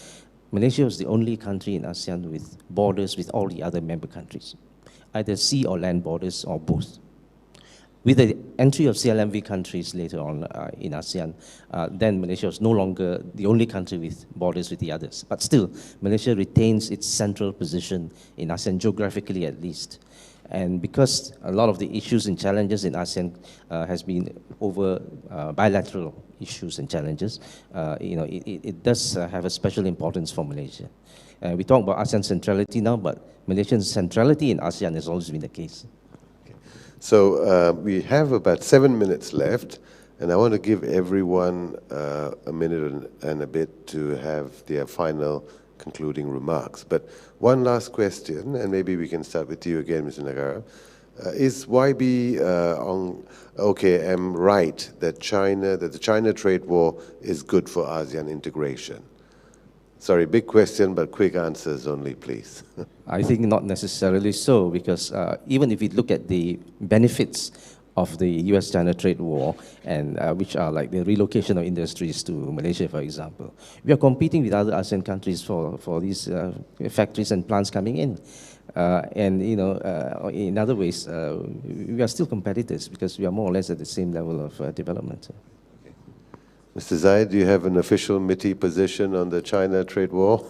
Malaysia was the only country in ASEAN with borders with all the other member countries, either sea or land borders or both. With the entry of CLMV countries later on in ASEAN, then Malaysia was no longer the only country with borders with the others. But still, Malaysia retains its central position in ASEAN, geographically at least. And because a lot of the issues and challenges in ASEAN has been over bilateral issues and challenges, it does have a special importance for Malaysia. We talk about ASEAN centrality now, but Malaysian centrality in ASEAN has always been the case. So we have about 7 minutes left, and I want to give everyone a minute and a bit to have their final concluding remarks. But one last question, and maybe we can start with you again, Mr. Nagara. Is YB on OKM right that the China trade war is good for ASEAN integration? Sorry, big question, but quick answers only, please. I think not necessarily so, because even if you look at the benefits of the US-China trade war, and which are like the relocation of industries to Malaysia, for example, we are competing with other ASEAN countries for these factories and plants coming in. And in other ways, we are still competitors because we are more or less at the same level of development. Mr. Zayed, do you have an official MITI position on the China trade war?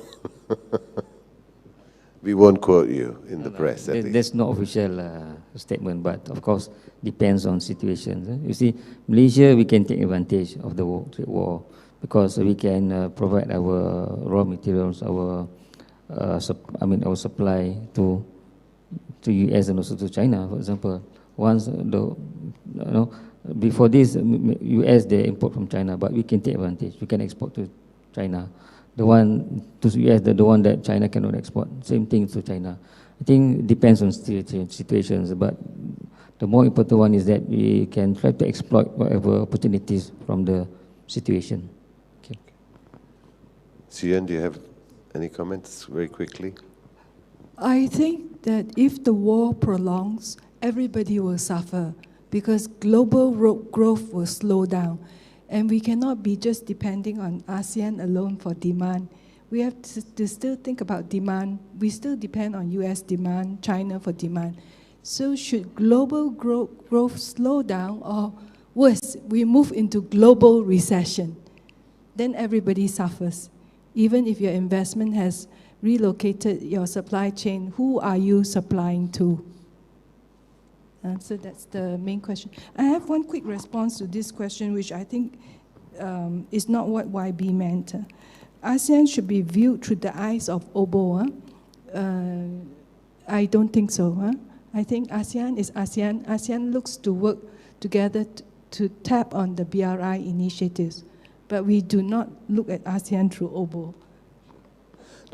We won't quote you in the press, at least. There's no official statement, but of course, depends on situations. You see, Malaysia, we can take advantage of the trade war because we can provide our raw materials, our our supply to US and also to China, for example. Once before this, US they import from China, but we can take advantage. We can export to China. The one to US, the one that China cannot export. Same thing to China. I think it depends on situations, but the more important one is that we can try to exploit whatever opportunities from the situation. Okay. Suyen, do you have any comments very quickly? I think that if the war prolongs, everybody will suffer because global growth will slow down. And we cannot be just depending on ASEAN alone for demand. We have to still think about demand. We still depend on US demand, China for demand. So should global growth slow down, or worse, we move into global recession, then everybody suffers. Even if your investment has relocated your supply chain, who are you supplying to? So that's the main question. I have one quick response to this question, which I think is not what YB meant. ASEAN should be viewed through the eyes of OBO. I don't think so. I think ASEAN is ASEAN. ASEAN looks to work together to tap on the BRI initiatives, but we do not look at ASEAN through OBO.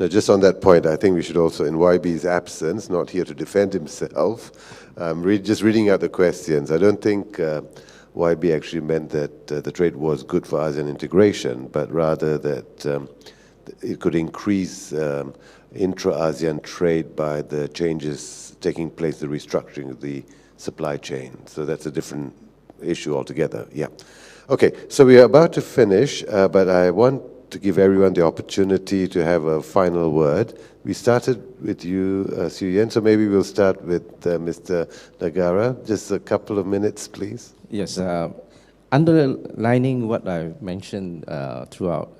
No, just on that point, I think we should also, in YB's absence, not here to defend himself, just reading out the questions. I don't think YB actually meant that the trade war is good for ASEAN integration, but rather that it could increase intra-ASEAN trade by the changes taking place, the restructuring of the supply chain. So that's a different issue altogether. Yeah. Okay, so we are about to finish, but I want to give everyone the opportunity to have a final word. We started with you, Suyen, so maybe we'll start with Mr. Nagara. Just a couple of minutes, please. Yes, underlining what I mentioned throughout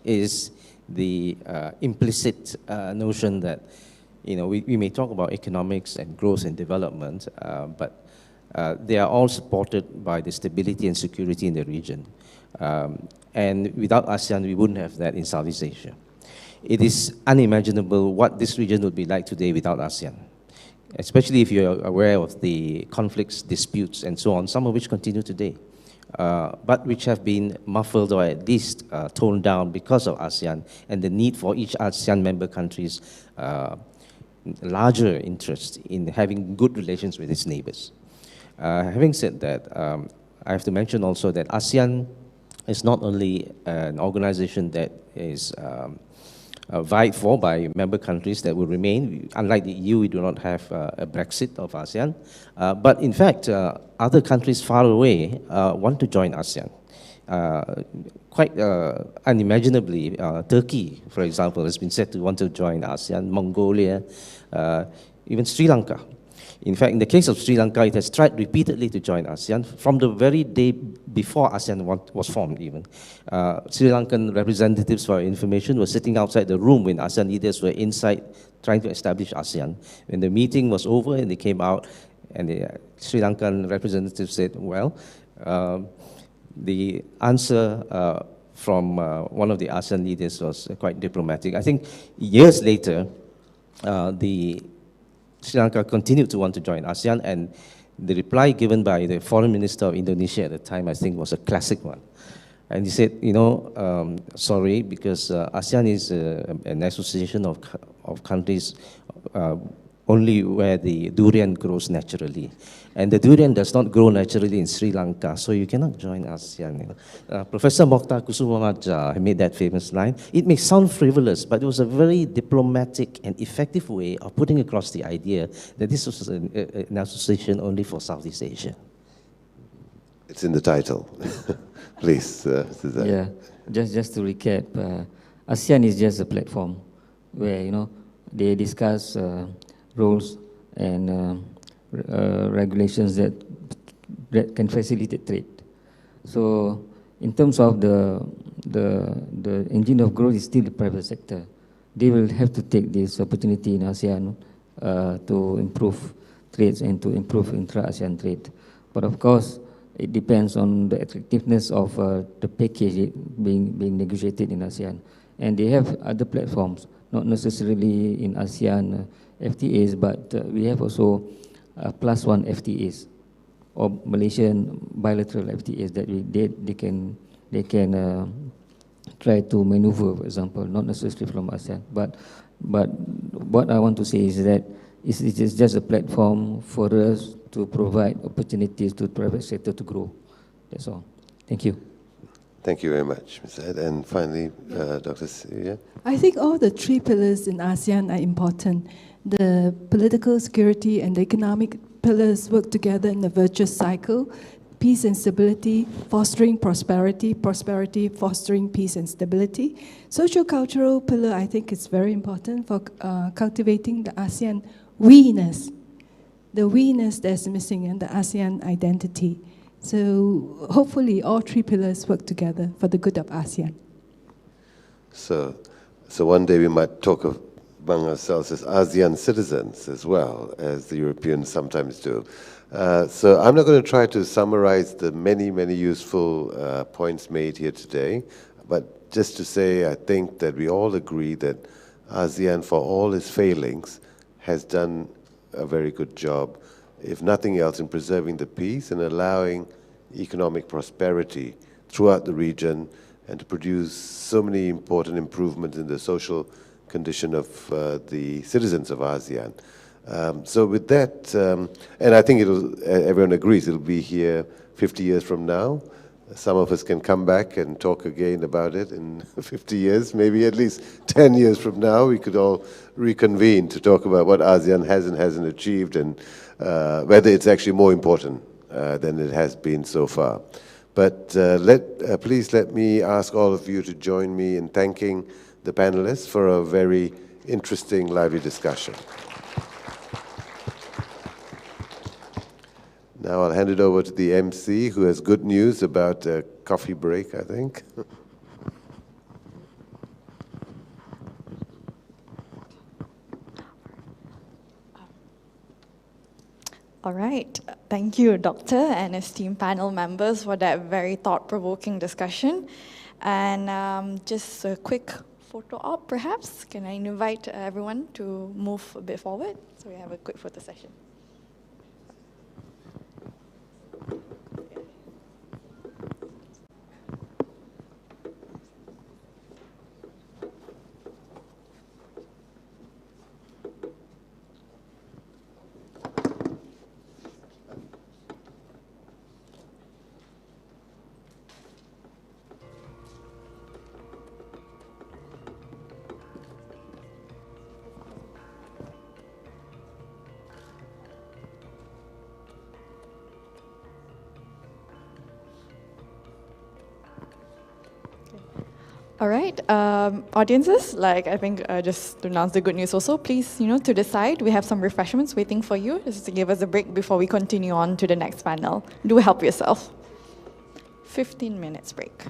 is the implicit notion that, we may talk about economics and growth and development, but they are all supported by the stability and security in the region. And without ASEAN, we wouldn't have that in Southeast Asia. It is unimaginable what this region would be like today without ASEAN, especially if you're aware of the conflicts, disputes, and so on, some of which continue today, but which have been muffled or at least toned down because of ASEAN and the need for each ASEAN member country's larger interest in having good relations with its neighbors. Having said that, I have to mention also that ASEAN is not only an organization that is vied for by member countries that will remain. Unlike the EU, we do not have a Brexit of ASEAN. But in fact, other countries far away want to join ASEAN. Quite unimaginably, Turkey, for example, has been said to want to join ASEAN, Mongolia, even Sri Lanka. In fact, in the case of Sri Lanka, it has tried repeatedly to join ASEAN from the very day before ASEAN was formed even. Sri Lankan representatives, for information, were sitting outside the room when ASEAN leaders were inside trying to establish ASEAN. When the meeting was over and they came out, and the Sri Lankan representative said, well, the answer from one of the ASEAN leaders was quite diplomatic. I think years later, Sri Lanka continued to want to join ASEAN, and the reply given by the foreign minister of Indonesia at the time, I think, was a classic one. And he said, sorry, because ASEAN is an association of countries only where the durian grows naturally. And the durian does not grow naturally in Sri Lanka, so you cannot join ASEAN. Professor Mokhtar Kusumamaja made that famous line. It may sound frivolous, but it was a very diplomatic and effective way of putting across the idea that this was an association only for Southeast Asia. It's in the title. Please, Suzanne. Yeah, just to recap, ASEAN is just a platform where, they discuss rules and regulations that can facilitate trade. So In terms of the engine of growth is still the private sector. They will have to take this opportunity in ASEAN to improve trades and to improve intra-ASEAN trade. But of course, it depends on the attractiveness of the package being negotiated in ASEAN. And they have other platforms, not necessarily in ASEAN FTAs, but we have also +1 FTAs or Malaysian bilateral FTAs that they can try to maneuver, for example, not necessarily from ASEAN. But what I want to say is that it is just a platform for us to provide opportunities to the private sector to grow. That's all. Thank you. Thank you very much, Mr. Ed. And finally, Dr. Syria. I think all the three pillars in ASEAN are important. The political, security, and the economic pillars work together in a virtuous cycle. Peace and stability, fostering prosperity, prosperity, fostering peace and stability. Social-cultural pillar, I think, is very important for cultivating the ASEAN we-ness, the we-ness that's missing in the ASEAN identity. So hopefully all three pillars work together for the good of ASEAN. So one day we might talk among ourselves as ASEAN citizens as well, as the Europeans sometimes do. So I'm not going to try to summarize the many, many useful points made here today, but just to say I think that we all agree that ASEAN, for all its failings, has done a very good job, if nothing else, in preserving the peace and allowing economic prosperity throughout the region and to produce so many important improvements in the social condition of the citizens of ASEAN. So with that, and I think everyone agrees, it'll be here 50 years from now. Some of us can come back and talk again about it in 50 years, maybe at least 10 years from now. We could all reconvene to talk about what ASEAN has and hasn't achieved and whether it's actually more important than it has been so far. But please let me ask all of you to join me in thanking the panelists for a very interesting, lively discussion. Now I'll hand it over to the MC, who has good news about a coffee break, I think. All right. Thank you, Doctor and esteemed panel members, for that very thought-provoking discussion. And just a quick photo op, perhaps. Can I invite everyone to move a bit forward so we have a quick photo session? All right, audiences, I think just to announce the good news also, please, to the side, we have some refreshments waiting for you, just to give us a break before we continue on to the next panel. Do help yourself. 15 minutes break.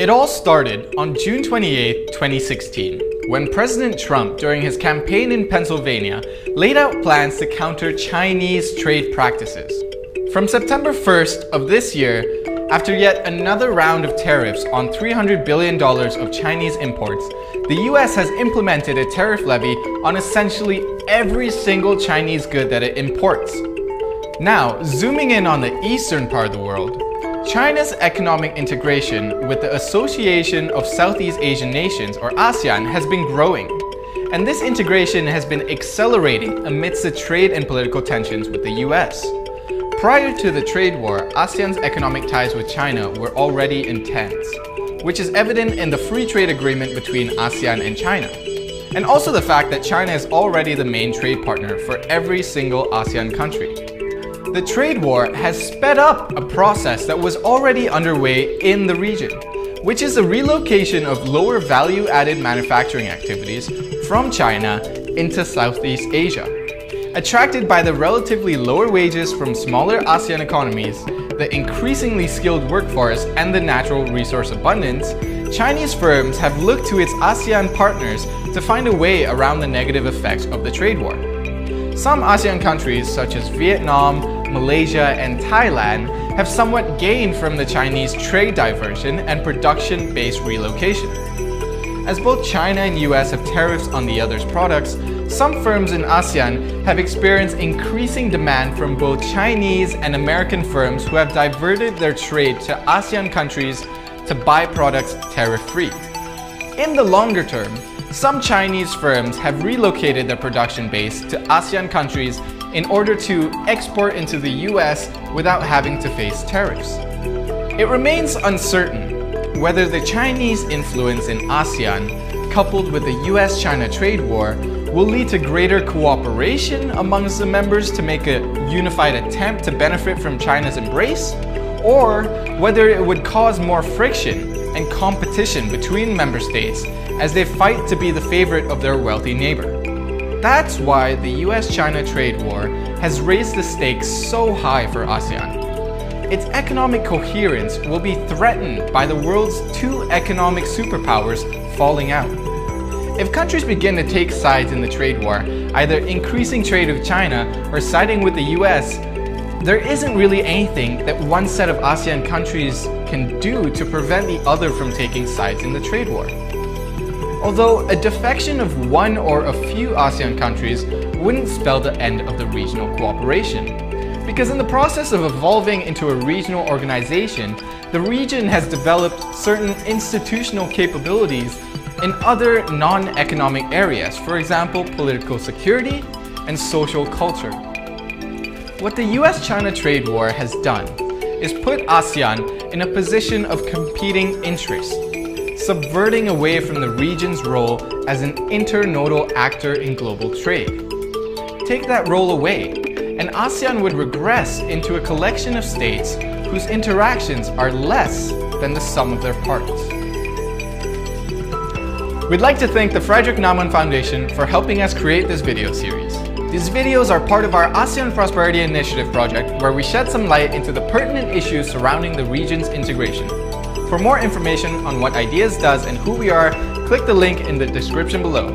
It all started on June 28, 2016, when President Trump, during his campaign in Pennsylvania, laid out plans to counter Chinese trade practices. From September 1st of this year, after yet another round of tariffs on $300 billion of Chinese imports, the US has implemented a tariff levy on essentially every single Chinese good that it imports. Now, zooming in on the eastern part of the world, China's economic integration with the Association of Southeast Asian Nations, or ASEAN, has been growing. And this integration has been accelerating amidst the trade and political tensions with the US. Prior to the trade war, ASEAN's economic ties with China were already intense, which is evident in the free trade agreement between ASEAN and China, and also the fact that China is already the main trade partner for every single ASEAN country. The trade war has sped up a process that was already underway in the region, which is the relocation of lower value-added manufacturing activities from China into Southeast Asia. Attracted by the relatively lower wages from smaller ASEAN economies, the increasingly skilled workforce, and the natural resource abundance, Chinese firms have looked to its ASEAN partners to find a way around the negative effects of the trade war. Some ASEAN countries, such as Vietnam, Malaysia, and Thailand, have somewhat gained from the Chinese trade diversion and production-based relocation. As both China and US have tariffs on the other's products, some firms in ASEAN have experienced increasing demand from both Chinese and American firms who have diverted their trade to ASEAN countries to buy products tariff-free. In the longer term, some Chinese firms have relocated their production base to ASEAN countries in order to export into the US without having to face tariffs. It remains uncertain whether the Chinese influence in ASEAN, coupled with the US-China trade war, will lead to greater cooperation amongst the members to make a unified attempt to benefit from China's embrace, or whether it would cause more friction and competition between member states as they fight to be the favorite of their wealthy neighbor. That's why the US-China trade war has raised the stakes so high for ASEAN. Its economic coherence will be threatened by the world's two economic superpowers falling out. If countries begin to take sides in the trade war, either increasing trade with China or siding with the US, there isn't really anything that one set of ASEAN countries can do to prevent the other from taking sides in the trade war. Although a defection of one or a few ASEAN countries wouldn't spell the end of the regional cooperation, because in the process of evolving into a regional organization, the region has developed certain institutional capabilities in other non-economic areas, for example, political security and social culture. What the US-China trade war has done is put ASEAN in a position of competing interests, subverting away from the region's role as an internodal actor in global trade. Take that role away, and ASEAN would regress into a collection of states whose interactions are less than the sum of their parts. We'd like to thank the Frederick Naumann Foundation for helping us create this video series. These videos are part of our ASEAN Prosperity Initiative project, where we shed some light into the pertinent issues surrounding the region's integration. For more information on what IDEAS does and who we are, click the link in the description below.